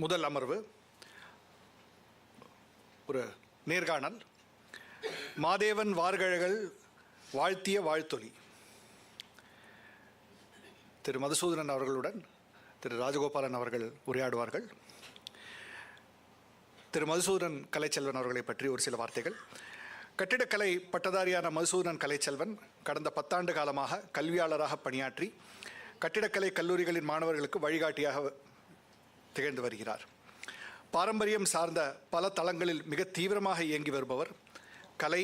முதல் அமர்வு ஒரு நேர்காணல். மாதேவன் வார்கழகள் வாழ்த்திய வாழ்த்தொலி. திரு மதுசூதனன் அவர்களுடன் திரு ராஜகோபாலன் அவர்கள் உரையாடுவார்கள். திரு மதுசூதனன் கலைச்செல்வன் அவர்களை பற்றி ஒரு சில வார்த்தைகள். கட்டிடக்கலை பட்டதாரியான மதுசூதனன் கலைச்செல்வன் கடந்த 10 ஆண்டு காலமாக கல்வியாளராக பணியாற்றி கட்டிடக்கலை கல்லூரிகளின் மாணவர்களுக்கு வழிகாட்டியாக திகழ்ந்து வருகிறார். பாரம்பரியம் சார்ந்த பல தளங்களில் மிக தீவிரமாக இயங்கி வருபவர். கலை,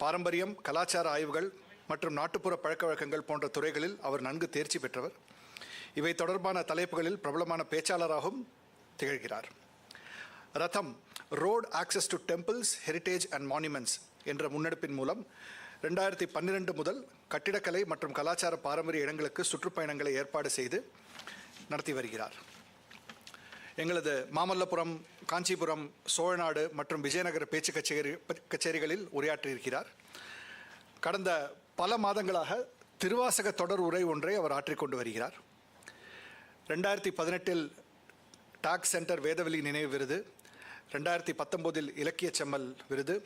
பாரம்பரியம், கலாச்சார ஆய்வுகள் மற்றும் நாட்டுப்புற பழக்க வழக்கங்கள் போன்ற துறைகளில் அவர் நன்கு தேர்ச்சி பெற்றவர். இவை தொடர்பான தலைப்புகளில் பிரபலமான பேச்சாளராகவும் திகழ்கிறார். ரதம், road access to temples, heritage and monuments என்ற முன்னெடுப்பின் மூலம் 2012 முதல் கட்டிடக்கலை மற்றும் கலாச்சார பாரம்பரிய இடங்களுக்கு சுற்றுப்பயணங்களை ஏற்பாடு செய்து நடத்தி வருகிறார். எங்களது மாமல்லபுரம், காஞ்சிபுரம், சோழநாடு மற்றும் விஜயநகர பேச்சு கச்சேரிகளில் உரையாற்றியிருக்கிறார். கடந்த பல மாதங்களாக திருவாசக தொடர் உரை ஒன்றை அவர் ஆற்றிக்கொண்டு வருகிறார். 2018 டாக் சென்டர் வேதவெளி நினைவு விருது, 2019 இலக்கிய செம்மல் விருது,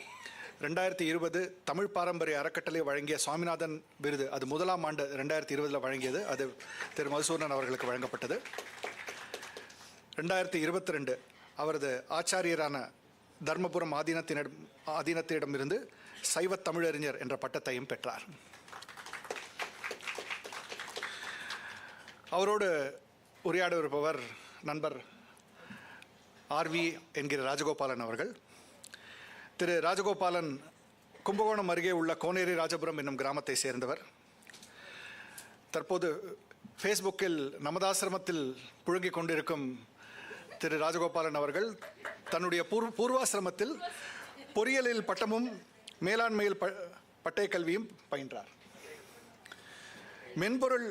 2020 தமிழ் பாரம்பரிய அறக்கட்டளை வழங்கிய சுவாமிநாதன் விருது, அது முதலாம் ஆண்டு 2020 வழங்கியது, அது திரு மதுசூதனன் அவர்களுக்கு வழங்கப்பட்டது. 2022 அவரது ஆச்சாரியரான தர்மபுரம் ஆதீனத்திடமிருந்து சைவ தமிழறிஞர் என்ற பட்டத்தையும் பெற்றார். அவரோடு உரையாடவிருப்பவர் நண்பர் ஆர்வி என்கிற ராஜகோபாலன் அவர்கள். திரு ராஜகோபாலன் கும்பகோணம் அருகே உள்ள கோனேரி ராஜபுரம் என்னும் கிராமத்தை சேர்ந்தவர். தற்போது ஃபேஸ்புக்கில் நமதாசிரமத்தில் புழங்கிக் கொண்டிருக்கும் திரு ராஜகோபாலன் அவர்கள் தன்னுடைய பூர்வாசிரமத்தில் பொறியியலில் பட்டமும் மேலாண்மையில் பட்டய கல்வியும் பயின்றார். மென்பொருள்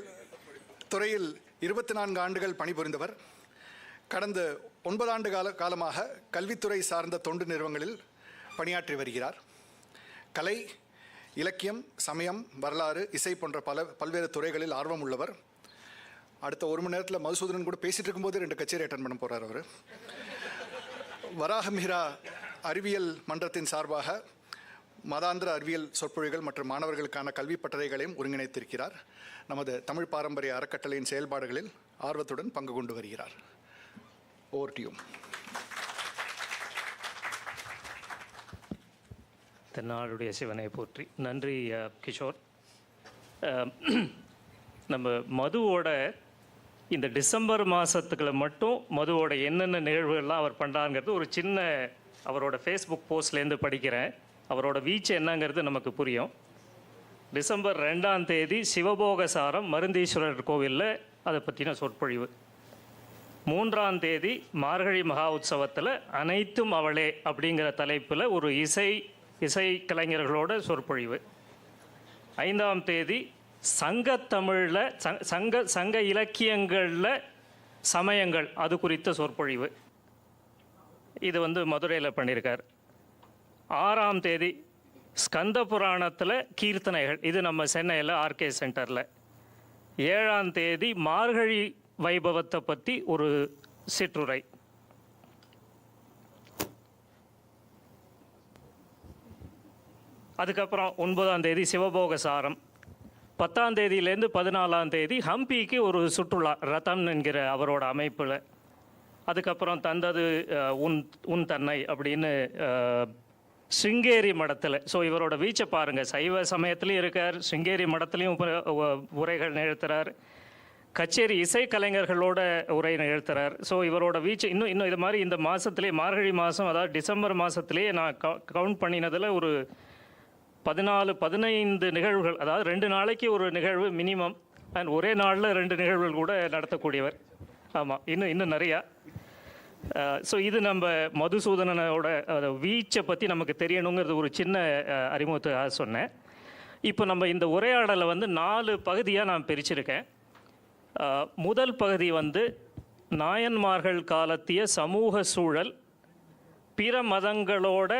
துறையில் 24 ஆண்டுகள் பணிபுரிந்தவர். கடந்த 9 ஆண்டு காலமாக கல்வித்துறை சார்ந்த தொண்டு நிறுவனங்களில் பணியாற்றி வருகிறார். கலை, இலக்கியம், சமயம், வரலாறு, இசை போன்ற பல்வேறு துறைகளில் ஆர்வம் உள்ளவர். அடுத்த 1 மணி நேரத்தில் மதுசூதனன் கூட பேசிகிட்டு இருக்கும்போது 2 கச்சேரி அட்டன் பண்ண போகிறார் அவர். வராகமிஹிரா அறிவியல் மன்றத்தின் சார்பாக மதாந்திர அறிவியல் சொற்பொழிகள் மற்றும் மாணவர்களுக்கான கல்வி பட்டறைகளையும் ஒருங்கிணைத்திருக்கிறார். நமது தமிழ் பாரம்பரிய அறக்கட்டளையின் செயல்பாடுகளில் ஆர்வத்துடன் பங்கு கொண்டு வருகிறார். Over to you. தென்னாடுடைய சிவனை போற்றி. நன்றி கிஷோர். நம்ம மதுவோட இந்த டிசம்பர் மாதத்துக்குள்ள மட்டும் மதுவோட என்னென்ன நிகழ்வுகள்லாம் அவர் பண்ணுறாங்கிறது ஒரு சின்ன அவரோட ஃபேஸ்புக் போஸ்ட்லேருந்து படிக்கிறேன். அவரோட வீச்சு என்னங்கிறது நமக்கு புரியும். டிசம்பர் 2ஆம் தேதி சிவபோகசாரம் மருந்தீஸ்வரர் கோவிலில் அதை பற்றின சொற்பொழிவு. 3ஆம் தேதி மார்கழி மகா உற்சவத்தில் அனைத்தும் அவளே அப்படிங்கிற தலைப்பில் ஒரு இசை கலைஞர்களோட சொற்பொழிவு. 5ஆம் தேதி சங்கத்தமிழில் சங்க இலக்கியங்களில் சமயங்கள் அது குறித்த சொற்பொழிவு. இது மதுரையில் பண்ணியிருக்கார். 6ஆம் தேதி ஸ்கந்த புராணத்தில் கீர்த்தனைகள், இது நம்ம சென்னையில் ஆர்கே சென்டரில். 7ஆம் தேதி மார்கழி வைபவத்தை பற்றி ஒரு சிற்றுரை. அதுக்கப்புறம் 9ஆம் தேதி சிவபோகசாரம். 10ஆம் தேதியிலேருந்து 14ஆம் தேதி ஹம்பிக்கு ஒரு சுற்றுலா, ரதம் என்கிற அவரோட அமைப்பில். அதுக்கப்புறம் தந்தது உன் தன்னை அப்படின்னு சிருங்கேரி மடத்தில். ஸோ இவரோட வீச்சை பாருங்கள். சைவ சமயத்துலேயும் இருக்கார், சிருங்கேரி மடத்துலேயும் உரைகள் நிகழ்த்துறார், கச்சேரி இசை கலைஞர்களோட உரை நிகழ்த்துறார். ஸோ இவரோட வீச்சு இன்னும் இது மாதிரி இந்த மாதத்துலேயே, மார்கழி மாதம், அதாவது டிசம்பர் மாதத்துலேயே நான் கவுண்ட் பண்ணினதில் ஒரு 14-15 நிகழ்வுகள், அதாவது 2 நாளைக்கு ஒரு நிகழ்வு மினிமம், அண்ட் ஒரே நாளில் 2 நிகழ்வுகள் கூட நடத்தக்கூடியவர். ஆமாம், இன்னும் நிறையா. ஸோ இது நம்ம மதுசூதனனோட வீச்சை பற்றி நமக்கு தெரியணுங்கிறது ஒரு சின்ன அறிமுகத்துக்காக சொன்னேன். இப்போ நம்ம இந்த உரையாடலை 4 பகுதியாக நான் பிரிச்சிருக்கேன். முதல் பகுதி நாயன்மார்கள் காலத்திய சமூக சூழல், பிற மதங்களோட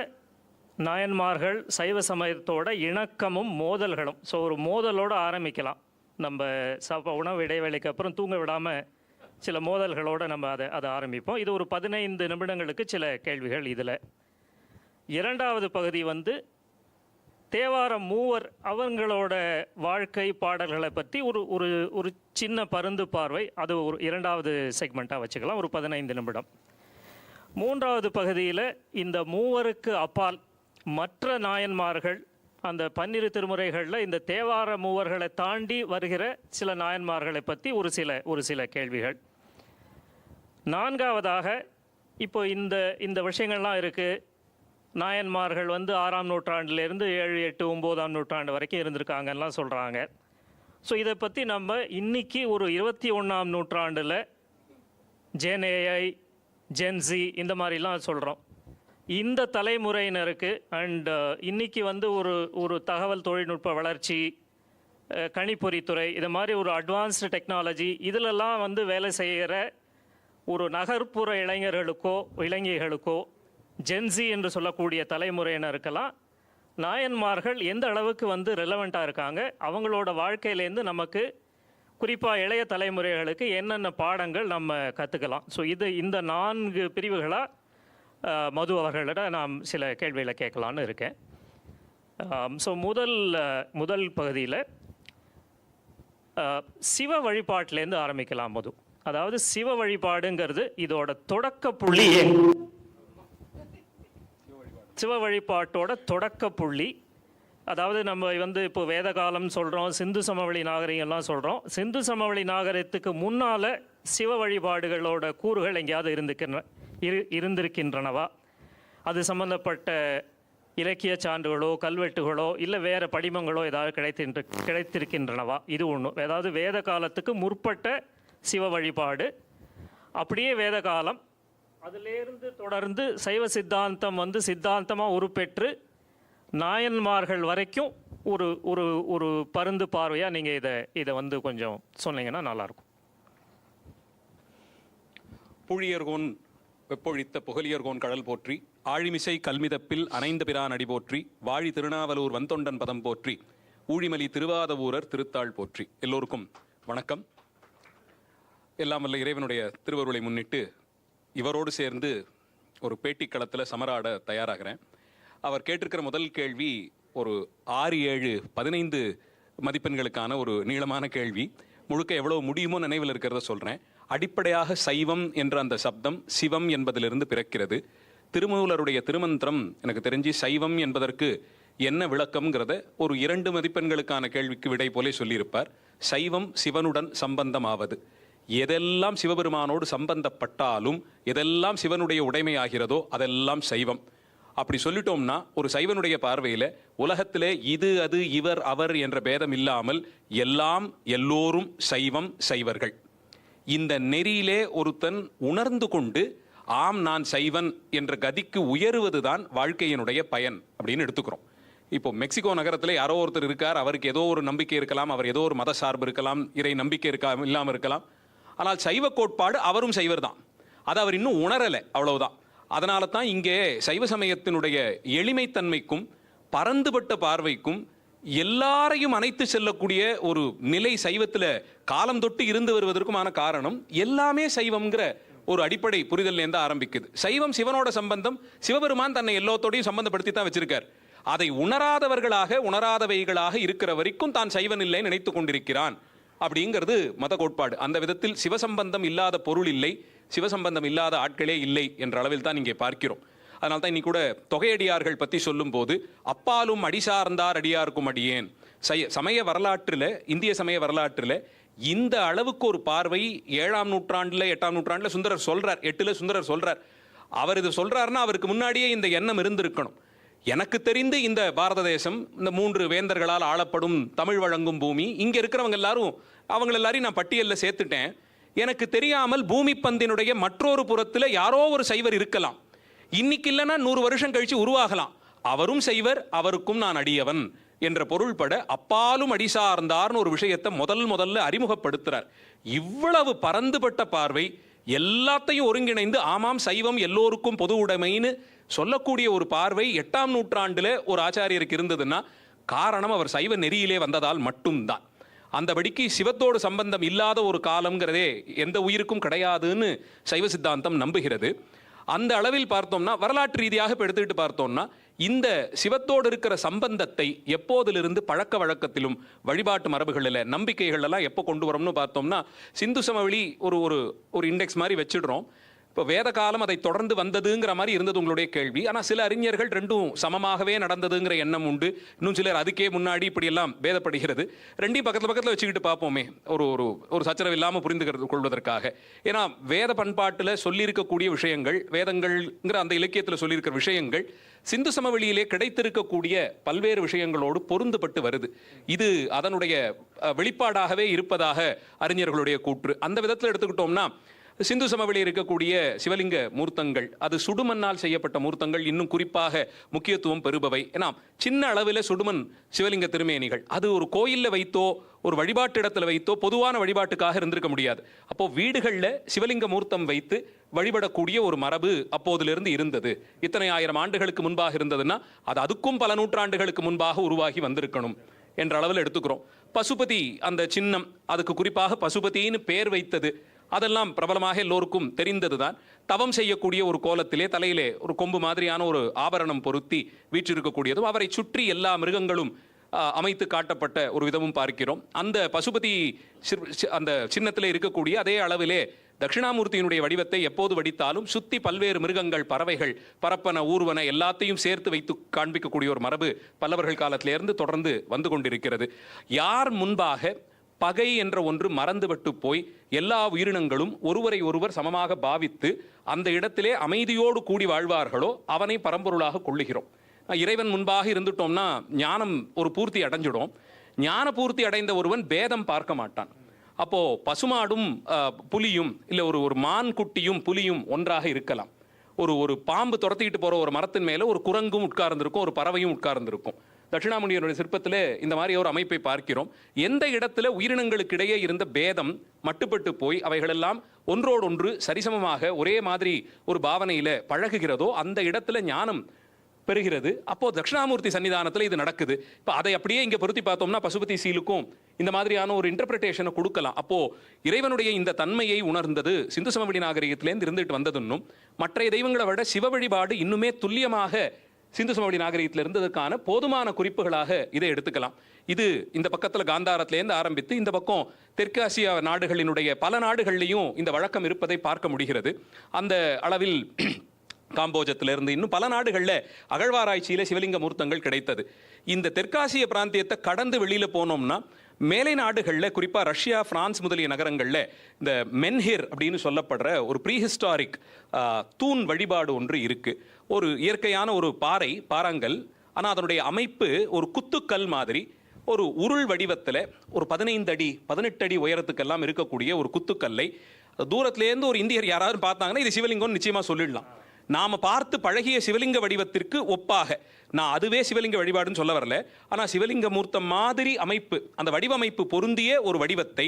நாயன்மார்கள் சைவ சமயத்தோட இணக்கமும் மோதல்களும். ஸோ ஒரு மோதலோடு ஆரம்பிக்கலாம். நம்ம உணவு இடைவேளைக்கு அப்புறம் தூங்க விடாமல் சில மோதல்களோடு நம்ம அதை ஆரம்பிப்போம். இது ஒரு 15 நிமிடங்களுக்கு சில கேள்விகள். இதில் இரண்டாவது பகுதி வந்து தேவாரம் மூவர் அவங்களோட வாழ்க்கை பாடல்களை பற்றி ஒரு ஒரு ஒரு சின்ன பருந்து பார்வை. அது ஒரு இரண்டாவது செக்மெண்ட்டாக வச்சுக்கலாம், ஒரு 15 நிமிடம். மூன்றாவது பகுதியில் இந்த மூவருக்கு அப்பால் மற்ற நாயன்மார்கள், அந்த 12 திருமுறைகளில் இந்த தேவார மூவர்களை தாண்டி வருகிற சில நாயன்மார்களை பற்றி ஒரு சில கேள்விகள். நான்காவதாக இப்போ இந்த விஷயங்கள்லாம் இருக்குது. நாயன்மார்கள் வந்து 6ஆம் நூற்றாண்டிலேருந்து 7, 8, 9ஆம் நூற்றாண்டு வரைக்கும் இருந்திருக்காங்கலாம் சொல்கிறாங்க. ஸோ இதை பற்றி நம்ம இன்றைக்கி ஒரு 21ஆம் நூற்றாண்டில் ஜென்ஏஐ, ஜென்சி இந்த மாதிரிலாம் சொல்கிறோம். இந்த தலைமுறையினருக்கு அண்ட் இன்றைக்கி வந்து ஒரு தகவல் தொழில்நுட்ப வளர்ச்சி, கணிப்பொறித்துறை, இது மாதிரி ஒரு அட்வான்ஸ்டு டெக்னாலஜி இதிலெல்லாம் வந்து வேலை செய்கிற ஒரு நகர்ப்புற இளைஞர்களுக்கோ ஜென்சி என்று சொல்லக்கூடிய தலைமுறையினருக்கெல்லாம் நாயன்மார்கள் எந்த அளவுக்கு வந்து ரெலவெண்ட்டாக இருக்காங்க, அவங்களோட வாழ்க்கையிலேருந்து நமக்கு குறிப்பாக இளைய தலைமுறைகளுக்கு என்னென்ன பாடங்கள் நம்ம கற்றுக்கலாம். ஸோ இந்த 4 பிரிவுகளாக மது அவர்களிடம் நாம் சில கேள்விகளை கேட்கலான்னு இருக்கேன். ஸோ முதல் பகுதியில் சிவ வழிபாட்டிலேருந்து ஆரம்பிக்கலாம் மது. அதாவது சிவ வழிபாடுங்கிறது இதோட தொடக்க புள்ளி. சிவ வழிபாட்டோட தொடக்க புள்ளி, அதாவது நம்ம வந்து இப்போ வேத காலம் சொல்கிறோம், சிந்து சமவெளி நாகரிகம்லாம் சொல்கிறோம். சிந்து சமவெளி நாகரிகத்துக்கு முன்னால் சிவ வழிபாடுகளோட கூறுகள் எங்கேயாவது இருந்திருக்கின்றனவா? அது சம்பந்தப்பட்ட இலக்கிய சான்றுகளோ கல்வெட்டுகளோ இல்லை வேறு படிமங்களோ ஏதாவது கிடைத்திருக்கின்றனவா? இது ஒன்று. அதாவது வேத காலத்துக்கு முற்பட்ட சிவ வழிபாடு, அப்படியே வேத காலம், அதிலேருந்து தொடர்ந்து சைவ சித்தாந்தம் வந்து சித்தாந்தமாக உருப்பெற்று நாயன்மார்கள் வரைக்கும் ஒரு ஒரு ஒரு பருந்து பார்வையாக நீங்கள் இதை வந்து கொஞ்சம் சொன்னீங்கன்னா நல்லாயிருக்கும். புழியர்கோன் வெப்பொழித்த புகலியர்கோன் கடல் போற்றி, ஆழிமிசை கல்மிதப்பில் அணைந்த பிரான் அடி போற்றி, வாழி திருநாவலூர் வந்தொண்டன் பதம் போற்றி, ஊழிமலி திருவாதவூரர் திருத்தாள் போற்றி. எல்லோருக்கும் வணக்கம். எல்லாம் வல்ல இறைவனுடைய திருவருளை முன்னிட்டு இவரோடு சேர்ந்து ஒரு பேட்டிக்களத்தில் சமராட தயாராகிறேன். அவர் கேட்டிருக்கிற முதல் கேள்வி ஒரு 6, 7, 15 மதிப்பெண்களுக்கான ஒரு நீளமான கேள்வி. முழுக்க எவ்வளோ முடியுமோ நினைவில் இருக்கிறத சொல்கிறேன். அடிப்படையாக சைவம் என்ற அந்த சப்தம் சிவம் என்பதிலிருந்து பிறக்கிறது. திருமூலருடைய திருமந்திரம் எனக்கு தெரிஞ்சு சைவம் என்பதற்கு என்ன விளக்கம்ங்கிறத ஒரு 2 மதிப்பெண்களுக்கான கேள்விக்கு விடை போலே சொல்லியிருப்பார். சைவம் சிவனுடன் சம்பந்தமாவது. எதெல்லாம் சிவபெருமானோடு சம்பந்தப்பட்டாலும் எதெல்லாம் சிவனுடைய உடைமையாகிறதோ அதெல்லாம் சைவம். அப்படி சொல்லிட்டோம்னா ஒரு சைவனுடைய பார்வையில் உலகத்திலே இது அது இவர் அவர் என்ற பேதம் இல்லாமல் எல்லாம் எல்லோரும் சைவம் சைவர்கள். இந்த நெறியிலே ஒருத்தன் உணர்ந்து கொண்டு ஆம் நான் சைவன் என்ற கதிக்கு உயருவதுதான் வாழ்க்கையினுடைய பயன் அப்படின்னு எடுத்துக்கிறோம். இப்போ மெக்சிகோ நகரத்தில் யாரோ ஒருத்தர் இருக்கார், அவருக்கு ஏதோ ஒரு நம்பிக்கை இருக்கலாம், அவர் ஏதோ ஒரு மத சார்பு இருக்கலாம், இறை நம்பிக்கை இல்லாமல் இருக்கலாம். ஆனால் சைவ கோட்பாடு அவரும் சைவர் தான். அதை அவர் இன்னும் உணரலை, அவ்வளவுதான். அதனால தான் இங்கே சைவ சமயத்தினுடைய எளிமைத்தன்மைக்கும் பரந்துபட்ட பார்வைக்கும் எல்லாரையும் அணைத்து செல்லக்கூடிய ஒரு நிலை சைவத்தில் காலம் தொட்டு இருந்து வருவதற்குமான காரணம் எல்லாமே சைவம்ங்கிற ஒரு அடிப்படை புரிதல்லேருந்து ஆரம்பிக்குது. சைவம் சிவனோட சம்பந்தம், சிவபெருமான் தன்னை எல்லாத்தோடையும் சம்பந்தப்படுத்தி தான் வச்சிருக்கார். அதை உணராதவைகளாக இருக்கிற வரைக்கும் தான் சைவன் இல்லை நினைத்து கொண்டிருக்கிறான் அப்படிங்கிறது மத கோட்பாடு. அந்த விதத்தில் சிவசம்பந்தம் இல்லாத பொருள் இல்லை, சிவசம்பந்தம் இல்லாத ஆட்களே இல்லை என்ற அளவில் தான் இங்கே பார்க்கிறோம். அதனால தான் இன்னைக்கு கூட தொகையடியார்கள் பற்றி சொல்லும் போது அப்பாலும் அடி சார்ந்தார் அடியாருக்கும் அடியேன். சமய வரலாற்றில், இந்திய சமய வரலாற்றில் இந்த அளவுக்கு ஒரு பார்வை 7ஆம் நூற்றாண்டில் 8ஆம் நூற்றாண்டில் சுந்தரர் சொல்றார். 8ல் சுந்தரர் சொல்றார். அவர் இது சொல்றாருன்னா அவருக்கு முன்னாடியே இந்த எண்ணம் இருந்திருக்கணும். எனக்கு தெரிந்து இந்த பாரத தேசம் இந்த 3 வேந்தர்களால் ஆளப்படும் தமிழ் வழங்கும் பூமி, இங்க இருக்கிறவங்க எல்லாரையும் நான் பட்டியலில் சேர்த்துட்டேன். எனக்கு தெரியாமல் பூமி பந்தினுடைய மற்றொரு புறத்தில் யாரோ ஒரு சைவர் இருக்கலாம். இன்னைக்கு இல்லைன்னா 100 வருஷம் கழிச்சு உருவாகலாம். அவரும் சைவர், அவருக்கும் நான் அடியவன் என்ற பொருள்பட அப்பாலும் அடி சார்ந்தார்னு ஒரு விஷயத்தை முதல்ல அறிமுகப்படுத்துறார். இவ்வளவு பரந்துபட்ட பார்வை, எல்லாத்தையும் ஒருங்கிணைந்து ஆமாம் சைவம் எல்லோருக்கும் பொது உடைமைன்னு சொல்லக்கூடிய ஒரு பார்வை 8ஆம் நூற்றாண்டில் ஒரு ஆச்சாரியருக்கு இருந்ததுன்னா காரணம் அவர் சைவ நெறியிலே வந்ததால் மட்டும்தான். அந்தபடிக்கு சிவத்தோடு சம்பந்தம் இல்லாத ஒரு காலம்ங்கிறதே எந்த உயிருக்கும் கிடையாதுன்னு சைவ சித்தாந்தம் நம்புகிறது. அந்த அளவில் பார்த்தோம்னா வரலாற்று ரீதியாக இப்போ எடுத்துக்கிட்டு பார்த்தோம்னா இந்த சிவத்தோடு இருக்கிற சம்பந்தத்தை எப்போதிலிருந்து பழக்க வழக்கத்திலும் வழிபாட்டு மரபுகளில் நம்பிக்கைகள் எல்லாம் எப்போ கொண்டு வரோம்னு பார்த்தோம்னா சிந்து சமவெளி ஒரு ஒரு ஒரு இண்டெக்ஸ் மாதிரி வச்சிடுறோம். இப்போ வேத காலம் அதை தொடர்ந்து வந்ததுங்கிற மாதிரி இருந்தது உங்களுடைய கேள்வி. ஆனால் சில அறிஞர்கள் ரெண்டும் சமமாகவே நடந்ததுங்கிற எண்ணம் உண்டு. இன்னும் சிலர் அதுக்கே முன்னாடி இப்படியெல்லாம் வேதப்படுகிறது. ரெண்டையும் பக்கத்தில் வச்சுக்கிட்டு பார்ப்போமே ஒரு ஒரு ஒரு சச்சரவு இல்லாமல் புரிந்து கொள்வதற்காக. ஏன்னா வேத பண்பாட்டில் சொல்லியிருக்கக்கூடிய விஷயங்கள், வேதங்கள்ங்கிற அந்த இலக்கியத்தில் சொல்லியிருக்கிற விஷயங்கள் சிந்து சமவெளியிலே கிடைத்திருக்கக்கூடிய பல்வேறு விஷயங்களோடு பொருந்துபட்டு வருது. இது அதனுடைய வெளிப்பாடாகவே இருப்பதாக அறிஞர்களுடைய கூற்று. அந்த விதத்தில் எடுத்துக்கிட்டோம்னா சிந்து சமவெளி இருக்கக்கூடிய சிவலிங்க மூர்த்தங்கள் அது சுடுமண்ணால் செய்யப்பட்ட மூர்த்தங்கள் இன்னும் குறிப்பாக முக்கியத்துவம் பெறுபவை. ஏன்னா சின்ன அளவில் சுடுமண் சிவலிங்க திருமேனிகள் அது ஒரு கோயிலில் வைத்தோ ஒரு வழிபாட்டு இடத்துல வைத்தோ பொதுவான வழிபாட்டுக்காக இருந்திருக்க முடியாது. அப்போ வீடுகளில் சிவலிங்க மூர்த்தம் வைத்து வழிபடக்கூடிய ஒரு மரபு அப்போதிலிருந்து இருந்தது. இத்தனை ஆயிரம் ஆண்டுகளுக்கு முன்பாக இருந்ததுன்னா அது அதுக்கும் பல நூற்றாண்டுகளுக்கு முன்பாக உருவாகி வந்திருக்கணும் என்ற அளவில் எடுத்துக்கிறோம். பசுபதி அந்த சின்னம், அதுக்கு குறிப்பாக பசுபதினு பேர் வைத்தது அதெல்லாம் பிரபலமாக எல்லோருக்கும் தெரிந்ததுதான். தவம் செய்யக்கூடிய ஒரு கோலத்திலே தலையிலே ஒரு கொம்பு மாதிரியான ஒரு ஆபரணம் பொருத்தி வீற்றிருக்கக்கூடியதும் அவரை சுற்றி எல்லா மிருகங்களும் அமைத்து காட்டப்பட்ட ஒரு விதமும் பார்க்கிறோம். அந்த பசுபதி அந்த சின்னத்தில் இருக்கக்கூடிய அதே அளவிலே தட்சிணாமூர்த்தியினுடைய வடிவத்தை எப்போது வடித்தாலும் சுத்தி பல்வேறு மிருகங்கள், பறவைகள், பரப்பன, ஊர்வன எல்லாத்தையும் சேர்த்து வைத்து காண்பிக்கக்கூடிய ஒரு மரபு பல்லவர்கள் காலத்திலிருந்து தொடர்ந்து வந்து கொண்டிருக்கிறது. யார் முன்பாக பகை என்ற ஒன்று மறந்துவிட்டு போய் எல்லா உயிரினங்களும் ஒருவரை ஒருவர் சமமாக பாவித்து அந்த இடத்திலே அமைதியோடு கூடி வாழ்வார்களோ அவனை பரம்பொருளாக கொள்ளுகிறோம். இறைவன் முன்பாக இருந்துட்டோம்னா ஞானம் ஒரு பூர்த்தி அடைஞ்சிடும். ஞான பூர்த்தி அடைந்த ஒருவன் பேதம் பார்க்க மாட்டான். அப்போ பசுமாடும் புலியும் இல்லை ஒரு மான் குட்டியும் புலியும் ஒன்றாக இருக்கலாம். ஒரு பாம்பு துரத்திக்கிட்டு போற ஒரு மரத்தின் மேல ஒரு குரங்கும் உட்கார்ந்திருக்கும், ஒரு பறவையும் உட்கார்ந்திருக்கும். தட்சிணாமூர்த்தியினுடைய சிற்பத்தில் இந்த மாதிரி ஒரு அமைப்பை பார்க்கிறோம். எந்த இடத்துல உயிரினங்களுக்கு இடையே இருந்த பேதம் மட்டுப்பட்டு போய் அவைகளெல்லாம் ஒன்றோடொன்று சரிசமமாக ஒரே மாதிரி ஒரு பாவனையில பழகுகிறதோ அந்த இடத்துல ஞானம் பெறுகிறது. அப்போ தட்சிணாமூர்த்தி சன்னிதானத்தில் இது நடக்குது. இப்போ அதை அப்படியே இங்கே பொருத்தி பார்த்தோம்னா பசுபதி சீலுக்கும் இந்த மாதிரியான ஒரு இன்டர்பிரிட்டேஷனை கொடுக்கலாம். அப்போ இறைவனுடைய இந்த தன்மையை உணர்ந்தது சிந்து சமவெளி நாகரிகத்திலேருந்து இருந்துட்டு வந்ததுன்னும் மற்ற தெய்வங்களை விட சிவ வழிபாடு இன்னுமே துல்லியமாக சிந்து சமவெளி நாகரிகத்தில் இருந்ததுக்கான போதுமான குறிப்புகளாக இதை எடுத்துக்கலாம். இது இந்த பக்கத்தில் காந்தாரத்திலேருந்து ஆரம்பித்து இந்த பக்கம் தெற்காசியா நாடுகளினுடைய பல நாடுகள்லையும் இந்த வழக்கம் இருப்பதை பார்க்க முடிகிறது. அந்த அளவில் காம்போஜத்திலிருந்து இன்னும் பல நாடுகளில் அகழ்வாராய்ச்சியில சிவலிங்க மூர்த்தங்கள் கிடைத்தது. இந்த தெற்காசிய பிராந்தியத்தை கடந்து வெளியில போனோம்னா மேலை நாடுகளில் குறிப்பாக ரஷ்யா, பிரான்ஸ் முதலிய நகரங்களில் இந்த மென்ஹிர் அப்படின்னு சொல்லப்படுற ஒரு ப்ரீஹிஸ்டாரிக் தூண் வழிபாடு ஒன்று இருக்கு. ஒரு இயற்கையான ஒரு பாறாங்கல், ஆனால் அதனுடைய அமைப்பு ஒரு குத்துக்கல் மாதிரி ஒரு உருள் வடிவத்தில் ஒரு 15 அடி 18 அடி உயரத்துக்கெல்லாம் இருக்கக்கூடிய ஒரு குத்துக்கல்லை தூரத்திலேருந்து ஒரு இந்தியர் யாராவது பார்த்தாங்கன்னா இது சிவலிங்கம் நிச்சயமா சொல்லிடலாம். நாம பார்த்து பழகிய சிவலிங்க வடிவத்திற்கு ஒப்பாக, நான் அதுவே சிவலிங்க வழிபாடுன்னு சொல்ல வரல, ஆனால் சிவலிங்க மூர்த்தம் மாதிரி அமைப்பு, அந்த வடிவமைப்பு பொருந்திய ஒரு வடிவத்தை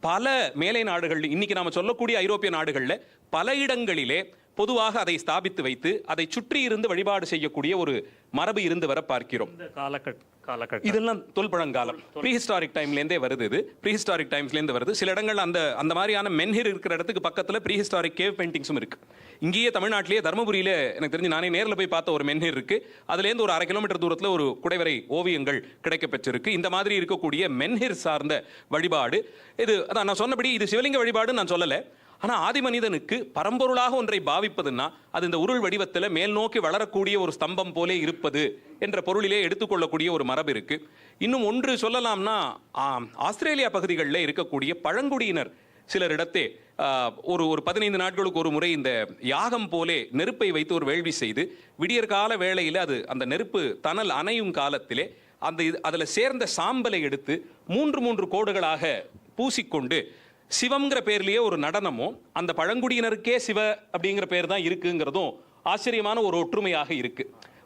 பல மேலை நாடுகள், இன்னைக்கு நாம சொல்லக்கூடிய ஐரோப்பிய நாடுகளில் பல இடங்களிலே பொதுவாக அதை ஸ்தாபித்து வைத்து அதை சுற்றி இருந்து வழிபாடு செய்யக்கூடிய ஒரு மரபு இருந்து வர பார்க்கிறோம். இதெல்லாம் தொல்பழங்காலம் ப்ரீஹிஸ்டாரிக் டைம்லேருந்தே வருது. இது ப்ரீஹிஸ்டாரிக் டைம்ஸ்லேருந்து வருது. சில இடங்கள் அந்த மாதிரியான மென்ஹிர் இருக்கிற இடத்துக்கு பக்கத்தில் ப்ரீஹிஸ்டாரிக் கேவ் பெயிண்டிங்ஸும் இருக்கு. இங்கேயே தமிழ்நாட்டிலேயே தருமபுரியில எனக்கு தெரிஞ்சு நானே நேரில் போய் பார்த்த ஒரு மென்ஹிர் இருக்கு. அதுலேருந்து ஒரு 1/2 கிலோமீட்டர் தூரத்தில் ஒரு குடைவரை ஓவியங்கள் கிடைக்க பெற்றிருக்கு. இந்த மாதிரி இருக்கக்கூடிய மென்ஹிர் சார்ந்த வழிபாடு இது. அதான் நான் சொன்னபடி இது சிவலிங்க வழிபாடு நான் சொல்லலை. ஆனால் ஆதி மனிதனுக்கு பரம்பொருளாக ஒன்றை பாவிப்பதுன்னா அது இந்த உருள் வடிவத்தில் மேல் நோக்கி வளரக்கூடிய ஒரு ஸ்தம்பம் போலே இருப்பது என்ற பொருளிலே எடுத்துக்கொள்ளக்கூடிய ஒரு மரபு இருக்கு. இன்னும் ஒன்று சொல்லலாம்னா ஆஸ்திரேலியா பகுதிகளில் இருக்கக்கூடிய பழங்குடியினர் சிலரிடத்தே ஒரு 15 நாட்களுக்கு ஒரு முறை இந்த யாகம் போலே நெருப்பை வைத்து ஒரு வேள்வி செய்து விடியற்கால வேளையில் அது அந்த நெருப்பு தணல் அணையும் காலத்திலே அதில் சேர்ந்த சாம்பலை எடுத்து 3 கோடுகளாக பூசிக்கொண்டு சிவம்ங்கிற பேர்லயே ஒரு நடனமும் அந்த பழங்குடியினருக்கே சிவ அப்படிங்கிற பேர் தான் இருக்குங்கிறதும் ஆச்சரியமான ஒரு ஒற்றுமையாக இருக்கு.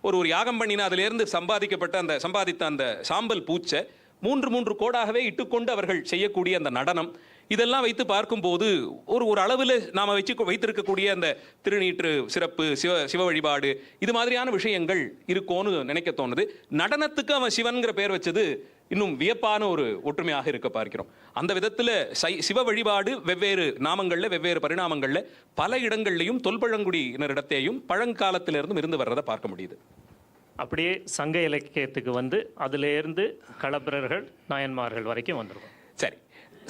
ஒரு யாகம் பண்ணினா அதிலிருந்து சம்பாதித்த அந்த சாம்பல் பூச்சை 3 கோடாகவே இட்டுக்கொண்டு அவர்கள் செய்யக்கூடிய அந்த நடனம், இதெல்லாம் வைத்து பார்க்கும்போது ஒரு அளவில் நாம் வைத்திருக்கக்கூடிய அந்த திருநீற்று சிறப்பு, சிவ வழிபாடு, இது மாதிரியான விஷயங்கள் இருக்கோன்னு நினைக்க தோணுது. நடனத்துக்கு அவன் சிவன்கிற பேர் வச்சது இன்னும் வியப்பான ஒரு ஒற்றுமையாக இருக்க பார்க்கிறோம். அந்த விதத்தில் சிவ வழிபாடு வெவ்வேறு நாமங்கள்ல வெவ்வேறு பரிணாமங்கள்ல பல இடங்கள்லையும் தொல்பழங்குடியினரிடத்தையும் பழங்காலத்திலிருந்தும் இருந்து வர்றதை பார்க்க முடியுது. அப்படியே சங்க இலக்கியத்துக்கு வந்து அதிலேருந்து களப்பிரர்கள் நாயன்மார்கள் வரைக்கும் வந்துருக்கும். சரி,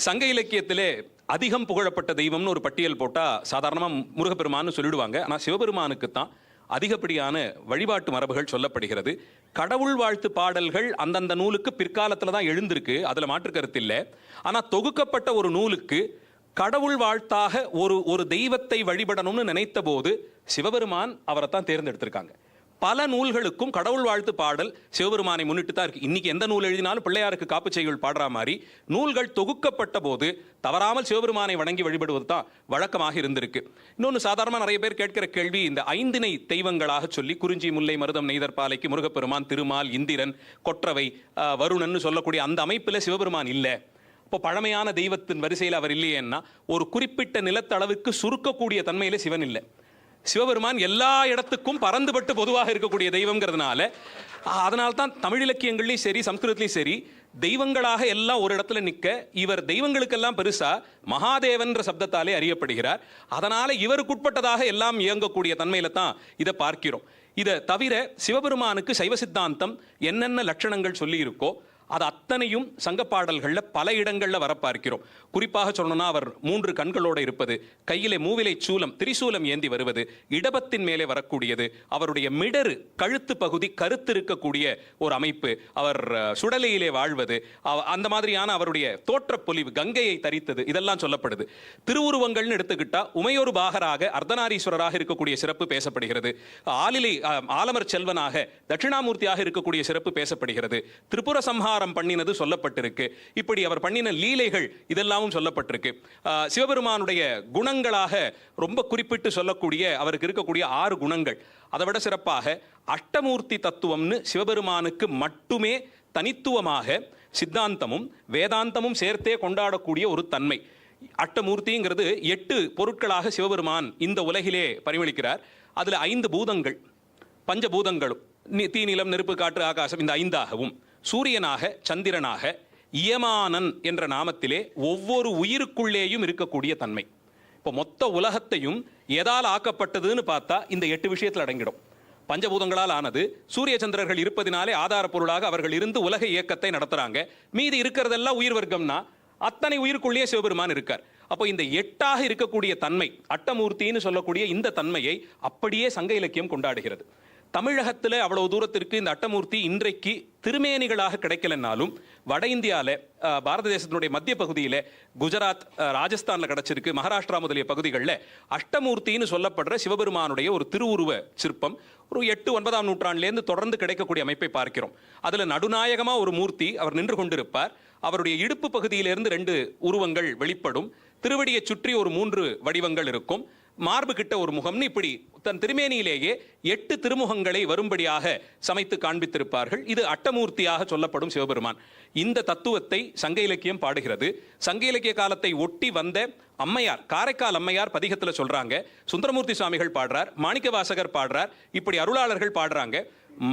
சங்க இலக்கியத்திலே அதிகம் புகழப்பட்ட தெய்வம்னு ஒரு பட்டியல் போட்டா சாதாரணமா முருகப்பெருமான்னு சொல்லிடுவாங்க. ஆனா சிவபெருமானுக்கு தான் அதிகப்படியான வழிபாட்டு மரபுகள் சொல்லப்படுகிறது. கடவுள் வாழ்த்து பாடல்கள் அந்தந்த நூலுக்கு பிற்காலத்துல தான் எழுந்திருக்கு, அதுல மாற்று கருத்து இல்லை. ஆனா தொகுக்கப்பட்ட ஒரு நூலுக்கு கடவுள் வாழ்த்தாக ஒரு தெய்வத்தை வழிபடணும்னு நினைத்த போது சிவபெருமான் அவரை தான் தேர்ந்தெடுத்திருக்காங்க. பல நூல்களுக்கும் கடவுள் வாழ்த்து பாடல் சிவபெருமானை முன்னிட்டு தான் இருக்கு. இன்னைக்கு எந்த நூல் எழுதினாலும் பிள்ளையாருக்கு காப்பு செய்யுள் பாடுற மாதிரி நூல்கள் தொகுக்கப்பட்ட போது தவறாமல் சிவபெருமானை வணங்கி வழிபடுவது தான் வழக்கமாக இருந்திருக்கு. இன்னொன்று சாதாரணமாக நிறைய பேர் கேட்கிற கேள்வி, இந்த ஐந்திணை தெய்வங்களாக சொல்லி குறிஞ்சி முல்லை மருதம் நெய்தற்பாலைக்கு முருகப்பெருமான், திருமால், இந்திரன், கொற்றவை, வருணன் சொல்லக்கூடிய அந்த அமைப்பில் சிவபெருமான் இல்லை. இப்போ பழமையான தெய்வத்தின் வரிசையில் அவர் இல்லையேன்னா ஒரு குறிப்பிட்ட நிலத்தளவுக்கு சுருக்கக்கூடிய தன்மையில சிவன் இல்லை. சிவபெருமான் எல்லா இடத்துக்கும் பறந்துபட்டு பொதுவாக இருக்கக்கூடிய தெய்வங்கிறதுனால அதனால்தான் தமிழ் இலக்கியங்கள்லையும் சரி சம்ஸ்கிருதத்திலையும் சரி தெய்வங்களாக எல்லாம் ஒரு இடத்துல நிற்க இவர் தெய்வங்களுக்கெல்லாம் பெருசா மகாதேவன்ற சப்தத்தாலே அறியப்படுகிறார். அதனால இவருக்குட்பட்டதாக எல்லாம் இயங்கக்கூடிய தன்மையில தான் இதை பார்க்கிறோம். இதை தவிர சிவபெருமானுக்கு சைவ சித்தாந்தம் என்னென்ன லட்சணங்கள் சொல்லி இருக்கோ அது அத்தனையும் சங்க பாடல்கள்ல பல இடங்கள்ல வர பார்க்கிறோம். குறிப்பாக சொல்லணும்னா அவர் 3 கண்களோட இருப்பது, கையிலே மூவிலை சூலம் திரிசூலம் ஏந்தி வருவது, இடபத்தின் மேலே வரக்கூடியது, அவருடைய மிடரு கழுத்து பகுதி கருத்து இருக்கக்கூடிய ஒரு அமைப்பு, அவர் சுடலையிலே வாழ்வது, அந்த மாதிரியான அவருடைய தோற்றப்பொலிவு, கங்கையை தரித்தது, இதெல்லாம் சொல்லப்படுது. திருவுருவங்கள்னு எடுத்துக்கிட்டா உமையொரு பாகராக அர்த்தநாரீஸ்வரராக இருக்கக்கூடிய சிறப்பு பேசப்படுகிறது. ஆலமர் செல்வனாக தட்சிணாமூர்த்தியாக இருக்கக்கூடிய சிறப்பு பேசப்படுகிறது. திரிபுர சம்ஹாரம் பண்ணினது சொல்லப்பட்டிருக்கு. இப்படி அவர் பண்ணின லீலைகள் இதெல்லாம் சொல்லப்பட்டிருக்கு. சிவபெருமானுடைய குணங்களாக ரொம்ப குறிப்பிட்டு சொல்லக்கூடிய அவருக்கு இருக்கக்கூடிய 6 குணங்கள், அதை விட சிறப்பாக அஷ்டமூர்த்தி தத்துவம்னு சிவபெருமானுக்கு மட்டுமே தனித்துவமாக சித்தாந்தமும் வேதாந்தமும் சேர்த்தே கொண்டாடக்கூடிய ஒரு தன்மை. அஷ்டமூர்த்திங்கிறது 8 பொருட்களாக சிவபெருமான் இந்த உலகிலே பரிமளிக்கிறார். அதுல 5 பூதங்கள், பஞ்சபூதங்களும் தீ, நிலம், நெருப்பு, காற்று, ஆகாசம், இந்த 5ஆகவும், சூரியனாக, சந்திரனாக, இயமானன் என்ற நாமத்திலே ஒவ்வொரு உயிருக்குள்ளேயும் இருக்கக்கூடிய தன்மை. இப்போ மொத்த உலகத்தையும் எதால் ஆக்கப்பட்டதுன்னு பார்த்தா இந்த 8 விஷயத்தில் அடங்கிடும். பஞ்சபூதங்களால் ஆனது, சூரிய சந்திரர்கள் இருப்பதினாலே ஆதார பொருளாக அவர்கள் இருந்து உலக இயக்கத்தை நடத்துறாங்க. மீதி இருக்கிறதெல்லாம் உயிர் வர்க்கம்னா அத்தனை உயிருக்குள்ளேயே சிவபெருமான் இருக்கார். அப்போ இந்த 8ஆக இருக்கக்கூடிய தன்மை, அட்டமூர்த்தின்னு சொல்லக்கூடிய இந்த தன்மையை அப்படியே சங்க இலக்கியம் கொண்டாடுகிறது. தமிழகத்தில் அவ்வளவு தூரத்திற்கு இந்த அட்டமூர்த்தி இன்றைக்கு திருமேனிகளாக கிடைக்கலன்னாலும் வட இந்தியாவில், பாரத தேசத்தினுடைய மத்திய பகுதியில், குஜராத், ராஜஸ்தானில் கிடைச்சிருக்கு, மகாராஷ்டிரா முதலிய பகுதிகளில் அஷ்டமூர்த்தின்னு சொல்லப்படுற சிவபெருமானுடைய ஒரு திருவுருவ சிற்பம் ஒரு 8-9ஆம் நூற்றாண்டிலேருந்து தொடர்ந்து கிடைக்கக்கூடிய அமைப்பை பார்க்கிறோம். அதில் நடுநாயகமாக ஒரு மூர்த்தி அவர் நின்று கொண்டிருப்பார். அவருடைய இடுப்பு பகுதியிலிருந்து 2 உருவங்கள் வெளிப்படும். திருவடியை சுற்றி ஒரு 3 வடிவங்கள் இருக்கும். மார்பு கிட்ட ஒரு முகம்னு இப்படி தன் திருமேனியிலேயே 8 திருமுகங்களை வரும்படியாக சமைத்து காண்பித்திருப்பார்கள். இது அட்டமூர்த்தியாக சொல்லப்படும் சிவபெருமான். இந்த தத்துவத்தை சங்க இலக்கியம் பாடுகிறது. சங்க இலக்கிய காலத்தை ஒட்டி வந்த அம்மையார், காரைக்கால் அம்மையார் பதிகத்துல சொல்றாங்க, சுந்தரமூர்த்தி சுவாமிகள் பாடுறார், மாணிக்கவாசகர் பாடுறார், இப்படி அருளாளர்கள் பாடுறாங்க.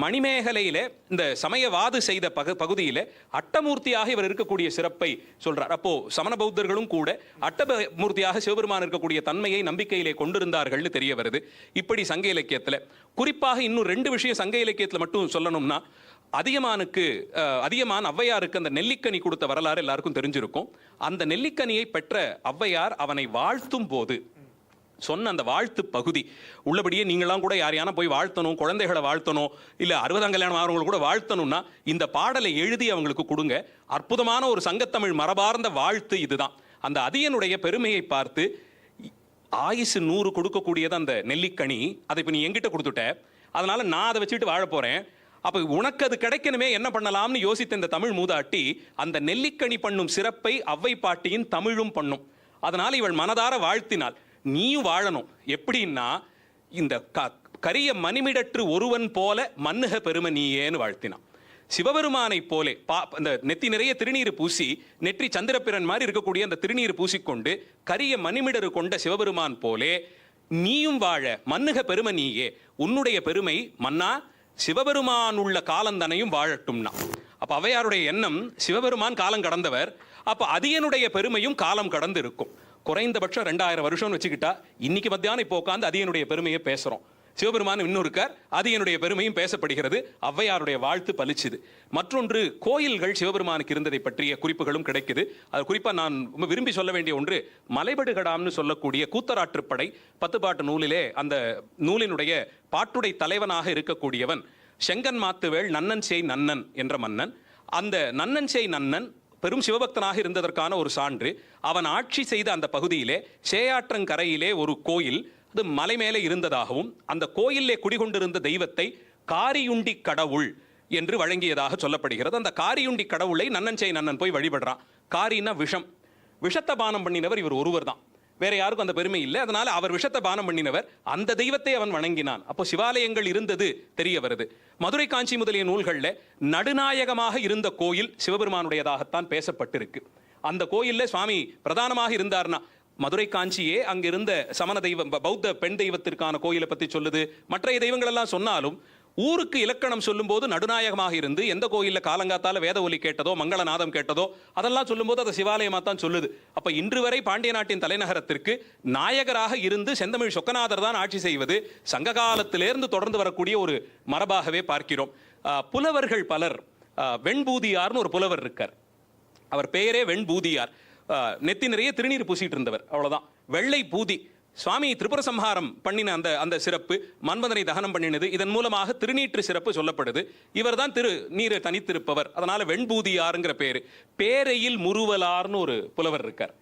மணிமேகலையில இந்த சமயவாது செய்த பகுதியில அட்டமூர்த்தியாக இவர் இருக்கக்கூடிய சிறப்பை சொல்றார். அப்போ சமண பௌத்தர்களும் கூட அட்டமூர்த்தியாக சிவபெருமான் இருக்கக்கூடிய தன்மையை நம்பிக்கையிலே கொண்டிருந்தார்கள்னு தெரிய வருது. இப்படி சங்க இலக்கியத்துல குறிப்பாக இன்னும் 2 விஷயம் சங்க இலக்கியத்துல மட்டும் சொல்லணும்னா, அதியமான் ஔவையாருக்கு அந்த நெல்லிக்கனி கொடுத்த வரலாறு எல்லாருக்கும் தெரிஞ்சிருக்கும். அந்த நெல்லிக்கனியை பெற்ற ஔவையார் அவனை வாழ்த்தும் போது சொன்ன அந்த வாழ்த்து பகுதி உள்ளபடியே நீங்களாம் கூட யாரையான போய் வாழ்த்தணும், குழந்தைகளை வாழ்த்தணும், இல்லை 60ஆம் கல்யாணம் ஆகிறவங்களை கூட வாழ்த்தணும்னா இந்த பாடலை எழுதி அவங்களுக்கு கொடுங்க. அற்புதமான ஒரு சங்கத்தமிழ் மரபார்ந்த வாழ்த்து இதுதான். அந்த அதியனுடைய பெருமையை பார்த்து, ஆயுசு 100 கொடுக்கக்கூடியது அந்த நெல்லிக்கனி, அதை இப்போ நீ எங்கிட்ட கொடுத்துட்ட, அதனால நான் அதை வச்சுட்டு வாழ போறேன், அப்போ உனக்கு அது கிடைக்கணுமே, என்ன பண்ணலாம்னு யோசித்த இந்த தமிழ் மூதாட்டி அந்த நெல்லிக்கனி பண்ணும் சிறப்பை ஔவை பாட்டியின் தமிழும் பண்ணும். அதனால இவள் மனதார வாழ்த்தினாள், நீயும் வாழணும். எப்படின்னா, இந்த கரிய மணிமிடற்று ஒருவன் போல மன்னுக பெருமை நீயேன்னு வாழ்த்தினான். சிவபெருமானை போலே இந்த நெத்தி நிறைய திருநீர் பூசி, நெற்றி சந்திரபிரன் மாதிரி இருக்கக்கூடிய அந்த திருநீர் பூசிக்கொண்டு கரிய மணிமிடறு கொண்ட சிவபெருமான் போலே நீயும் வாழ மன்னுக பெருமை நீயே, உன்னுடைய பெருமை மன்னா சிவபெருமான் உள்ள காலந்தனையும் வாழட்டும்னா. அப்ப ஔவையாருடைய எண்ணம் சிவபெருமான் காலம் கடந்தவர், அப்ப அதியனுடைய பெருமையும் காலம் கடந்து இருக்கும். குறைந்தபட்சம் 2000 வருஷம்னு வச்சுக்கிட்டா இன்னைக்கு மத்தியானம் இப்போ உட்காந்து அதியனுடைய பெருமையை பேசுறோம். சிவபெருமான் இன்னும் இருக்கார், அதியனுடைய பெருமையும் பேசப்படுகிறது. ஔவையாருடைய வாழ்த்து பலிச்சுது. மற்றொன்று, கோயில்கள் சிவபெருமானுக்கு இருந்ததை பற்றிய குறிப்புகளும் கிடைக்குது. அது குறிப்பா நான் விரும்பி சொல்ல வேண்டிய ஒன்று, மலைபடுகடாம்னு சொல்லக்கூடிய கூத்தராற்றுப்படை 10 பாட்டு நூலிலே அந்த நூலினுடைய பாட்டுடை தலைவனாக இருக்கக்கூடியவன் செங்கன் மாத்துவேள் நன்னன் சேய் நன்னன் என்ற மன்னன். அந்த நன்னன் சேய் நன்னன் பெரும் சிவபக்தனாக இருந்ததற்கான ஒரு சான்று. அவன் ஆட்சி செய்த அந்த பகுதியிலே சேயாற்றங்கரையிலே ஒரு கோயில், அது மலை மேலே இருந்ததாகவும் அந்த கோயிலே குடிகொண்டிருந்த தெய்வத்தை காரியுண்டி கடவுள் என்று வழங்கியதாக சொல்லப்படுகிறது. அந்த காரியுண்டி கடவுளை நன்னன் சேய் நன்னன் போய் வழிபடுறான். காரின்னா விஷம், விஷத்தை பானம் பண்ணினவர் இவர் ஒருவர் தான், வேற யாருக்கும் அந்த பெருமை இல்லை. அதனால அவர் விஷத்தை பானம் பண்ணினவர், அந்த தெய்வத்தை அவன் வணங்கினான். அப்போ சிவாலயங்கள் இருந்தது தெரிய வருது. மதுரை காஞ்சி முதலிய நூல்களில் நடுநாயகமாக இருந்த கோயில் சிவபெருமானுடையதாகத்தான் பேசப்பட்டிருக்கு. அந்த கோயில்ல சுவாமி பிரதானமாக இருந்தார்னா, மதுரை காஞ்சியே அங்கிருந்த சமண தெய்வம் பௌத்த பெண் தெய்வத்திற்கான கோயிலை பத்தி சொல்லுது. மற்ற தெய்வங்கள் எல்லாம் சொன்னாலும் ஊருக்கு இலக்கணம் சொல்லும் போது நடுநாயகமாக இருந்து எந்த கோயில்ல காலங்காத்தால வேத ஒலி கேட்டதோ மங்களநாதம் கேட்டதோ அதெல்லாம் சொல்லும் போது அது சிவாலயமா தான் சொல்லுது. அப்ப இன்று வரை பாண்டிய நாட்டின் தலைநகரத்திற்கு நாயகராக இருந்து செந்தமிழ் சொக்கநாதர் தான் ஆட்சி செய்வது சங்க காலத்திலிருந்து தொடர்ந்து வரக்கூடிய ஒரு மரபாகவே பார்க்கிறோம். புலவர்கள் பலர், வெண்பூதியார்னு ஒரு புலவர் இருக்கார், அவர் பெயரே வெண்பூதியார். நெத்தி நிறைய திருநீர் பூசிட்டு இருந்தவர், அவ்வளவுதான். வெள்ளை பூதி. சுவாமி திரிபுர சம்ஹாரம் பண்ணின அந்த சிறப்பு, மன்மதனை தகனம் பண்ணினது, இதன் மூலமாக திருநீற்று சிறப்பு சொல்லப்படுது. இவர் தான் நீர் தனித்திருப்பவர், அதனால வெண்பூதியாருங்கிற பேரு. பேரையில் முருவலார்னு ஒரு புலவர் இருக்கார்.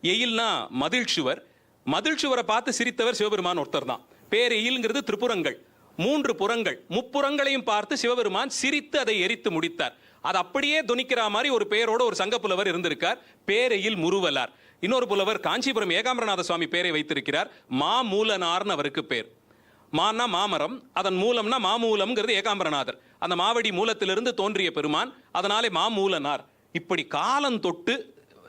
எயில்னா மதில் சுவர், மதில் சுவரை பார்த்து சிரித்தவர் சிவபெருமான் ஒருத்தர் தான். பேரெயில்ங்கிறது திரிபுரங்கள், 3 புறங்கள், முப்புறங்களையும் பார்த்து சிவபெருமான் சிரித்து அதை எரித்து முடித்தார். அது அப்படியே துணிக்கிற மாதிரி ஒரு பெயரோட ஒரு சங்க புலவர் இருந்திருக்கார், பேரையில் முருவலார். இன்னொரு புலவர் காஞ்சிபுரம் ஏகாம்பரநாத சுவாமி பேரை வைத்திருக்கிறார், மாமூலனார்னு அவருக்கு பேர். மானா மாமரம், அதன் மூலம்னா மாமூலம்ங்கிறது ஏகாம்பரநாதர். அந்த மாவடி மூலத்திலிருந்து தோன்றிய பெருமான், அதனாலே மாமூலனார். இப்படி காலம் தொட்டு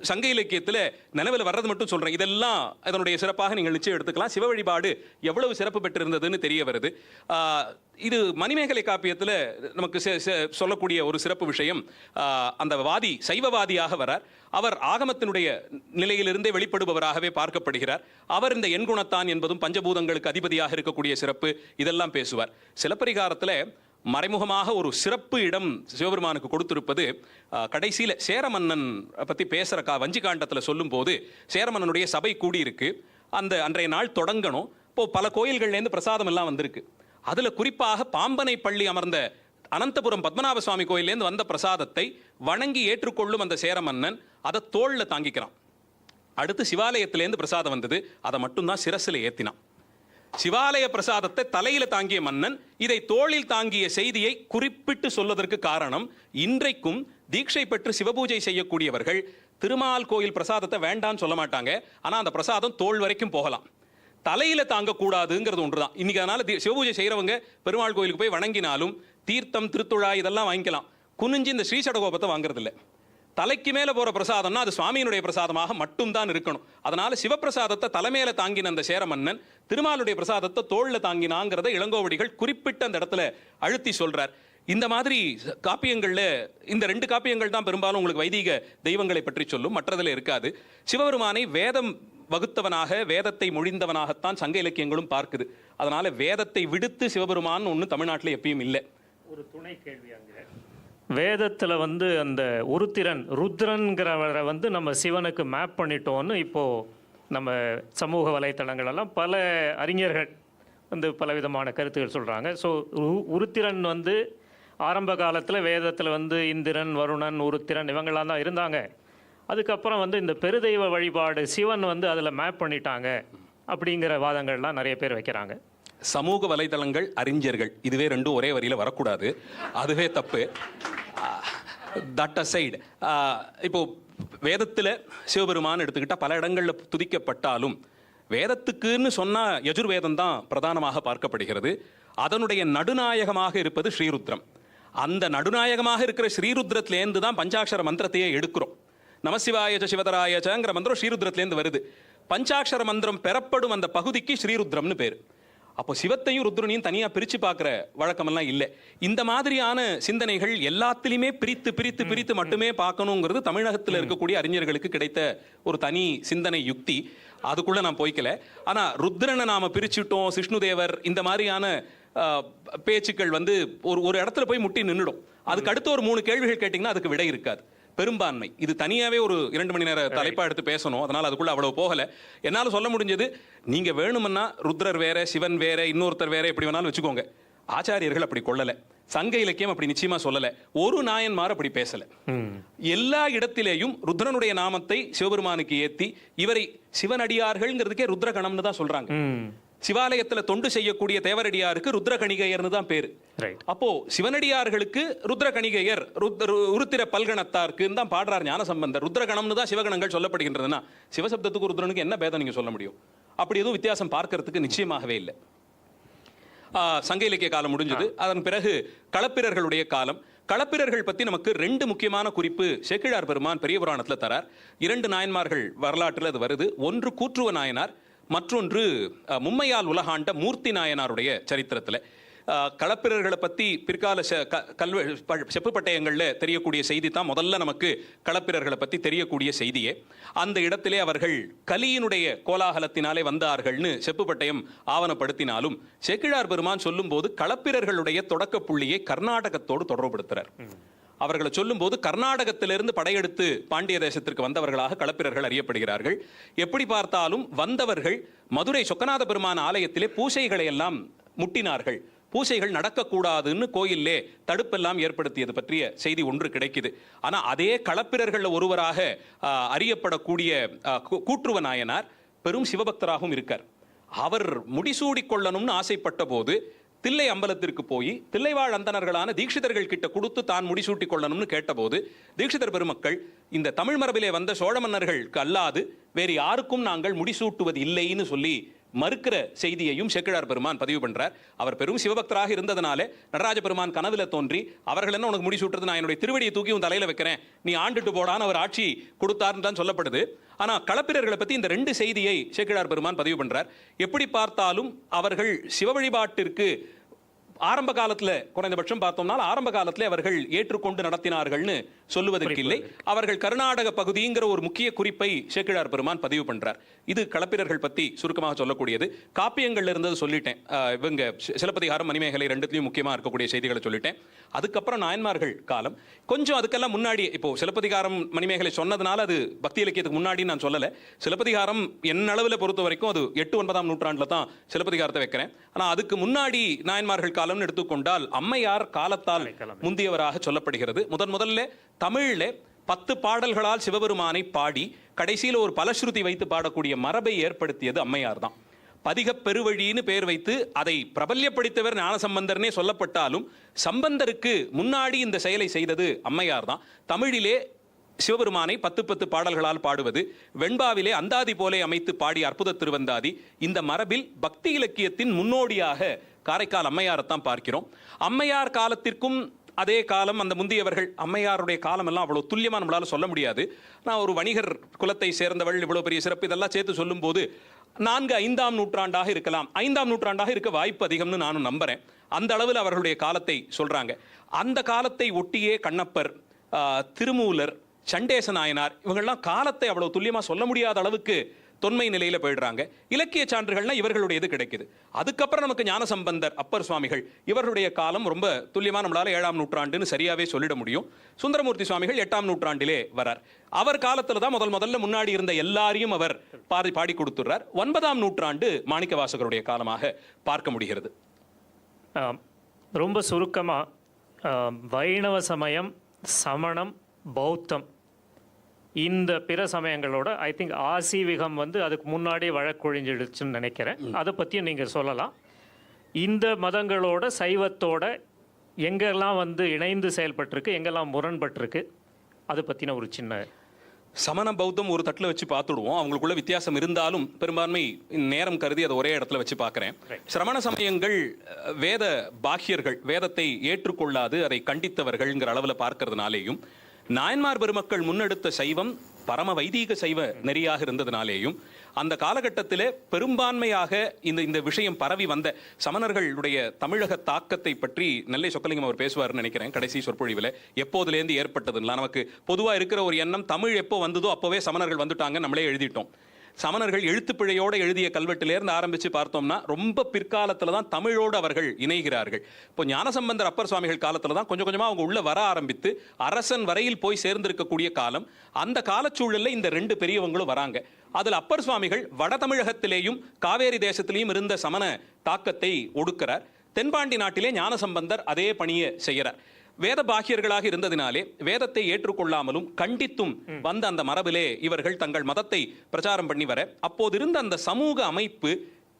சங்க இலக்கியத்தில் நினைவில் வர்றது மட்டும் சொல்றேன். இதெல்லாம் இதனுடைய சிறப்பாக நீங்கள் நிச்சயம் எடுத்துக்கலாம். சிவ வழிபாடு எவ்வளவு சிறப்பு பெற்றிருந்ததுன்னு தெரிய வருது. இது மணிமேகலை காப்பியத்தில் நமக்கு சொல்லக்கூடிய ஒரு சிறப்பு விஷயம். அந்த வாதி சைவவாதியாக வரார். அவர் ஆகமத்தினுடைய நிலையிலிருந்தே வெளிப்படுபவராகவே பார்க்கப்படுகிறார். அவர் இந்த எண்குணத்தான் என்பதும் பஞ்சபூதங்களுக்கு அதிபதியாக இருக்கக்கூடிய சிறப்பு இதெல்லாம் பேசுவார். சிலப்பதிகாரத்தில் மறைமுகமாக ஒரு சிறப்பு இடம் சிவபெருமானுக்கு கொடுத்திருப்பது கடைசியில் சேரமன்னன் பற்றி பேசுகிற வஞ்சிகாண்டத்தில் சொல்லும் போது, சேரமன்னனுடைய சபை கூடியிருக்கு, அன்றைய நாள் தொடங்கணும். இப்போ பல கோயில்கள்லேருந்து பிரசாதம் எல்லாம் வந்திருக்கு. அதில் குறிப்பாக பாம்பனை பள்ளி அமர்ந்த அனந்தபுரம் பத்மநாப சுவாமி கோயிலேருந்து வந்த பிரசாதத்தை வணங்கி ஏற்றுக்கொள்ளும் அந்த சேரமன்னன் அதை தோளில் தாங்கிக்கிறான். அடுத்து சிவாலயத்திலேருந்து பிரசாதம் வந்தது, அதை மட்டும்தான் சிரசில் ஏற்றினான். சிவாலய பிரசாதத்தை தலையில தாங்கிய மன்னன் இதை தோளில் தாங்கிய செய்தியை குறிப்பிட்டு சொல்வதற்கு காரணம், இன்றைக்கும் தீட்சை பெற்று சிவபூஜை செய்யக்கூடியவர்கள் திருமால் கோயில் பிரசாதத்தை வேண்டான்னு சொல்ல மாட்டாங்க. ஆனா அந்த பிரசாதம் தோள் வரைக்கும் போகலாம், தலையில தாங்கக்கூடாதுங்கிறது ஒன்றுதான். இன்னைக்கு அதனால சிவபூஜை செய்யறவங்க பெருமாள் கோயிலுக்கு போய் வணங்கினாலும் தீர்த்தம் திருத்துழா இதெல்லாம் வாங்கிக்கலாம், குனிஞ்சு இந்த ஸ்ரீசடகோபத்தை வாங்குறது இல்லை. தலைக்கு மேல போற பிரசாதம்னா அது சுவாமியினுடைய பிரசாதமாக மட்டும்தான் இருக்கணும். அதனால சிவப்பிரசாதத்தை தலைமையில தாங்கின அந்த சேரமன்னன் திருமாலுடைய பிரசாதத்தை தோல்ல தாங்கினாங்கிறத இளங்கோவடிகள் குறிப்பிட்ட அந்த இடத்துல அழுத்தி சொல்றார். இந்த மாதிரி காப்பியங்கள்ல இந்த 2 காப்பியங்கள் தான் பெரும்பாலும் உங்களுக்கு வைதிக தெய்வங்களை பற்றி சொல்லும், மற்றதுல இருக்காது. சிவபெருமானை வேதம் வகுத்தவனாக, வேதத்தை மொழிந்தவனாகத்தான் சங்க இலக்கியங்களும் பார்க்குது. அதனால வேதத்தை விடுத்து சிவபெருமான் ஒன்று தமிழ்நாட்டில் எப்பயும் இல்லை. ஒரு துணை கேள்வி, அங்கே வேதத்தில் அந்த உருத்திரன் ருத்ரன்கிறவரை நம்ம சிவனுக்கு மேப் பண்ணிட்டோன்னு இப்போது நம்ம சமூக வலைத்தளங்களெல்லாம் பல அறிஞர்கள் பலவிதமான கருத்துக்கள் சொல்கிறாங்க. ஸோ உருத்திரன் ஆரம்ப காலத்தில் வேதத்தில் இந்திரன், வருணன், உருத்திரன் இவங்களாம் தான் இருந்தாங்க. அதுக்கப்புறம் இந்த பெருதெய்வ வழிபாடு சிவன் அதில் மேப் பண்ணிட்டாங்க அப்படிங்கிற வாதங்கள்லாம் நிறைய பேர் வைக்கிறாங்க. சமூக வலைதளங்கள், அறிஞர்கள், இதுவே 2 ஒரே வரியில வரக்கூடாது, அதுவே தப்பு. தட் அசைடு, இப்போ வேதத்தில் சிவபெருமான் எடுத்துக்கிட்டா பல இடங்களில் துதிக்கப்பட்டாலும் வேதத்துக்குன்னு சொன்னா யஜுர்வேதம் தான் பிரதானமாக பார்க்கப்படுகிறது. அதனுடைய நடுநாயகமாக இருப்பது ஸ்ரீருத்ரம். அந்த நடுநாயகமாக இருக்கிற ஸ்ரீருத்ரத்திலேருந்து தான் பஞ்சாட்சர மந்திரத்தையே எடுக்கிறோம். நமசிவாயச்ச சிவதராயச்சங்கிற மந்திரம் ஸ்ரீருத்ரத்திலேருந்து வருது. பஞ்சாட்சர மந்திரம் பெறப்படும் அந்த பகுதிக்கு ஸ்ரீருத்ரம்னு பேர். அப்போ சிவத்தையும் ருத்ரனையும் தனியா பிரிச்சு பார்க்கிற வழக்கமெல்லாம் இல்லை. இந்த மாதிரியான சிந்தனைகள் எல்லாத்திலுமே பிரித்து பிரித்து பிரித்து மட்டுமே பார்க்கணுங்கிறது தமிழகத்தில் இருக்கக்கூடிய அறிஞர்களுக்கு கிடைத்த ஒரு தனி சிந்தனை யுக்தி. அதுக்குள்ள நான் போய்க்கல. ஆனா ருத்ரனை நாம பிரிச்சுட்டோம், சிஷ்ணுதேவர், இந்த மாதிரியான பேச்சுக்கள் வந்து ஒரு இடத்துல போய் முட்டி நின்றுடும். அதுக்கு அடுத்து ஒரு 3 கேள்விகள் கேட்டீங்கன்னா அதுக்கு விடை இருக்காது. பெரும்பான்மை இது தனியாவே ஒரு 2 மணி நேர தலைப்பா எடுத்து பேசணும். அதனால அதுக்குள்ள அவ்வளவு போகல. என்னால சொல்ல முடிஞ்சது, நீங்க வேணும்னா ருத்ரர் வேற, சிவன் வேற, இன்னொருத்தர் வேற, எப்படி வேணாலும் வச்சுக்கோங்க. ஆச்சாரியர்கள் அப்படி கொள்ளல, சங்க இலக்கியம் அப்படி நிச்சயமா சொல்லல, ஒரு நாயன்மார் அப்படி பேசல. எல்லா இடத்திலேயும் ருத்ரனுடைய நாமத்தை சிவபெருமானுக்கு ஏத்தி இவரை சிவனடியார்கள்ங்கிறதுக்கே ருத்ரகணம்னு தான் சொல்றாங்க. சிவாலயத்துல தொண்டு செய்யக்கூடிய தேவரடியாருக்கு ருத்ரகணிகையர்னு தான் பேரு. அப்போ சிவனடியார்களுக்கு ருத்ரகணிகையர், உருத்திர பல்கணத்தாருக்கு தான் பாடுறார் ஞானசம்பந்தர். ருத்ரகணம்னு தான் சிவகணங்கள் சொல்லப்படுகின்றதுன்னா சிவசப்தத்துக்கு ருத்ரனுக்கு என்ன பேதம் நீங்க சொல்ல முடியும்? அப்படி எதுவும் வித்தியாசம் பார்க்கறதுக்கு நிச்சயமாகவே இல்லை. சங்க இலக்கிய காலம் முடிஞ்சது. அதன் பிறகு களப்பிரர்களுடைய காலம். களப்பிரர்கள் பத்தி நமக்கு 2 முக்கியமான குறிப்பு சேக்கிழார் பெருமான் பெரிய புராணத்துல தரார். 2 நாயன்மார்கள் வரலாற்றில் அது வருது. ஒன்று கூற்றுவ நாயனார், மற்றொன்று மும்மையால் உலகாண்ட மூர்த்தி நாயனாருடைய சரித்திரத்தில். களப்பிரர்களை பற்றி பிற்கால செப்பு பட்டயங்களில் தெரியக்கூடிய செய்தி தான் முதல்ல நமக்கு களப்பிரர்களை பற்றி தெரியக்கூடிய செய்தியே. அந்த இடத்திலே அவர்கள் கலியினுடைய கோலாகலத்தினாலே வந்தார்கள்னு செப்பு பட்டயம் ஆவணப்படுத்தினாலும் சேக்கிழார் பெருமான் சொல்லும்போது களப்பிரர்களுடைய தொடக்க புள்ளியை கர்நாடகத்தோடு தொடர்புபடுத்துறார். அவர்களை சொல்லும்போது கர்நாடகத்திலிருந்து படையெடுத்து பாண்டிய தேசத்திற்கு வந்தவர்களாக களப்பிரர்கள் அறியப்படுகிறார்கள். எப்படி பார்த்தாலும் வந்தவர்கள் மதுரை சொக்கநாத பெருமான் ஆலயத்திலே பூசைகளை எல்லாம் முட்டினார்கள். பூசைகள் நடக்கக்கூடாதுன்னு கோயிலே தடுப்பெல்லாம் ஏற்படுத்தியது பற்றிய செய்தி ஒன்று கிடைக்குது. ஆனா அதே களப்பிரர்கள் ஒருவராக அறியப்படக்கூடிய கூற்றுவ நாயனார் பெரும் சிவபக்தராகவும் இருக்கார். அவர் முடிசூடி கொள்ளணும்னு ஆசைப்பட்ட போது தில்லை அம்பலத்திற்கு போய் தில்லைவாழ் அந்தணர்களான தீட்சிதர்கள் கிட்ட கொடுத்து தான் முடிசூட்டி கொள்ளணும்னு கேட்டபோது தீட்சிதர் பெருமக்கள் இந்த தமிழ் மரபிலே வந்த சோழ மன்னர்களுக்கு அல்லாது வேறு யாருக்கும் நாங்கள் முடிசூட்டுவது இல்லைன்னு சொல்லி மறுக்கிற செய்தியையும் சேக்கிழார் பெருமான் பதிவு பண்றார். அவர் பெரும் சிவபக்தராக இருந்ததனாலே நடராஜ பெருமான் கனவுல தோன்றி அவர்கள் என்ன உனக்கு முடிசூட்டுறது, நான் என்னுடைய திருவடியை தூக்கி உன் தலையில வைக்கிறேன், நீ ஆண்டுட்டு போடான்னு அவர் ஆட்சி கொடுத்தார்னு தான் சொல்லப்படுது. ஆனா களப்பிரர்களை பத்தி இந்த 2 செய்தியை சேக்கிழார் பெருமான் பதிவு பண்றார். எப்படி பார்த்தாலும் அவர்கள் சிவ வழிபாட்டிற்கு ஆரம்ப காலத்துல, குறைந்தபட்சம் பார்த்தோம்னால் ஆரம்ப காலத்துல அவர்கள் ஏற்றுக்கொண்டு நடத்தினார்கள்னு சொல்லுவதற்கு இல்லை. அவர்கள் கர்நாடக பகுதிங்கிற ஒரு முக்கிய குறிப்பை சேக்கிழார் பெருமான் பதிவு பண்றார். இது களப்பிரர்கள் பத்தி சுருக்கமாக சொல்லக்கூடியது. காப்பியங்கள்ல இருந்தது சொல்லிட்டேன். இவங்க சிலப்பதிகாரம், மணிமேகலை 2த்துலயும் முக்கியமா இருக்கக்கூடிய செய்திகளை சொல்லிட்டேன். அதுக்கப்புறம் நாயன்மார்கள் காலம். கொஞ்சம் அதுக்கெல்லாம் முன்னாடி, இப்போ சிலப்பதிகாரம் மணிமேகலை சொன்னதுனால அது பக்தி இலக்கியத்துக்கு முன்னாடி நான் சொல்லல. சிலப்பதிகாரம் என்னளவுல பொறுத்த வரைக்கும் அது 8-9ஆம் நூற்றாண்டுல தான் சிலப்பதிகாரத்தை வைக்கிறேன். ஆனா அதுக்கு முன்னாடி நாயன்மார்கள் காலம்னு எடுத்துக்கொண்டால் அம்மையார் காலத்தால் முந்தியவராக சொல்லப்படுகிறது. முதல்ல தமிழ்ல 10 பாடல்களால் சிவபெருமானை பாடி கடைசியில் ஒரு பலஸ்ருதி வைத்து பாடக்கூடிய மரபை ஏற்படுத்தியது அம்மையார் தான். பதிகப் பெருவழின்னு பெயர் வைத்து அதை பிரபல்யப்படுத்தவர் ஞானசம்பந்தர்னே சொல்லப்பட்டாலும் சம்பந்தருக்கு முன்னாடி இந்த செயலை செய்தது அம்மையார் தான். தமிழிலே சிவபெருமானை 10 பாடல்களால் பாடுவது, வெண்பாவிலே அந்தாதி போலே அமைத்து பாடி அற்புத திருவந்தாதி, இந்த மரபில் பக்தி இலக்கியத்தின் முன்னோடியாக காரைக்கால் அம்மையாரைத்தான் பார்க்கிறோம். அம்மையார் காலத்திற்கும் அதே காலம், அந்த முந்தியவர்கள், அம்மையாருடைய காலம் எல்லாம் அவ்வளவு துல்லியமா நம்மளால சொல்ல முடியாது. நான் ஒரு வணிகர் குலத்தை சேர்ந்தவள், இவ்வளவு பெரிய சிறப்பு, இதெல்லாம் சேர்த்து சொல்லும் போது 4-5ஆம் நூற்றாண்டாக இருக்கலாம், 5ஆம் நூற்றாண்டாக இருக்க வாய்ப்பு அதிகம்னு நானும் நம்புறேன். அந்த அளவில் அவர்களுடைய காலத்தை சொல்றாங்க. அந்த காலத்தை ஒட்டியே கண்ணப்பர், திருமூலர், சண்டேச நாயனார் இவங்கெல்லாம் காலத்தை அவ்வளவு துல்லியமா சொல்ல முடியாத அளவுக்கு தொன்மை நிலையில போயிடுறாங்க. இலக்கிய சான்றுகள்னா இவர்களுடையது கிடைக்குது. அதுக்கப்புறம் நமக்கு ஞானசம்பந்தர், அப்பர் சுவாமிகள் இவர்களுடைய காலம் ரொம்ப துல்லியமா நம்மளால 7ஆம் நூற்றாண்டுன்னு சரியாவே சொல்லிட முடியும். சுந்தரமூர்த்தி சுவாமிகள் 8ஆம் நூற்றாண்டிலே வரார். அவர் காலத்துல தான் முதல்ல முன்னாடி இருந்த எல்லாரையும் அவர் பாடி கொடுத்துறார். 9ஆம் நூற்றாண்டு மாணிக்க வாசகருடைய காலமாக பார்க்க முடிகிறது. ரொம்ப சுருக்கமா வைணவ சமயம், சமணம், பௌத்தம், இந்த பிற சமயங்களோட ஐ திங்க் ஆசீவிகம் அதுக்கு முன்னாடி வழக்கொழிஞ்சிடுச்சுன்னு நினைக்கிறேன். அதை பற்றியும் நீங்கள் சொல்லலாம். இந்த மதங்களோட சைவத்தோட எங்கெல்லாம் இணைந்து செயல்பட்டிருக்கு, எங்கெல்லாம் முரண்பட்டிருக்கு, அதை பற்றின ஒரு சின்ன. சமண பௌத்தம் ஒரு தட்டில் வச்சு பார்த்துடுவோம். அவங்களுக்குள்ள வித்தியாசம் இருந்தாலும் பெரும்பான்மை நேரம் கருதி அதை ஒரே இடத்துல வச்சு பார்க்குறேன். சிரமண சமயங்கள் வேத பாக்கியர்கள், வேதத்தை ஏற்றுக்கொள்ளாது அதை கண்டித்தவர்கள்ங்கிற அளவில் பார்க்கறதுனாலேயும் நாயன்மார் பெருமக்கள் முன்னெடுத்த சைவம் பரம வைதீக சைவ நெறியாக இருந்ததினாலேயும் அந்த காலகட்டத்திலே பெரும்பான்மையாக இந்த விஷயம் பரவி வந்த சமணர்களுடைய தமிழக தாக்கத்தை பற்றி நெல்லை சொக்கலிங்கம் அவர் பேசுவார்னு நினைக்கிறேன் கடைசி சொற்பொழிவில். எப்போதுலேருந்து ஏற்பட்டதுன்னா நமக்கு பொதுவாக இருக்கிற ஒரு எண்ணம், தமிழ் எப்போ வந்ததோ அப்போவே சமணர்கள் வந்துட்டாங்க, நம்மளே எழுதிட்டோம். சமணர்கள் எழுத்துப்பிழையோடு எழுதிய கல்வெட்டிலேருந்து ஆரம்பித்து பார்த்தோம்னா ரொம்ப பிற்காலத்தில் தான் தமிழோடு அவர்கள் இணைகிறார்கள். இப்போ ஞானசம்பந்தர் அப்பர் சுவாமிகள் காலத்தில் தான் கொஞ்சம் கொஞ்சமாக அவங்க உள்ள வர ஆரம்பித்து அரசன் வரையில் போய் சேர்ந்திருக்கக்கூடிய காலம். அந்த காலச்சூழலில் இந்த ரெண்டு பெரியவங்களும் வராங்க. அதில் அப்பர் சுவாமிகள் வட தமிழகத்திலேயும் காவேரி தேசத்திலேயும் இருந்த சமண தாக்கத்தை ஒடுக்கிறார். தென்பாண்டி நாட்டிலே ஞானசம்பந்தர் அதே பணியை செய்கிறார். வேத பாக்கியர்களாக இருந்ததினாலே வேதத்தை ஏற்றுக்கொள்ளாமலும் கண்டித்தும் வந்த அந்த மரபிலே இவர்கள் தங்கள் மதத்தை பிரச்சாரம் பண்ணி வர, அப்போது இருந்த அந்த சமூக அமைப்பு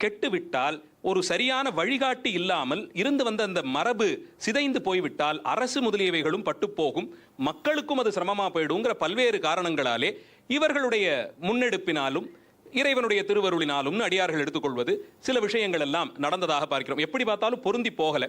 கெட்டுவிட்டால், ஒரு சரியான வழிகாட்டி இல்லாமல் இருந்து வந்த அந்த மரபு சிதைந்து போய்விட்டால் அரசு முதலியவைகளும் பட்டுப்போகும், மக்களுக்கும் அது சிரமமா போயிடுங்கிற பல்வேறு காரணங்களாலே இவர்களுடைய முன்னெடுப்பினாலும் இறைவனுடைய திருவருளினாலும் அடியார்கள் எடுத்துக்கொள்வது சில விஷயங்கள் எல்லாம் நடந்ததாக பார்க்கிறோம். எப்படி பார்த்தாலும் பொருந்தி போகல.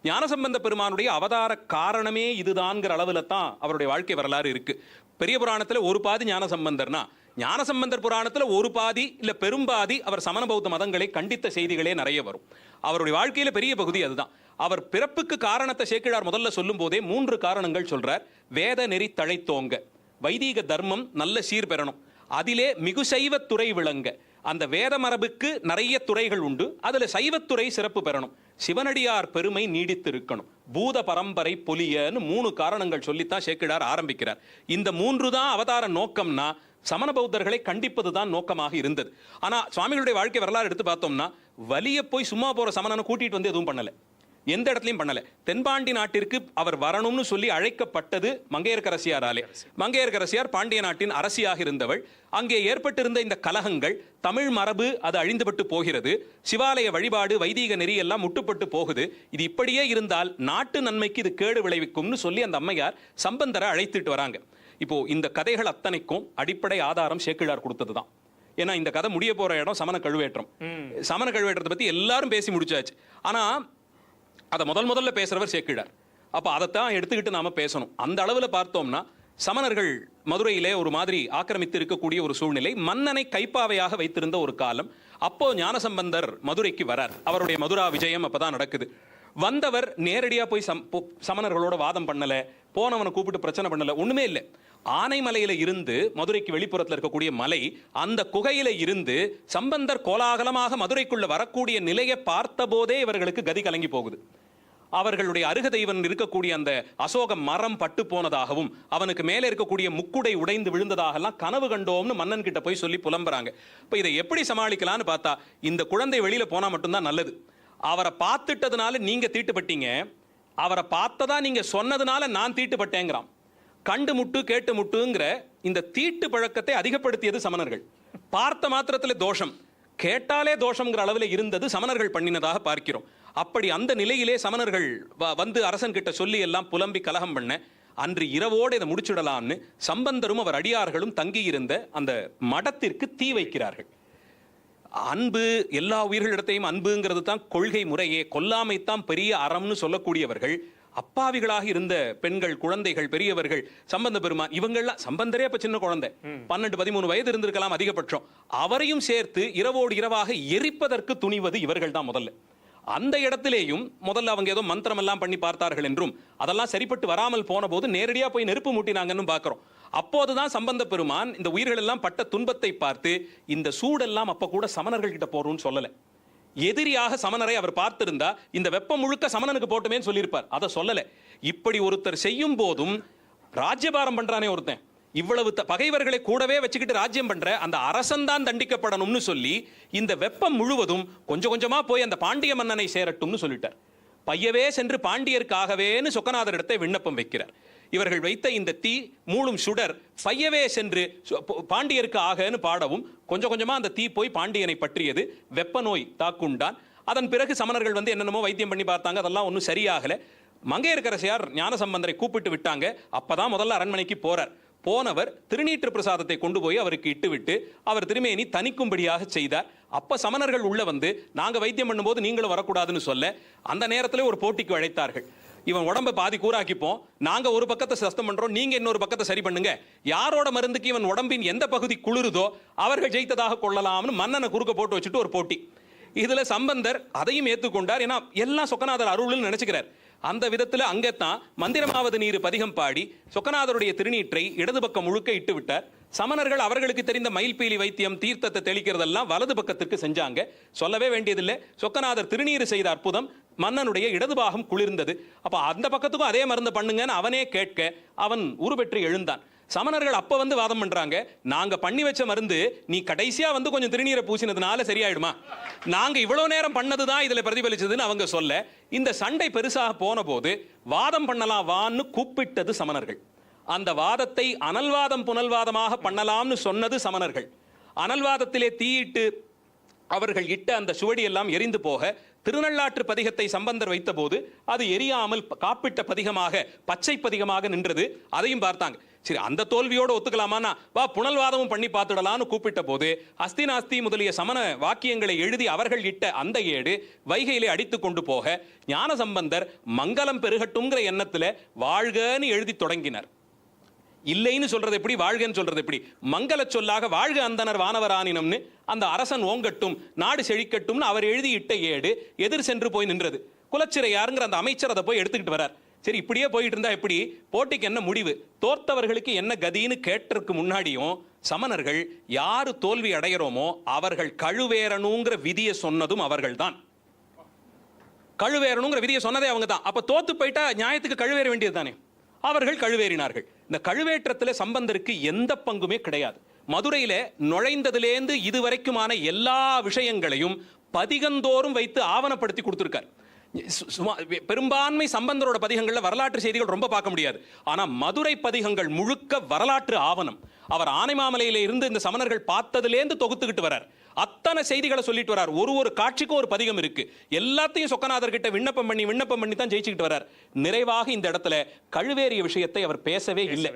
ஞானசம்பந்த பெருமானுடைய அவதார காரணமே இதுதான்ங்கிற அளவில் தான் அவருடைய வாழ்க்கை வரலாறு இருக்கு. பெரிய புராணத்தில் ஒரு பாதி ஞானசம்பந்தர்னா, ஞானசம்பந்தர் புராணத்தில் ஒரு பாதி இல்ல பெரும்பாதி அவர் சமண பௌத்த மதங்களை கண்டித்த செய்திகளே நிறைய வரும். அவருடைய வாழ்க்கையில பெரிய பகுதி அதுதான். அவர் பிறப்புக்கு காரணத்தை சேக்கிழார் முதல்ல சொல்லும் போதே 3 காரணங்கள் சொல்றார். வேத நெறி தழைத்தோங்க, வைதீக தர்மம் நல்ல சீர் பெறணும், அதிலே மிகு சைவத்துறை விளங்க. அந்த வேத மரபுக்கு நிறைய துறைகள் உண்டு, அதுல சைவத்துறை சிறப்பு பெறணும், சிவனடியார் பெருமை நீடித்து இருக்கணும், பூத பரம்பரை பொலியன்னு 3 காரணங்கள் சொல்லித்தான் சேக்கிழார் ஆரம்பிக்கிறார். இந்த 3 தான் அவதார நோக்கம்னா சமண பௌத்தர்களை கண்டிப்பது தான் நோக்கமாக இருந்தது. ஆனா சுவாமிகளுடைய வாழ்க்கை வரலாறு எடுத்து பார்த்தோம்னா வலிய போய் சும்மா போற சமணனை கூட்டிட்டு வந்து எதுவும் பண்ணல, எந்த இடத்துலையும் பண்ணல. தென்பாண்டி நாட்டிற்கு அவர் வரணும்னு சொல்லி அழைக்கப்பட்டது மங்கையர்க்கரசியாராலே. மங்கையர்க்கரசியார் பாண்டிய நாட்டின் அரசியாக இருந்தவள். அங்கே ஏற்பட்டிருந்த இந்த கலகங்கள், தமிழ் மரபு அது அழிந்துபட்டு போகிறது, சிவாலய வழிபாடு வைதீக நெறி எல்லாம் முட்டுப்பட்டு போகுது, இது இப்படியே இருந்தால் நாட்டு நன்மைக்கு இது கேடு விளைவிக்கும்னு சொல்லி அந்த அம்மையார் சம்பந்தரை அழைத்துட்டு வராங்க. இப்போ இந்த கதைகள் அத்தனைக்கும் அடிப்படை ஆதாரம் சேக்கிழார் கொடுத்ததுதான். ஏன்னா இந்த கதை முடிய போற இடம் சமண கழுவேற்றம். சமண கழுவேற்றத்தை பத்தி எல்லாரும் பேசி முடிச்சாச்சு. ஆனா அதை முதல்ல பேசுறவர் சேக்கிழார். அப்ப அதைத்தான் எடுத்துக்கிட்டு நாம பேசணும். அந்த அளவுல பார்த்தோம்னா சமணர்கள் மதுரையிலே ஒரு மாதிரி ஆக்கிரமித்து இருக்கக்கூடிய ஒரு சூழ்நிலை, மன்னனை கைப்பாவையாக வைத்திருந்த ஒரு காலம். அப்போ ஞானசம்பந்தர் மதுரைக்கு வரார். அவருடைய மதுரா விஜயம் அப்பதான் நடக்குது. வந்தவர் நேரடியா போய் சமணர்களோட வாதம் பண்ணல, போனவனை கூப்பிட்டு பிரச்சனை பண்ணல, ஒண்ணுமே இல்லை. ஆனைமலையில இருந்து மதுரைக்கு வெளிப்புறத்தில் இருக்கக்கூடிய மலை, அந்த குகையில இருந்து சம்பந்தர் கோலாகலமாக மதுரைக்குள்ள வரக்கூடிய நிலையை பார்த்த போதே இவர்களுக்கு கதி கலங்கி போகுது. அவர்களுடைய அருக தெய்வன் இருக்கக்கூடிய அந்த அசோக மரம் பட்டு போனதாகவும் அவனுக்கு மேலே இருக்கக்கூடிய முக்குடை உடைந்து விழுந்ததாகலாம் கனவு கண்டோம்னு மன்னன் கிட்ட போய் சொல்லி புலம்புறாங்க. இப்ப இதை எப்படி சமாளிக்கலாம்னு பார்த்தா, இந்த குழந்தை வெளியில போனா மட்டும்தான் நல்லது. அவரை பார்த்துட்டதுனால நீங்க தீட்டுப்பட்டீங்க, அவரை பார்த்ததா நீங்க சொன்னதுனால நான் தீட்டுப்பட்டேங்கிறான். கண்டு முட்டு கேட்டு முட்டுங்கிற இந்த தீட்டு பழக்கத்தை அதிகப்படுத்தியது சமணர்கள். பார்த்த மாத்திரத்துல தோஷம், கேட்டாலே தோஷம்ங்கிற அளவில் இருந்தது சமணர்கள் பண்ணினதாக பார்க்கிறோம். அப்படி அந்த நிலையிலே சமணர்கள் வந்து அரசன் கிட்ட சொல்லி எல்லாம் புலம்பி கலகம் பண்ண, அன்று இரவோடு இதை முடிச்சுடலாம்னு சம்பந்தரும் அவர் அடியார்களும் தங்கியிருந்த அந்த மடத்திற்கு தீ வைக்கிறார்கள். அன்பு, எல்லா உயிர்களிடத்தையும் அன்புங்கிறது தான் கொள்கை முறையே, கொல்லாமைத்தான் பெரிய அறம்னு சொல்லக்கூடியவர்கள் அப்பாவிகளாக இருந்த பெண்கள், குழந்தைகள், பெரியவர்கள், சம்பந்த பெருமான் இவங்கெல்லாம், சம்பந்தரே அப்ப சின்ன குழந்தை, 12-13 வயது இருந்திருக்கலாம் அதிகபட்சம், அவரையும் சேர்த்து இரவோடு இரவாக எரிப்பதற்கு துணிவது இவர்கள் தான் முதல்ல. அந்த இடத்திலேயும் முதல்ல அவங்க ஏதோ மந்திரம் எல்லாம் பண்ணி பார்த்தார்கள் என்றும் அதெல்லாம் சரிப்பட்டு வராமல் போன போது நேரடியா போய் நெருப்பு மூட்டினாங்கன்னு பார்க்கிறோம். அப்போதுதான் சம்பந்த பெருமான் இந்த உயிர்கள் எல்லாம் பட்ட துன்பத்தை பார்த்து, இந்த சூடெல்லாம் அப்ப கூட சமணர்கள் கிட்ட போறோம்னு சொல்லல. எதிரியாக சமணரை அவர் பார்த்திருந்தா இந்த வெப்பம் முழுக்க சமணனுக்கு போட்டுமேன்னு சொல்லியிருப்பார். அதை சொல்லல. இப்படி ஒருத்தர் செய்யும் போதும் ராஜ்யபாரம் பண்றானே ஒருத்தன், இவ்வளவு பகைவர்களை கூடவே வச்சுக்கிட்டு ராஜ்யம் பண்ற அந்த அரசன் தான் தண்டிக்கப்படணும்னு சொல்லி இந்த வெப்பம் முழுவதும் கொஞ்சம் கொஞ்சமா போய் அந்த பாண்டிய மன்னனை சேரட்டும்னு சொல்லிட்டார். பையவே சென்று பாண்டியருக்காகவேன்னு சொக்கநாதர் இடத்தை விண்ணப்பம் வைக்கிறார். இவர்கள் வைத்த இந்த தீ மூளும் சுடர் பையவே சென்று பாண்டியருக்கு ஆகன்னு பாடவும் கொஞ்சம் கொஞ்சமா அந்த தீ போய் பாண்டியனை பற்றியது. வெப்ப நோய் தாக்குண்டான். அதன் பிறகு சமணர்கள் வந்து என்னென்னமோ வைத்தியம் பண்ணி பார்த்தாங்க, அதெல்லாம் ஒன்றும் சரியாகல. மங்கையர்க்கரசியார் ஞானசம்பந்தரை கூப்பிட்டு விட்டாங்க. அப்பதான் முதல்ல அரண்மனைக்கு போறார். போனவர் திருநீற்று பிரசாதத்தை கொண்டு போய் அவருக்கு இட்டுவிட்டு அவர் திருமேனி தணிக்கும்படியாக செய்தார். அப்ப சமணர்கள் உள்ள வந்து நாங்க வைத்தியம் பண்ணும்போது நீங்களும் வரக்கூடாதுன்னு சொல்ல, அந்த நேரத்தில் ஒரு போட்டிக்கு அழைத்தார்கள். இவன் உடம்பை பாதி கூறாக்கிப்போம், நாங்க ஒரு பக்கத்தை சஸ்தம் பண்றோம், நீங்க இன்னொரு பக்கத்தை சரி பண்ணுங்க, யாரோட மருந்துக்கு இவன் உடம்பின் எந்த பகுதி குளிருதோ அவர்கள் ஜெயித்ததாக கொள்ளலாம்னு மன்னனை குறுக்க போட்டு வச்சுட்டு ஒரு போட்டி. இதுல சம்பந்தர் அதையும் ஏத்துக்கொண்டார். ஏன்னா எல்லாம் சொக்கநாதர் அருள்னு நினைச்சுக்கிறார். அந்த விதத்துல அங்கத்தான் மந்திரமாவது நீர் பதிகம் பாடி சொக்கநாதருடைய திருநீற்றை இடது பக்கம் முழுக்க இட்டு விட்டார். சமணர்கள் அவர்களுக்கு தெரிந்த மயில்பீலி வைத்தியம் தீர்த்தத்தை தெளிக்கிறதெல்லாம் வலது பக்கத்திற்கு செஞ்சாங்க. சொல்லவே வேண்டியதில்லை, சொக்கநாதர் திருநீர் செய்த அற்புதம் மன்னனுடைய இடது பாகம் குளிர்ந்தது. அப்ப அந்த பக்கத்துக்கும் அதே மருந்து பண்ணுங்கன்னு அவனே கேட்க அவன் உருபெற்று எழுந்தான். சமணர்கள் அப்ப வந்து வாதம் பண்றாங்க, நாங்க பண்ணி வச்ச மருந்து நீ கடைசியா வந்து கொஞ்சம் திருநீரை பூசினதுனால சரியாயிடுமா, நாங்க இவ்வளவு நேரம் பண்ணதுதான் இதுல பிரதிபலிச்சதுன்னு அவங்க சொல்ல, இந்த சண்டை பெருசாக போன போது வாதம் பண்ணலாம் வான்னு கூப்பிட்டது சமணர்கள். அந்த வாதத்தை அனல்வாதம் புனல்வாதமாக பண்ணலாம்னு சொன்னது சமணர்கள். அனல்வாதத்திலே தீயிட்டு அவர்கள் இட்ட அந்த சுவடி எல்லாம் எரிந்து போக திருநள்ளாற்று பதிகத்தை சம்பந்தர் வைத்த போது அது எரியாமல் காப்பிட்ட பதிகமாக பச்சை பதிகமாக நின்றது. அதையும் பார்த்தாங்க. சரி, அந்த தோல்வியோடு ஒத்துக்கலாமான்னா வா புனல்வாதமும் பண்ணி பார்த்துடலான்னு கூப்பிட்ட போது அஸ்தினாஸ்தி முதலிய சமண வாக்கியங்களை எழுதி அவர்கள் இட்ட அந்த ஏடு வைகையிலே அடித்து கொண்டு போக ஞான சம்பந்தர் மங்களம் பெருகட்டும்ங்கிற எண்ணத்துல வாழ்கன்னு எழுதி தொடங்கினர். இல்லைன்னு சொல்றது எப்படி, வாழ்கன்னு சொல்றது எப்படி? மங்கள சொல்லாக வாழ்க அந்தனர் வானவரானினம்னு அந்த அரசன் ஓங்கட்டும் நாடு செழிக்கட்டும்னு அவர் எழுதி இட்ட ஏடு எதிர் சென்று போய் நின்றது. குலச்சிறையாருங்கிற அந்த அமைச்சர் அதை போய் எடுத்துக்கிட்டு வரார். சரி, இப்படியே போயிட்டு இருந்தா எப்படி, போட்டிக்கு என்ன முடிவு, தோற்றவர்களுக்கு என்ன கதின்னு கேட்டதுக்கு முன்னாடியும் சமணர்கள் யாரு தோல்வி அடைகிறோமோ அவர்கள் கழுவேறணுங்கிற விதியை சொன்னதும் அவர்கள் தான். கழுவேறணுங்கிற விதியை சொன்னதே அவங்க தான். அப்ப தோத்து போயிட்டா நியாயத்துக்கு கழுவேற வேண்டியது தானே. அவர்கள் கழுவேறினார்கள். இந்த கழுவேற்றத்தில் சம்பந்தருக்கு எந்த பங்குமே கிடையாது. மதுரையில நுழைந்ததிலேந்து இதுவரைக்குமான எல்லா விஷயங்களையும் பதிகந்தோறும் வைத்து ஆவணப்படுத்தி கொடுத்திருக்கார். பெரும்பான்மை சம்பந்தரோட பதிகங்கள்ல வரலாற்று செய்திகள் ரொம்ப பார்க்க முடியாது. ஆனா மதுரை பதிகங்கள் முழுக்க வரலாற்று ஆவணம். அவர் ஆனைமாமலையில இருந்து இந்த சமணர்கள் பார்த்ததிலேந்து தொகுத்துக்கிட்டு வரார். அத்தனை செய்திகளை சொல்லிட்டு வரார். ஒரு காட்சிக்கும் ஒரு பதிகம் இருக்கு. எல்லாத்தையும் சொக்கநாதர் கிட்ட விண்ணப்பம் பண்ணி தான் ஜெயிச்சுக்கிட்டு வரார். நிறைவாக இந்த இடத்துல கழுவேறிய விஷயத்தை அவர் பேசவே இல்லை.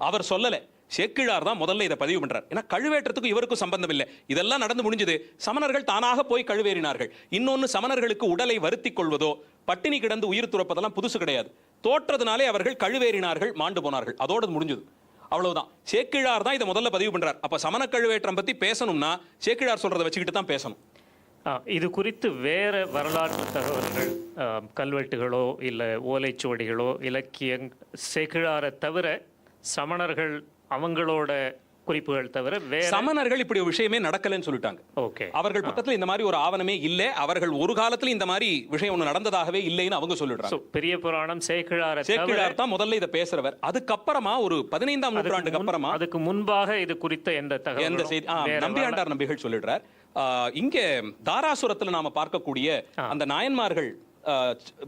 அவர் சொல்லல. சேக்கிழார் தான் முதல்ல இதை பதிவு பண்றார். ஏன்னா கழுவேற்றத்துக்கு இவருக்கும் சம்பந்தம் இல்லை. இதெல்லாம் நடந்து முடிஞ்சது. சமணர்கள் தானாக போய் கழுவேறினார்கள். இன்னொன்னு, சமணர்களுக்கு உடலை வருத்தி கொள்வதோ பட்டினி கிடந்து உயிர் துறப்பதெல்லாம் புதுசு கிடையாது. தோற்றதுனாலே அவர்கள் கழுவேறினார்கள், மாண்டு போனார்கள். அதோடு முடிஞ்சது. அவ்வளவுதான். சேக்கிழார் தான் இதை முதல்ல பதிவு பண்றார். அப்ப சமண கழுவேற்றம் பத்தி பேசணும்னா சேக்கிழார் சொல்றதை வச்சுக்கிட்டு தான் பேசணும். இது குறித்து வேற வரலாற்று தகவல்கள், கல்வெட்டுகளோ இல்லை ஓலைச்சுவடிகளோ இலக்கியம் சேக்கிழாரை தவிர சமணர்கள் அவங்களோட குறிப்புகள் தவிர வேற சமணர்கள் இப்படி ஒரு விஷயமே நடக்கலன்னு சொல்லிட்டாங்க. ஓகே, அவர்கள் பக்கத்துல இந்த மாதிரி ஒரு ஆவணமே இல்லை. அவர்கள் ஒரு காலத்துல இந்த மாதிரி விஷயம் ஒண்ணு நடந்ததாகவே இல்லைன்னு அவங்க சொல்லிடுறாங்க. பெரிய புராணம் சேக்கிழார் தான் முதல்ல இதை பேசுறவர். அதுக்கப்புறமா ஒரு 15ஆம் நூற்றாண்டுக்கு அப்புறமா, அதுக்கு முன்பாக இது குறித்த எந்த தகவல், எந்த செய்தி நம்பியாண்டார் நம்பிகள் சொல்லிடுறார். இங்க தாராசுரத்துல நாம பார்க்கக்கூடிய அந்த நாயன்மார்கள்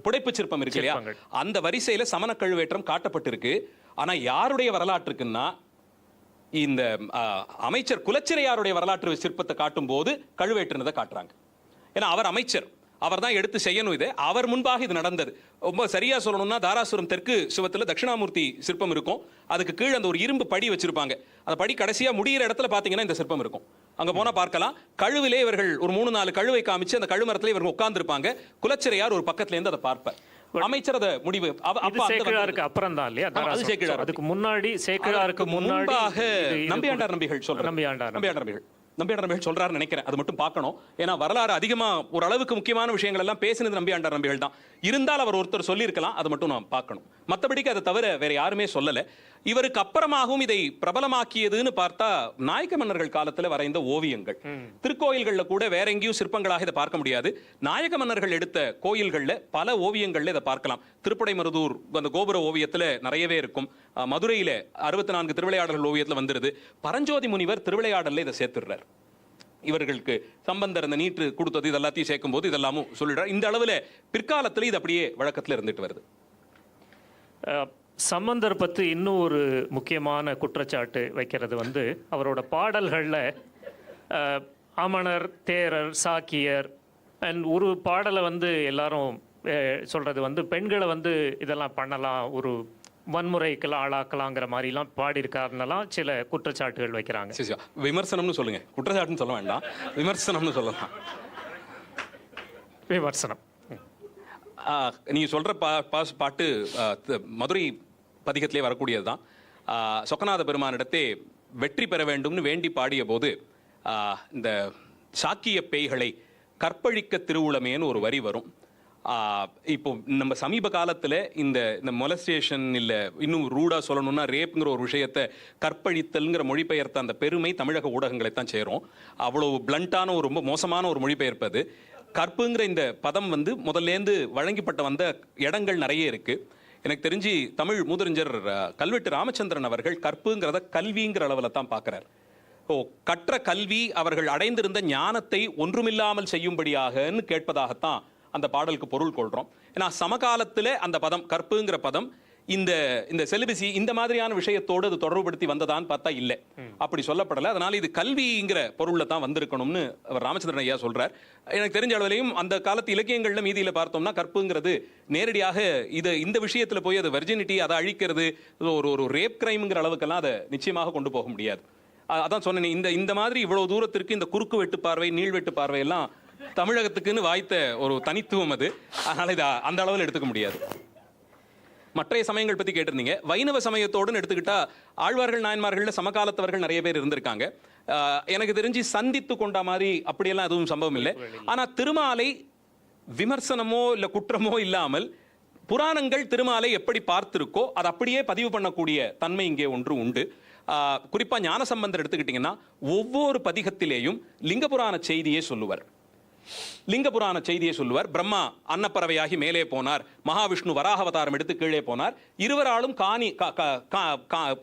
புடைப்பு சிற்பம் இருக்கு இல்லையா, அந்த வரிசையில சமண கழுவேற்றம் காட்டப்பட்டிருக்கு. ஆனா யாருடைய வரலாற்றுக்குன்னா இந்த அமைச்சர் குலச்சிறையாருடைய வரலாற்று சிற்பத்தை காட்டும் போது கழுவேற்றினதை காட்டுறாங்க. ஏன்னா அவர் அமைச்சர், அவர் தான் எடுத்து செய்யணும். இது அவர் முன்பாக இது நடந்தது. ரொம்ப சரியா சொல்லணும்னா தாராசுரம் தெற்கு சிவத்துல தட்சிணாமூர்த்தி சிற்பம் இருக்கும். அதுக்கு கீழே அந்த ஒரு இரும்பு படி வச்சிருப்பாங்க. அந்த படி கடைசியா முடிகிற இடத்துல பாத்தீங்கன்னா இந்த சிற்பம் இருக்கும். அங்க போனா பார்க்கலாம். கழுவிலே இவர்கள் ஒரு 3-4 கழுவை காமிச்சு அந்த கழுமரத்துல இவர்கள் உட்கார்ந்து இருப்பாங்க. குலச்சிறையார் ஒரு பக்கத்துல இருந்து அதை பார்ப்பார். அமைச்சர் அத முடிவு சேக்கிழாருக்கு அப்புறம் தான் இல்லையா, அதுக்கு முன்னாடி சேக்கிழாருக்கு முன்பாக நம்பியாண்டார் நம்பிகள் சொல்றாரு. நம்பியாண்டார் நம்பிகள் சொல்றாருன்னு நினைக்கிறேன். அது மட்டும் பார்க்கணும். ஏன்னா வரலாறு அதிகமா ஒரு அளவுக்கு முக்கியமான விஷயங்கள் எல்லாம் பேசினது நம்பியாண்டார் நம்பிகள் தான். இருந்தால் அவர் ஒருத்தர் சொல்லி இருக்கலாம், அதை மட்டும் நாம் பார்க்கணும். மற்றபடிக்கு அதை தவிர வேற யாருமே சொல்லல. இவருக்கு அப்புறமாகவும் இதை பிரபலமாக்கியதுன்னு பார்த்தா நாயக்க மன்னர்கள் காலத்துல வரைந்த ஓவியங்கள். திருக்கோயில்கள்ல கூட வேற எங்கேயும் சிற்பங்களாக இதை பார்க்க முடியாது. நாயக்க மன்னர்கள் எடுத்த கோயில்கள்ல பல ஓவியங்கள்ல இதை பார்க்கலாம். திருப்படைமருதூர் அந்த கோபுர ஓவியத்துல நிறையவே இருக்கும். மதுரையில 64 திருவிளையாடல்கள் ஓவியத்துல வந்துருது. பரஞ்சோதி முனிவர் திருவிளையாடல்ல இதை சேர்த்துடுறார். இவர்களுக்கு சம்பந்தர் அந்த நீட்டு கொடுத்தது இதெல்லாத்தையும் சேர்க்கும் போது இதெல்லாமும் சொல்லிடுறார். இந்த அளவுல பிற்காலத்துல இது அப்படியே வழக்கத்துல இருந்துட்டு வருது. சம்பந்தர் பற்றி இன்னும் ஒரு முக்கியமான குற்றச்சாட்டு வைக்கிறது வந்து அவரோட பாடல்களில் அமணர், தேரர், சாக்கியர் அண்ட் ஒரு பாடலை வந்து எல்லாரும் சொல்கிறது வந்து பெண்களை வந்து இதெல்லாம் பண்ணலாம், ஒரு வன்முறைக்கெல்லாம் ஆளாக்கலாங்கிற மாதிரிலாம் பாடியிருக்காருன்னெல்லாம் சில குற்றச்சாட்டுகள் வைக்கிறாங்க. விமர்சனம்னு சொல்லுங்க, குற்றச்சாட்டுன்னு சொல்ல வேண்டாம், விமர்சனம்னு சொல்லலாம். விமர்சனம் நீங்கள் சொல்கிற பாட்டு மதுரை பதிகத்திலே வரக்கூடியது தான். சொக்கநாத பெருமானிடத்தே வெற்றி பெற வேண்டும்னு வேண்டி பாடிய போது இந்த சாக்கிய பேய்களை கற்பழிக்க திருவுளமேன்னு ஒரு வரி வரும். இப்போ நம்ம சமீப காலத்தில் இந்த மொலஸ்டேஷன் இல்லை இன்னும் ரூடாக சொல்லணும்னா ரேப்புங்கிற ஒரு விஷயத்தை கற்பழித்தல்ங்கிற மொழிபெயர்த்த அந்த பெருமை தமிழக ஊடகங்களை தான் சேரும். அவ்வளோ பிளண்டான ஒரு ரொம்ப மோசமான ஒரு மொழிபெயர்ப்பது. கற்புங்கிற இந்த பதம் முதல்லேருந்து வழங்கப்பட்ட வந்த இடங்கள் நிறைய இருக்குது. எனக்கு தெரிஞ்சு தமிழ் மூதறிஞர் கல்வெட்டு ராமச்சந்திரன் அவர்கள் கற்புங்கிறத கல்விங்கிற அளவில் தான் பார்க்குறார். கற்ற கல்வி அவர்கள் அடைந்திருந்த ஞானத்தை ஒன்றுமில்லாமல் செய்யும்படியாகன்னு கேட்பதாகத்தான் அந்த பாடலுக்கு பொருள் கொள்கிறோம். ஏன்னா சமகாலத்தில் அந்த பதம் கற்புங்கிற பதம் இந்த செலிபசி இந்த மாதிரியான விஷயத்தோடு அது தொடர்புபடுத்தி வந்ததான்னு பார்த்தா இல்லை, அப்படி சொல்லப்படலை. அதனால இது கல்விங்கிற பொருளில் தான் வந்திருக்கணும்னு அவர் ராமச்சந்திரன் ஐயா சொல்றார். எனக்கு தெரிஞ்ச அளவிலையும் அந்த காலத்து இலக்கியங்கள்ல மீதியில் பார்த்தோம்னா கற்புங்கிறது நேரடியாக இந்த விஷயத்தில் போய் அது வெர்ஜினிட்டி அதை அழிக்கிறது ஒரு ரேப் கிரைம்ங்கிற அளவுக்கெல்லாம் அதை நிச்சயமாக கொண்டு போக முடியாது. அதான் சொன்னேன், இந்த மாதிரி இவ்வளவு தூரத்திற்கு இந்த குறுக்கு வெட்டு பார்வை நீள்வெட்டு பார்வை எல்லாம் தமிழகத்துக்குன்னு வாய்த்த ஒரு தனித்துவம் அது. அதனால இதை அந்த அளவில் எடுத்துக்க முடியாது. மற்ற சமயங்கள் பற்றி கேட்டிருந்தீங்க. வைணவ சமயத்தோடுன்னு எடுத்துக்கிட்டா ஆழ்வார்கள் நாயன்மார்களில் சமகாலத்தவர்கள் நிறைய பேர் இருந்திருக்காங்க. எனக்கு தெரிஞ்சு சந்தித்து கொண்ட மாதிரி அப்படியெல்லாம் எதுவும் சம்பவம் இல்லை. ஆனால் திருமாலை விமர்சனமோ இல்லை குற்றமோ இல்லாமல் புராணங்கள் திருமாலை எப்படி பார்த்திருக்கோ அதை அப்படியே பதிவு பண்ணக்கூடிய தன்மை இங்கே ஒன்று உண்டு. குறிப்பாக ஞானசம்பந்தர் எடுத்துக்கிட்டிங்கன்னா ஒவ்வொரு பதிகத்திலேயும் லிங்கபுராண செய்தியே சொல்லுவார். லிங்கபுராண செய்தியை சொல்லுவார். பிரம்மா அன்னப்பறவையாகி மேலே போனார், மகாவிஷ்ணு வராகவதாரம் எடுத்து கீழே போனார், இருவராலும்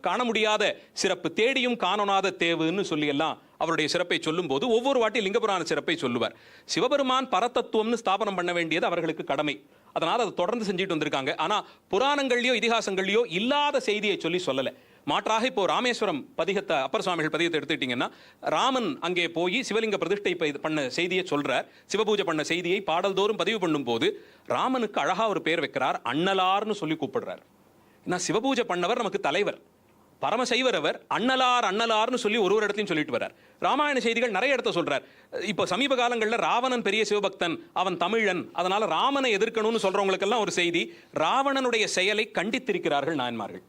காண முடியாத சிறப்பு தேடியும் காணொணாத தேவுன்னு சொல்லி எல்லாம் அவருடைய சிறப்பை சொல்லும் போது ஒவ்வொரு வாட்டி லிங்கபுராண சிறப்பை சொல்லுவார். சிவபெருமான் பரதத்துவம்னு ஸ்தாபனம் பண்ண வேண்டியது அவர்களுக்கு கடமை. அதனால அதை தொடர்ந்து செஞ்சுட்டு வந்திருக்காங்க. ஆனா புராணங்கள்லயோ இதிகாசங்கள்லயோ இல்லாத செய்தியை சொல்லலை. மாற்றாக இப்போ ராமேஸ்வரம் பதிகத்தை அப்பர் சுவாமிகள் பதிகத்தை எடுத்துக்கிட்டீங்கன்னா ராமன் அங்கே போய் சிவலிங்க பிரதிஷ்டை பண்ண செய்தியை சொல்றார். சிவபூஜை பண்ண செய்தியை பாடல்தோறும் பதிவு பண்ணும் போது ராமனுக்கு அழகா ஒரு பேர் வைக்கிறார், அண்ணலார்னு சொல்லி கூப்பிடுறார். ஏன்னா சிவபூஜை பண்ணவர் நமக்கு தலைவர், பரமசைவர் அவர். அண்ணலார்னு சொல்லி ஒரு இடத்தையும் சொல்லிட்டு வர்றார். ராமாயண செய்திகள் நிறைய இடத்த சொல்றார். இப்போ சமீப காலங்களில் ராவணன் பெரிய சிவபக்தன், அவன் தமிழன், அதனால ராமனை எதிர்க்கணும்னு சொல்றவங்களுக்கெல்லாம் ஒரு செய்தி, ராவணனுடைய செயலை கண்டித்திருக்கிறார்கள் நாயன்மார்கள்.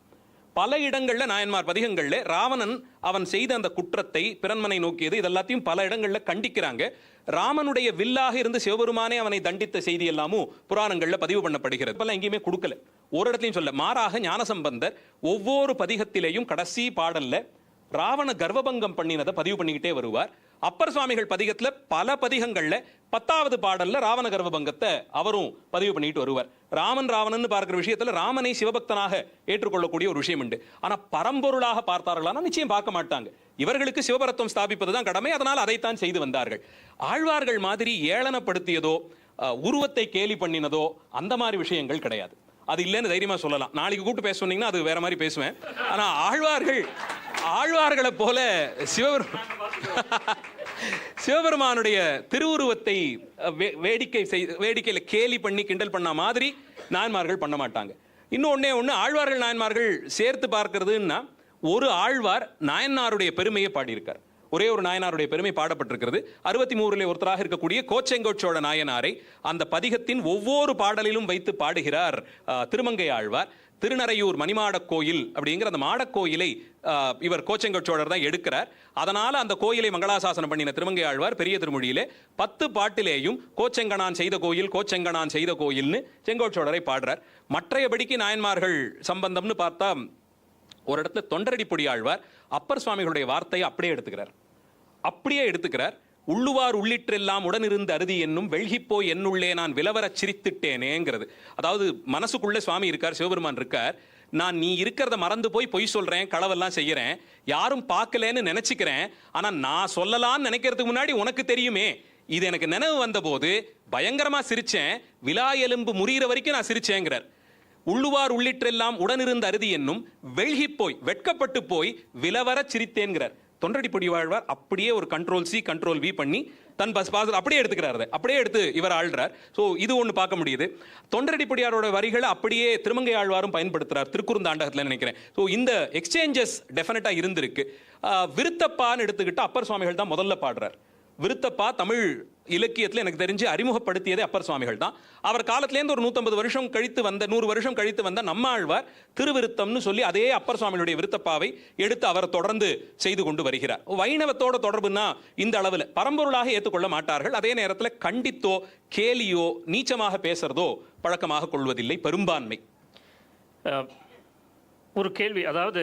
பல இடங்கள்ல நாயன்மார் பதிகங்கள்ல ராவணன் அவன் செய்த அந்த குற்றத்தை பிறன்மனை நோக்கியது இதெல்லாத்தையும் பல இடங்கள்ல கண்டிக்கிறாங்க. ராமனுடைய வில்லாக இருந்து சிவபெருமானே அவனை தண்டித்த செய்தி எல்லாமும் புராணங்கள்ல பதிவு பண்ணப்படுகிறது. இப்பெல்லாம் எங்கேயுமே கொடுக்கல, ஒரு இடத்துலையும் சொல்ல. மாறாக ஞானசம்பந்தர் ஒவ்வொரு பதிகத்திலேயும் கடைசி பாடல்ல ராவண கர்வபங்கம் பண்ணினதை பதிவு பண்ணிக்கிட்டே வருவார். அப்பர் சுவாமிகள் பதிகத்துல பல பதிகங்கள்ல 10வது பாடல்ல ராவண கர்வபங்கத்தை அவரும் பதிவு பண்ணிட்டு வருவார். ராவணன் பார்க்கிற விஷயத்துல ராமனை சிவபக்தனாக ஏற்றுக்கொள்ளக்கூடிய ஒரு விஷயம் உண்டு. ஆனா பரம்பொருளாக பார்த்தார்களானா நிச்சயம் பார்க்க மாட்டாங்க. இவர்களுக்கு சிவபரத்துவம் ஸ்தாபிப்பதுதான் கடமை, அதனால் அதைத்தான் செய்து வந்தார்கள். ஆழ்வார்கள் மாதிரி ஏளனப்படுத்தியதோ உருவத்தை கேலி பண்ணினதோ அந்த மாதிரி விஷயங்கள் கிடையாது. அது இல்லைன்னு தைரியமா சொல்லலாம். நாளைக்கு கூப்பிட்டு பேச சொன்னீங்கன்னா அது வேற மாதிரி பேசுவேன். ஆனா ஆழ்வார்களை போல சிவபெருமானுடைய திருவுருவத்தை வேடிக்கையில கேலி பண்ணி கிண்டல் பண்ண மாதிரி நாயன்மார்கள் பண்ண மாட்டாங்க. இன்னொன்னே ஆழ்வார்கள் நாயன்மார்கள் சேர்த்து பார்க்கிறதுன்னா ஒரு ஆழ்வார் நாயன்மாருடைய பெருமையை பாடியிருக்கார். ஒரே ஒரு நாயனாருடைய பெருமை பாடப்பட்டிருக்கிறது. 63 ஒருத்தராக இருக்கக்கூடிய கோச்செங்கோச்சோழ நாயனாரை அந்த பதிகத்தின் ஒவ்வொரு பாடலிலும் வைத்து பாடுகிறார் திருமங்கை ஆழ்வார். திருநறையூர் மணிமாடக் கோயில் அப்படிங்கிற அந்த மாடக்கோயிலை இவர் கோச்செங்கோச்சோழர் தான் எடுக்கிறார். அதனால அந்த கோயிலை மங்களாசாசனம் பண்ணின திருமங்கை ஆழ்வார் பெரிய திருமொழியிலே 10 பாட்டிலேயும் கோச்செங்கனான் செய்த கோயில் கோச்செங்கனான் செய்த கோயில்னு செங்கோச்சோழரை பாடுறார். மற்றையபடிக்கு நாயன்மார்கள் சம்பந்தம்னு பார்த்தா ஒரு இடத்துல தொண்டரடி பொடி ஆழ்வார் அப்பர் சுவாமிகளுடைய வார்த்தையை அப்படியே எடுத்துக்கிறார். உள்ளுவார் உள்ளிற்றெல்லாம் உடனிருந்து அருதி என்னும் வெள்கிப்போய் என்னுள்ளே நான் விலவரச் சிரித்துட்டேனேங்கிறது. அதாவது மனசுக்குள்ளே சுவாமி இருக்கார், சிவபெருமான் இருக்கார். நான் நீ இருக்கிறத மறந்து போய் பொய் சொல்றேன், களவெல்லாம் செய்யறேன், யாரும் பார்க்கலன்னு நினைச்சுக்கிறேன். ஆனா நான் சொல்லலாம்னு நினைக்கிறதுக்கு முன்னாடி உனக்கு தெரியுமே, இது எனக்கு நினைவு வந்த போது பயங்கரமா சிரிச்சேன், விலா எலும்பு முறிகிற வரைக்கும் நான் சிரிச்சேங்கிறார். உள்ளுவார் உள்ளிற்றெல்லாம் உடனிருந்து அருதி என்னும் வெள்கிப்போய் வெட்கப்பட்டு போய் விலவரச் சிரித்தேன்கிறார். தொண்டரடி பொடி ஆழ்வார் அப்படியே ஒரு கண்ட்ரோல் C கண்ட்ரோல் V பண்ணி தன் பாசல் அப்படியே எடுத்துக்கிறாரு, அப்படியே எடுத்து இவர் ஆள்றார். ஸோ இது ஒன்று பார்க்க முடியுது. தொண்டரடி பொடியாரோட வரிகளை அப்படியே திருமங்கை ஆழ்வாரும் பயன்படுத்துறார் திருக்குறுந்தாண்டகத்தில் நினைக்கிறேன். ஸோ இந்த எக்ஸ்சேஞ்சஸ் டெஃபினட்டாக இருந்திருக்கு. விருத்தப்பான்னு எடுத்துக்கிட்டு அப்பர் சுவாமிகள் தான் முதல்ல பாடுறார். விருத்தப்பா தமிழ் இலக்கியத்தில் எனக்கு தெரிஞ்சு அறிமுகப்படுத்தியதே அப்பர் சுவாமிகள் தான். அவர் காலத்திலேருந்து ஒரு 150 வருஷம் கழித்து வந்த 100 வருஷம் கழித்து வந்த நம்மாழ்வார் திருவிருத்தம்னு சொல்லி அதே அப்பர் சுவாமிகளுடைய விருத்தப்பாவை எடுத்து அவர் தொடர்ந்து செய்து கொண்டு வருகிறார். வைணவத்தோட தொடர்புனா இந்த அளவில் பரம்பொருளாக ஏற்றுக்கொள்ள மாட்டார்கள். அதே நேரத்தில் கண்டித்தோ கேலியோ நீச்சமாக பேசுறதோ பழக்கமாக கொள்வதில்லை பெரும்பான்மை. ஒரு கேள்வி, அதாவது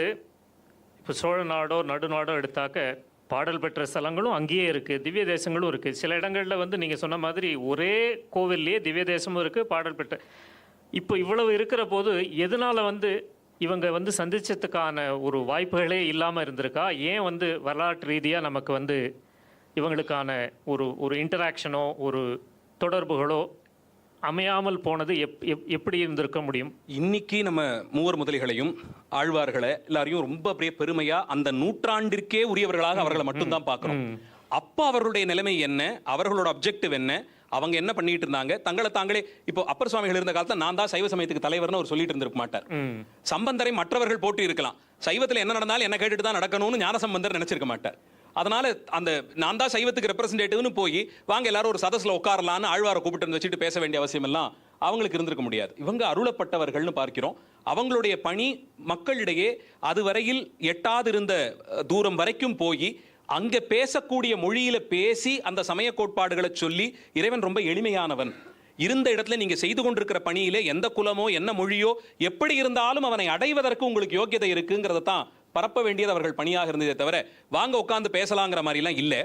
இப்போ சோழ நாடோ நடுநாடோ எடுத்தாக்க பாடல் பெற்ற ஸ்தலங்களும் அங்கேயே இருக்குது, திவ்ய தேசங்களும் இருக்குது. சில இடங்களில் வந்து நீங்கள் சொன்ன மாதிரி ஒரே கோவில்லையே திவ்ய தேசமும் இருக்குது, பாடல் பெற்ற. இப்போ இவ்வளவு இருக்கிற போது எதனால் வந்து இவங்க வந்து சந்திச்சதுக்கான ஒரு வாய்ப்புகளே இல்லாமல் இருந்திருக்கா? ஏன் வந்து வரலாற்று ரீதியாக நமக்கு வந்து இவங்களுக்கான ஒரு இன்டராக்ஷனோ ஒரு தொடர்புகளோ அமையாமல் போனது எப்படி இருந்திருக்க முடியும்? இன்னைக்கு நம்ம மூவர் முதலிகளையும் ஆழ்வார்களை எல்லாரையும் ரொம்ப அப்படியே பெருமையா அந்த நூற்றாண்டிற்கே உரியவர்களாக அவர்களை மட்டும்தான் பார்க்கிறோம். அப்போ அவர்களுடைய நிலைமை என்ன, அவர்களோட அப்ஜெக்டிவ் என்ன, அவங்க என்ன பண்ணிட்டு இருந்தாங்க, தங்களை தாங்களே இப்போ அப்பர் சுவாமிகள் இருந்த காலத்துல நான் தான் சைவ சமயத்துக்கு தலைவர்னு அவர் சொல்லிட்டு இருந்திருக்க மாட்டார். சம்பந்தரை மற்றவர்கள் போட்டி இருக்கலாம், சைவத்தில் என்ன நடந்தாலும் என்ன கேட்டுட்டு தான் நடக்கணும்னு ஞானசம்பந்தர் நினைச்சிருக்க மாட்டார். அதனால அந்த நான் தான் சைவத்துக்கு ரெப்ரசன்டேட்டிவ்னு போய் வாங்க எல்லாரும் ஒரு சதஸ்ல உட்காரலான்னு ஆழ்வாரை கூப்பிட்டு வச்சுட்டு பேச வேண்டிய அவசியம் எல்லாம் அவங்களுக்கு இருந்திருக்க முடியாது. இவங்க அருளப்பட்டவர்கள்னு பார்க்கிறோம். அவங்களுடைய பணி மக்களிடையே அதுவரையில் எட்டாது இருந்த தூரம் வரைக்கும் போய் அங்க பேசக்கூடிய மொழியில பேசி அந்த சமய கோட்பாடுகளை சொல்லி, இறைவன் ரொம்ப எளிமையானவன், இருந்த இடத்துல நீங்க செய்து கொண்டிருக்கிற பணியிலே எந்த குலமோ என்ன மொழியோ எப்படி இருந்தாலும் அவனை அடைவதற்கு உங்களுக்கு யோக்கியதை இருக்குங்கிறத தான் பரப்ப வேண்டியது அவர்கள் பணியாக இருந்ததே தவிர வாங்க உட்கார்ந்து பேசலாங்கிற மாதிரிலாம் இல்லை.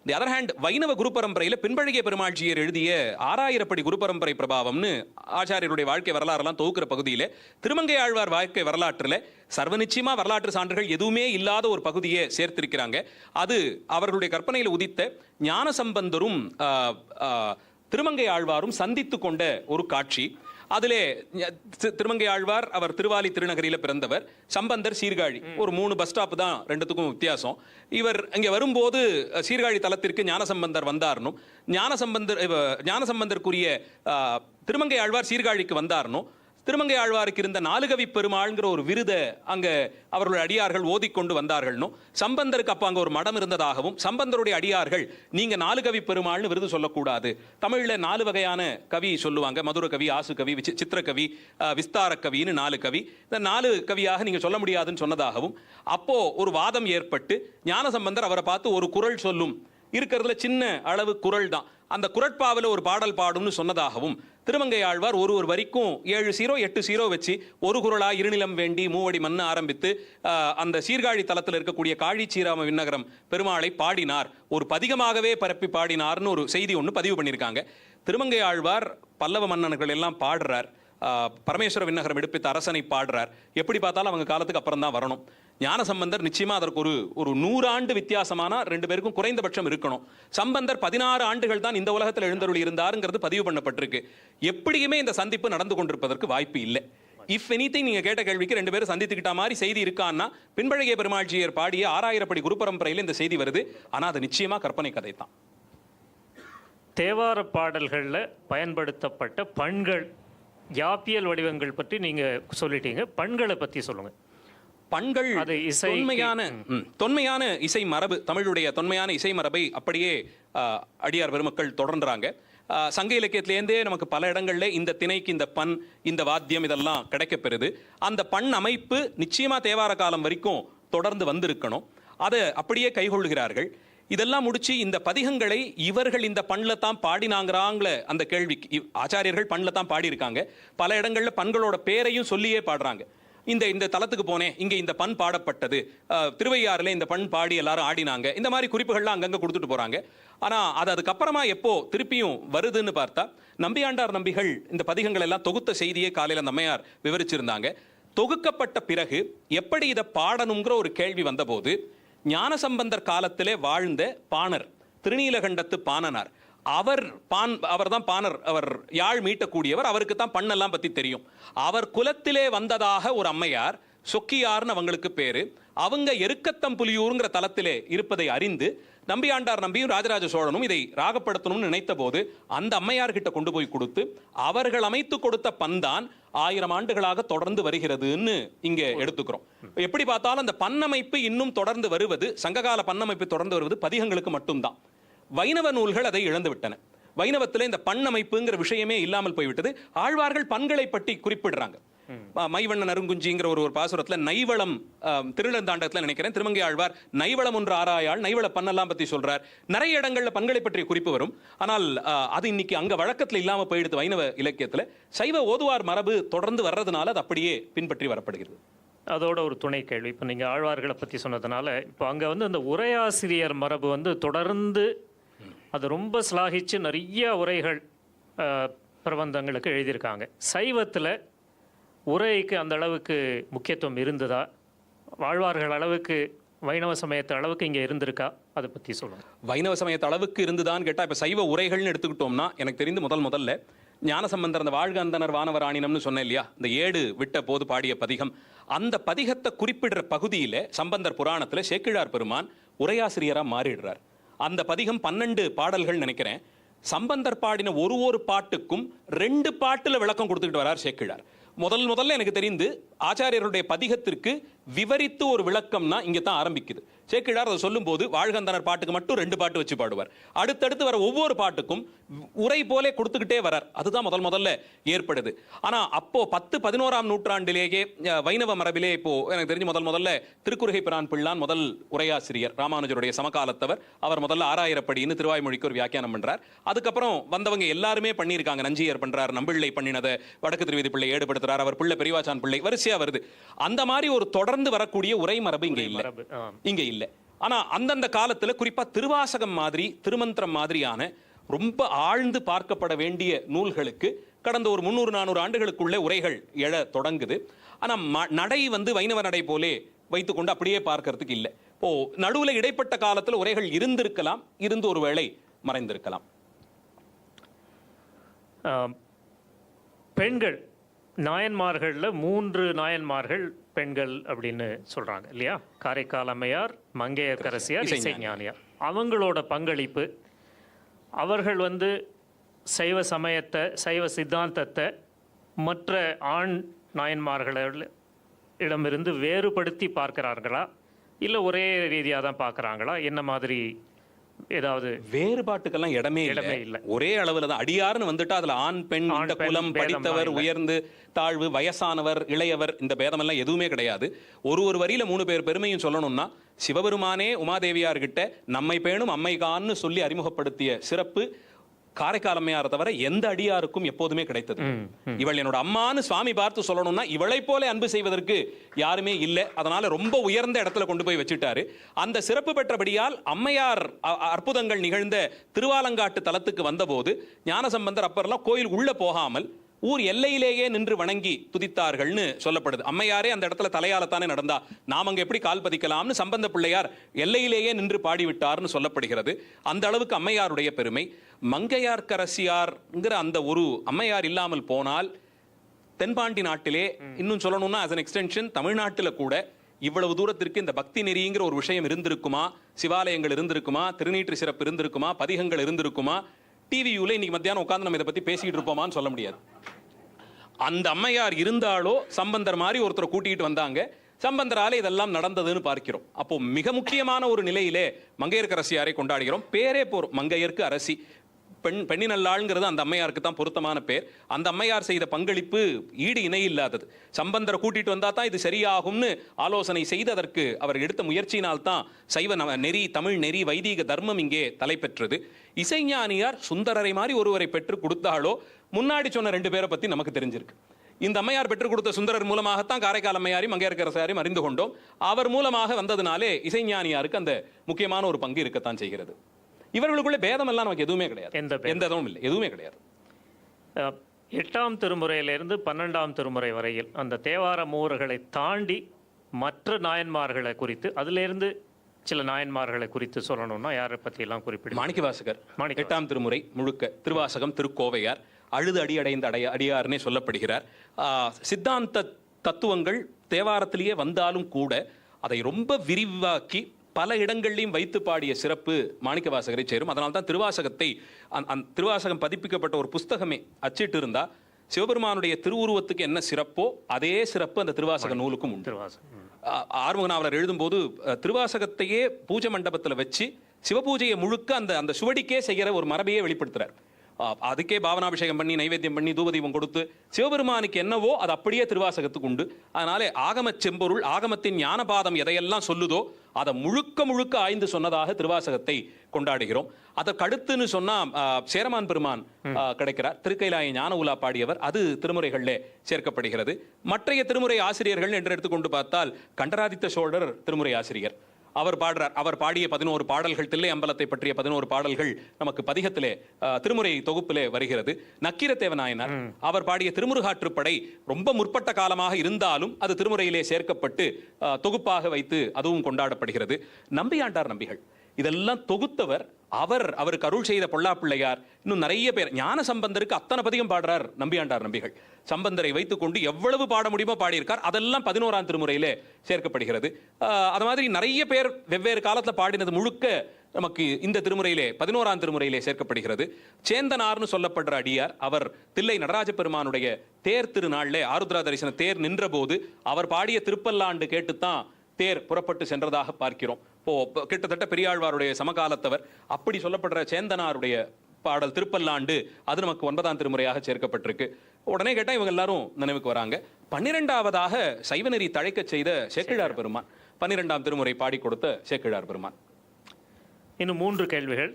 தி அதர் ஹேண்ட் வைணவ குரு பரம்பரையில் பின்பழகிய பெருமாள்ஜியர் எழுதிய 6000 படி குரு பரம்பரை பிரபாவம்னு ஆச்சாரியருடைய வாழ்க்கை வரலாறுலாம் தொகுக்கிற பகுதியில் திருமங்கை ஆழ்வார் வாழ்க்கை வரலாற்றில் சர்வ நிச்சயமா வரலாற்று சான்றுகள் எதுவுமே இல்லாத ஒரு பகுதியை சேர்த்திருக்கிறாங்க. அது அவர்களுடைய கற்பனையில் உதித்த ஞானசம்பந்தரும் திருமங்கை ஆழ்வாரும் சந்தித்து கொண்ட ஒரு காட்சி. அதிலே திருமங்கை ஆழ்வார் அவர் திருவாலி திருநகரியில் பிறந்தவர், சம்பந்தர் சீர்காழி, ஒரு 3 பஸ் ஸ்டாப் தான் ரெண்டுத்துக்கும் வித்தியாசம். இவர் இங்கே வரும்போது சீர்காழி தலத்திற்கு ஞானசம்பந்தர் வந்தார்னும், ஞானசம்பந்தருக்குரிய திருமங்கை ஆழ்வார் சீர்காழிக்கு வந்தார்னும், திருமங்கை ஆழ்வாருக்கு இருந்த நாலுகவி பெருமாள்ங்கிற ஒரு விருதை அங்கே அவர்களுடைய அடியார்கள் ஓதிக்கொண்டு வந்தார்கள்னும், சம்பந்தருக்கு அப்போ அங்கே ஒரு மடம் இருந்ததாகவும், சம்பந்தருடைய அடியார்கள் நீங்க நாலுகவி பெருமாள்னு விருது சொல்லக்கூடாது, தமிழ்ல 4 வகையான கவி சொல்லுவாங்க, மதுர கவி, ஆசு கவி, சித்திரக்கவி, விஸ்தார கவின்னு 4 கவி, இந்த 4 கவியாக நீங்க சொல்ல முடியாதுன்னு சொன்னதாகவும், அப்போ ஒரு வாதம் ஏற்பட்டு ஞானசம்பந்தர் அவரை பார்த்து ஒரு குறள் சொல்லும், இருக்கிறதுல சின்ன அளவு குறள் தான், அந்த குறட்பாவில் ஒரு பாடல் பாடும்னு சொன்னதாகவும், திருமங்கை ஆழ்வார் ஒரு வரைக்கும் 7 0 8 0 வச்சு ஒரு குறளா இருநிலம் வேண்டி மூவடி மண்ண ஆரம்பித்து அந்த சீர்காழி தலத்தில் இருக்கக்கூடிய காழி சீராம விண்ணகரம் பெருமாளை பாடினார், ஒரு பதிகமாகவே பரப்பி பாடினார்னு ஒரு செய்தி ஒன்று பதிவு பண்ணியிருக்காங்க. திருமங்கை ஆழ்வார் பல்லவ மன்னர்கள் எல்லாம் பாடுறார், பரமேஸ்வர விண்ணகரம் எடுப்பித்த அரசனை பாடுறார், எப்படி பார்த்தாலும் அவங்க காலத்துக்கு அப்புறம் தான் வரணும். ஞானசம்பந்தர் நிச்சயமா அதற்கு ஒரு 100 ஆண்டு வித்தியாசமான 2 பேருக்கும் குறைந்தபட்சம் இருக்கணும். சம்பந்தர் 16 ஆண்டுகள் தான் இந்த உலகத்தில் எழுந்தருளி இருந்தாருங்கிறது பதிவு பண்ணப்பட்டிருக்கு. எப்படியுமே இந்த சந்திப்பு நடந்து கொண்டிருப்பதற்கு வாய்ப்பு இல்லை. இஃப் எனிதிங் நீங்க கேட்ட கேள்விக்கு 2 பேரும் சந்தித்துக்கிட்ட மாதிரி செய்தி இருக்கான்னா பின்பழகிய பெருமாள்ஜியர் பாடிய 6000 படி குரு பரம்பரையில் இந்த செய்தி வருது. ஆனா அது நிச்சயமா கற்பனை கதை தான். தேவார பாடல்களில் பயன்படுத்தப்பட்ட பண்கள், யாப்பியல் வடிவங்கள் பற்றி நீங்க சொல்லிட்டீங்க, பண்களை பற்றி சொல்லுங்க. பண்கள் தொன்மையான இசை மரபு, தமிழுடைய தொன்மையான இசை மரபை அப்படியே அடியார் பெருமக்கள் தொடர்றாங்க. சங்க இலக்கியத்திலேருந்தே நமக்கு பல இடங்கள்ல இந்த திணைக்கு இந்த பண், இந்த வாத்தியம் இதெல்லாம் கிடைக்கப்பெறுது. அந்த பண் அமைப்பு நிச்சயமா தேவார காலம் வரைக்கும் தொடர்ந்து வந்திருக்கணும். அதை அப்படியே கைகொள்கிறார்கள். இதெல்லாம் முடிச்சு இந்த பதிகங்களை இவர்கள் இந்த பண்ணில் தான் பாடினாங்கிறாங்கள அந்த கேள்விக்கு ஆச்சாரியர்கள் பண்ணில் தான் பாடியிருக்காங்க. பல இடங்கள்ல பண்களோட பேரையும் சொல்லியே பாடுறாங்க. இந்த தலத்துக்கு போனேன், இங்க இந்த பண் பாடப்பட்டது, திருவையாறுல இந்த பண் பாடி எல்லாரும் ஆடினாங்க, இந்த மாதிரி குறிப்புகள்லாம் அங்கங்க கொடுத்துட்டு போறாங்க. ஆனா அது அதுக்கப்புறமா எப்போ திருப்பியும் வருதுன்னு பார்த்தா, நம்பியாண்டார் நம்பிகள் இந்த பதிகங்கள் எல்லாம் தொகுத்த செய்தியே காலையில நம்மையார் விவரிச்சிருந்தாங்க. தொகுக்கப்பட்ட பிறகு எப்படி இதை பாடணுங்கிற ஒரு கேள்வி வந்தபோது, ஞானசம்பந்தர் காலத்திலே வாழ்ந்த பாணர், திருநீலகண்டத்து பாணனார், அவர் தான் பாணர், அவர் யாழ் மீட்டக்கூடியவர், அவருக்கு தான் பண்ணெல்லாம் பத்தி தெரியும். அவர் குலத்திலே வந்ததாக ஒரு அம்மையார், சொக்கியார்னு அவங்களுக்கு பேரு, அவங்க எருக்கத்தம்புலியூருங்கிற தலத்திலே இருப்பதை அறிந்து நம்பியாண்டார் நம்பியும் ராஜராஜ சோழனும் இதை ராகப்படுத்தணும்னு நினைத்த போது அந்த அம்மையார்கிட்ட கொண்டு போய் கொடுத்து அவர்கள் அமைத்து கொடுத்த பந்தான் 1000 ஆண்டுகளாக தொடர்ந்து வருகிறதுன்னு இங்க எடுத்துக்கிறோம். எப்படி பார்த்தாலும் அந்த பண்ணமைப்பு இன்னும் தொடர்ந்து வருவது, சங்ககால பண்ணமைப்பு தொடர்ந்து வருவது பதிகங்களுக்கு மட்டும்தான். வைணவ நூல்கள் அதை இழந்து விட்டன. வைணவத்தில் இந்த பண் அமைப்புங்கிற விஷயமே இல்லாமல் போய்விட்டது. ஆழ்வார்கள் பண்களை பற்றி குறிப்பிடுறாங்க. மைவண்ணன் அருங்குஞ்சிங்கிற ஒரு பாசுரத்துல நைவளம், திருநந்தாண்டத்துல நினைக்கிறேன், திருமங்கை ஆழ்வார் நைவளம் ஒன்று ஆராயாள் நைவள பண்ணெல்லாம் பத்தி சொல்றார். நிறைய இடங்கள்ல பண்களை பற்றிய குறிப்பு வரும். ஆனால் அது இன்னைக்கு அங்க வழக்கத்துல இல்லாம போயிடுது. வைணவ இலக்கியத்துல சைவ ஓதுவார் மரபு தொடர்ந்து வர்றதுனால அது அப்படியே பின்பற்றி வரப்படுகிறது. அதோட ஒரு துணை கேள்வி, இப்போ நீங்கள் ஆழ்வார்களை பற்றி சொன்னதுனால இப்போ அங்கே வந்து அந்த உரையாசிரியர் மரபு வந்து தொடர்ந்து அது ரொம்ப சிலாகிச்சு நிறைய உரைகள் பிரபந்தங்களுக்கு எழுதியிருக்காங்க. சைவத்தில் உரைக்கு அந்த அளவுக்கு முக்கியத்துவம் இருந்ததா? ஆழ்வார்கள் அளவுக்கு வைணவ சமயத்து அளவுக்கு இங்கே இருந்திருக்கா? அதை பற்றி சொல்லுங்கள். வைணவ சமயத்து அளவுக்கு இருந்துதான்னு கேட்டால், இப்போ சைவ உரைகள்னு எடுத்துக்கிட்டோம்னா எனக்கு தெரிந்து முதல்ல ஞானசம்பந்தர் அந்த வாழ்க அந்தனர் வானவராணினம்னு சொன்னேன் இல்லையா, இந்த 7 விட்ட போது பாடிய பதிகம், அந்த பதிகத்தை குறிப்பிடுற பகுதியில் சம்பந்தர் புராணத்தில் சேக்கிழார் பெருமான் உரையாசிரியராக மாறிடுறார். அந்த பதிகம் 12 பாடல்கள் நினைக்கிறேன். சம்பந்தர் பாடின ஒரு பாட்டுக்கும் 2 பாட்டுல விளக்கம் கொடுத்துக்கிட்டு வரார் சேக்கிழார். முதல்ல எனக்கு தெரிந்து ஆச்சாரியருடைய பதிகத்திற்கு விவரித்து ஒரு விளக்கம்னா இங்கே தான் ஆரம்பிக்குது. சேக்கிழார் அதை சொல்லும் போது வாழ்கந்தனர் பாட்டுக்கு மட்டும் 2 பாட்டு வச்சு பாடுவார். அடுத்தடுத்து வர ஒவ்வொரு பாட்டுக்கும் உரை போலே கொடுத்துக்கிட்டே வரார். அதுதான் முதல்ல ஏற்படுது. ஆனா அப்போ 10-11ஆம் நூற்றாண்டிலேயே வைணவ மரபிலே இப்போ எனக்கு தெரிஞ்சு முதல்ல திருக்குறுகை பிரான் பிள்ளான் முதல் உரையாசிரியர், ராமானுஜருடைய சமகாலத்தவர். அவர் முதல்ல 6000 படின்னு திருவாய்மொழிக்கு ஒரு வியாக்கியானம் பண்றார். அதுக்கப்புறம் வந்தவங்க எல்லாருமே பண்ணியிருக்காங்க. நஞ்சியர் பண்றார், நம்பிள்ளை பண்ணினதை வடக்கு திருவிதி பிள்ளை ஏடுபடுத்துறார், அவர் பிள்ளை பெரியவாச்சான் பிள்ளை, வரிசையா வருது. அந்த மாதிரி ஒரு தொடர்ந்து வரக்கூடிய உரை மரபு இங்க இல்ல. ஆனா அந்தந்த காலத்துல குறிப்பா திருவாசகம் மாதிரி, திருமந்திரம் மாதிரியான ரொம்ப ஆழ்ந்து பார்க்கப்பட வேண்டிய நூல்களுக்கு கடந்த ஒரு 300-400 ஆண்டுகளுக்குள்ளே உரைகள் எழ தொடங்குது. ஆனா நடை வந்து வைணவ நடை போலே வைத்துக்கொண்டு அப்படியே பார்க்கறதுக்கு இல்லை. இப்போ நடுவுல இடைப்பட்ட காலத்துல உரைகள் இருந்திருக்கலாம், இருந்து ஒரு வேளை மறைந்திருக்கலாம். பெண்கள் நாயன்மார்களில் 3 நாயன்மார்கள் பெண்கள் அப்படின்னு சொல்றாங்க இல்லையா? காரைக்கால் அம்மையார், மங்கையர்க்கரசியார், இசைஞானியார். அவங்களோட பங்களிப்பு, அவர்கள் வந்து சைவ சமயத்தை, சைவ சித்தாந்தத்தை மற்ற ஆண் நாயன்மார்களிடமிருந்து வேறுபடுத்தி பார்க்கிறார்களா, இல்லை ஒரே ரீதியாக தான் பார்க்குறாங்களா? என்ன மாதிரி ஏதாவது வேறுபாட்டுக்கெல்லாம் இடமே இல்லை. ஒரே அளவுல தான். அடியார்னு வந்துட்டா அதுல ஆண் பெண், குலம், படித்தவர், உயர்ந்து தாழ்வு, வயசானவர், இளையவர், இந்த பேதம் எல்லாம் எதுவுமே கிடையாது. ஒரு வரியில 3 பேர் பெருமையும் சொல்லணும்னா, சிவபெருமானே உமாதேவியார்கிட்ட நம்மை பேணும் அம்மைகான்னு சொல்லி அறிமுகப்படுத்திய சிறப்பு காரைக்கால் அம்மையார் தவிர எந்த அடியாருக்கும் எப்போதுமே கிடைத்தது. இவள் என்னோட அம்மான்னு சுவாமி பார்த்து சொல்லணும்னா இவளை போல அன்பு செய்வதற்கு யாருமே இல்லை. அதனால ரொம்ப உயர்ந்த இடத்துல கொண்டு போய் வச்சுட்டாரு. அந்த சிறப்பு பெற்றபடியால் அம்மையார் அற்புதங்கள் நிகழ்ந்த திருவாலங்காட்டு தலத்துக்கு வந்தபோது ஞானசம்பந்தர் அப்பரெல்லாம் கோயில் உள்ள போகாமல் ஊர் எல்லையிலேயே நின்று வணங்கி துதித்தார்கள்னு சொல்லப்படுது. அம்மையாரே அந்த இடத்துல தலையாலத்தானே நடந்தா, நாம் அங்க எப்படி கால் பதிக்கலாம்னு சம்பந்த பிள்ளையார் எல்லையிலேயே நின்று பாடிவிட்டார்னு சொல்லப்படுகிறது. அந்த அளவுக்கு அம்மையாருடைய பெருமை. மங்கையார்க்கரசியார்ங்கிற அந்த ஒரு அம்மையார் இல்லாமல் போனால் தென்பாண்டி நாட்டிலே, இன்னும் சொல்லணும்னா as an extension தமிழ்நாட்டில் கூட இவ்வளவு தூரத்திற்கு இந்த பக்தி நெறிங்கிற ஒரு விஷயம் இருந்திருக்குமா? சிவாலயங்கள் இருந்திருக்குமா? திருநீற்று சிறப்பு இருந்திருக்குமா? பதிகங்கள் இருந்திருக்குமா? டிவியூல இன்னைக்கு மத்தியானம் உட்கார்ந்து நம்ம இதை பத்தி பேசிக்கிட்டு இருப்போமான்னு சொல்ல முடியாது. அந்த அம்மையார் இருந்தாலோ சம்பந்தர் மாதிரி ஒருத்தரை கூட்டிகிட்டு வந்தாங்க. சம்பந்தரால இதெல்லாம் நடந்ததுன்னு பார்க்கிறோம். அப்போ மிக முக்கியமான ஒரு நிலையிலே மங்கையர்க்கரசியாரை கொண்டாடுகிறோம். பேரே போறோம், மங்கையர்க்கு அரசி. பெண்ணினல்லாள்ங்கிறது அந்த அம்மையாருக்கு தான் பொருத்தமான பேர். அந்த அம்மையார் செய்த பங்களிப்பு ஈடு இணை இல்லாதது. சம்பந்தரை கூட்டிட்டு வந்தா தான் இது சரியாகும்னு ஆலோசனை செய்து அதற்கு அவர் எடுத்த முயற்சியினால் தான் சைவ நெறி, தமிழ் நெறி, வைதீக தர்மம் இங்கே தலை பெற்றது. இசைஞானியார் சுந்தரரை மாதிரி ஒருவரை பெற்று கொடுத்தாலோ, முன்னாடி சொன்ன 2 பேரை பத்தி நமக்கு தெரிஞ்சிருக்கு. இந்த அம்மையார் பெற்றுக் கொடுத்த சுந்தரர் மூலமாகத்தான் காரைக்கால் அம்மையாரையும் மங்கையர்க்கரசியாரையும் அறிந்து கொண்டோம். அவர் மூலமாக வந்ததுனாலே இசைஞானியாருக்கு அந்த முக்கியமான ஒரு பங்கு இருக்கத்தான் செய்கிறது. இவர்களுக்குள்ள பேதம் எல்லாம் நமக்கு எதுவுமே கிடையாது. எந்த இதுவும் இல்லை, எதுவுமே கிடையாது. 8ஆம் திருமுறையிலிருந்து 12ஆம் திருமுறை வரையில் அந்த தேவார மூவர்களை தாண்டி மற்ற நாயன்மார்களை குறித்து, அதிலிருந்து சில நாயன்மார்களை குறித்து சொல்லணும்னா யாரை பற்றி எல்லாம் குறிப்பிடு? மாணிக்கவாசகர் 8ஆம் திருமுறை முழுக்க, திருவாசகம், திருக்கோவையார், அழுது அடியடைந்த அடியார்னே சொல்லப்படுகிறார். சித்தாந்த தத்துவங்கள் தேவாரத்திலேயே வந்தாலும் கூட அதை ரொம்ப விரிவாக்கி பல இடங்கள்லையும் வைத்து பாடிய சிறப்பு மாணிக்கவாசகரை சேரும். அதனால தான் திருவாசகத்தை, திருவாசகம் பதிப்பிக்கப்பட்ட ஒரு புஸ்தகமே அச்சிட்டு இருந்தா சிவபெருமானுடைய திருவுருவத்துக்கு என்ன சிறப்போ அதே சிறப்பு அந்த திருவாசக நூலுக்கும் உண்டு. ஆறுமுக நாவலர் எழுதும்போது திருவாசகத்தையே பூஜை மண்டபத்தில் வச்சு சிவபூஜையை முழுக்க அந்த அந்த சுவடிக்கே செய்கிற ஒரு மரபையே வெளிப்படுத்துறார். அதுக்கே பாவனாபிஷேகம் பண்ணி நைவேத்தியம் பண்ணி தூபதீபம் கொடுத்து சிவபெருமானுக்கு என்னவோ அது அப்படியே திருவாசகத்துக்கு உண்டு. அதனாலே ஆகமச் செம்பொருள் ஆகமத்தின் ஞானபாதம் எதையெல்லாம் சொல்லுதோ அதை முழுக்க முழுக்க ஆய்ந்து சொன்னதாக திருவாசகத்தை கொண்டாடுகிறோம். அதற்கடுத்துன்னு சொன்னா சேரமான் பெருமான் கிடைக்கிறார். திருக்கைலாய ஞான உலா பாடியவர், அது திருமுறைகளிலே சேர்க்கப்படுகிறது. மற்றைய திருமுறை ஆசிரியர்கள் என்று எடுத்துக்கொண்டு பார்த்தால் கண்டராதித்த சோழர் திருமுறை ஆசிரியர், அவர் பாடுறார். அவர் பாடிய 11 பாடல்கள், தில்லை அம்பலத்தை பற்றிய 11 பாடல்கள் நமக்கு பதிகத்திலே திருமுறை தொகுப்பிலே வருகிறது. நக்கீரத்தேவநாயனார் அவர் பாடிய திருமுருகாற்றுப்படை ரொம்ப முற்பட்ட காலமாக இருந்தாலும் அது திருமுறையிலே சேர்க்கப்பட்டு தொகுப்பாக வைத்து அதுவும் கொண்டாடப்படுகிறது. நம்பியாண்டார் நம்பிகள் இதெல்லாம் தொகுத்தவர். அவருக்கு அருள் செய்த பொல்லாப்பிள்ளையார், இன்னும் நிறைய பேர். ஞான சம்பந்தருக்கு அத்தனை பதிகம் பாடுறார் நம்பியாண்டார் நம்பிகள். சம்பந்தரை வைத்துக் கொண்டு எவ்வளவு பாட முடியுமோ பாடியிருக்கார். அதெல்லாம் 11ஆம் திருமுறையிலே சேர்க்கப்படுகிறது. அது மாதிரி நிறைய பேர் வெவ்வேறு காலத்தில் பாடினது முழுக்க நமக்கு இந்த திருமுறையிலே 11ஆம் திருமுறையிலே சேர்க்கப்படுகிறது. சேந்தனார்னு சொல்லப்படுற அடியார், அவர் தில்லை நடராஜ பெருமானுடைய தேர் திருநாளிலே ஆருத்ரா தரிசன தேர் நின்ற போது அவர் பாடிய திருப்பல்லாண்டு கேட்டுத்தான் தேர் புறப்பட்டு சென்றதாக பார்க்கிறோம். கிட்டத்தட்ட பெரியாழ்வாருடைய சமகாலத்தவர். அப்படி சொல்லப்படுற சேந்தனாருடைய பாடல் திருப்பல்லாண்டு அது நமக்கு 9ஆம் திருமுறையாக சேர்க்கப்பட்டிருக்கு. உடனே கேட்டா இவங்க எல்லாரும் நினைவுக்கு வராங்க. 12ஆவதாக சைவநெறி தழைக்க செய்த சேக்கிழார் பெருமான், 12ஆம் திருமுறை பாடி கொடுத்த சேக்கிழார் பெருமான். இன்னும் 3 கேள்விகள்.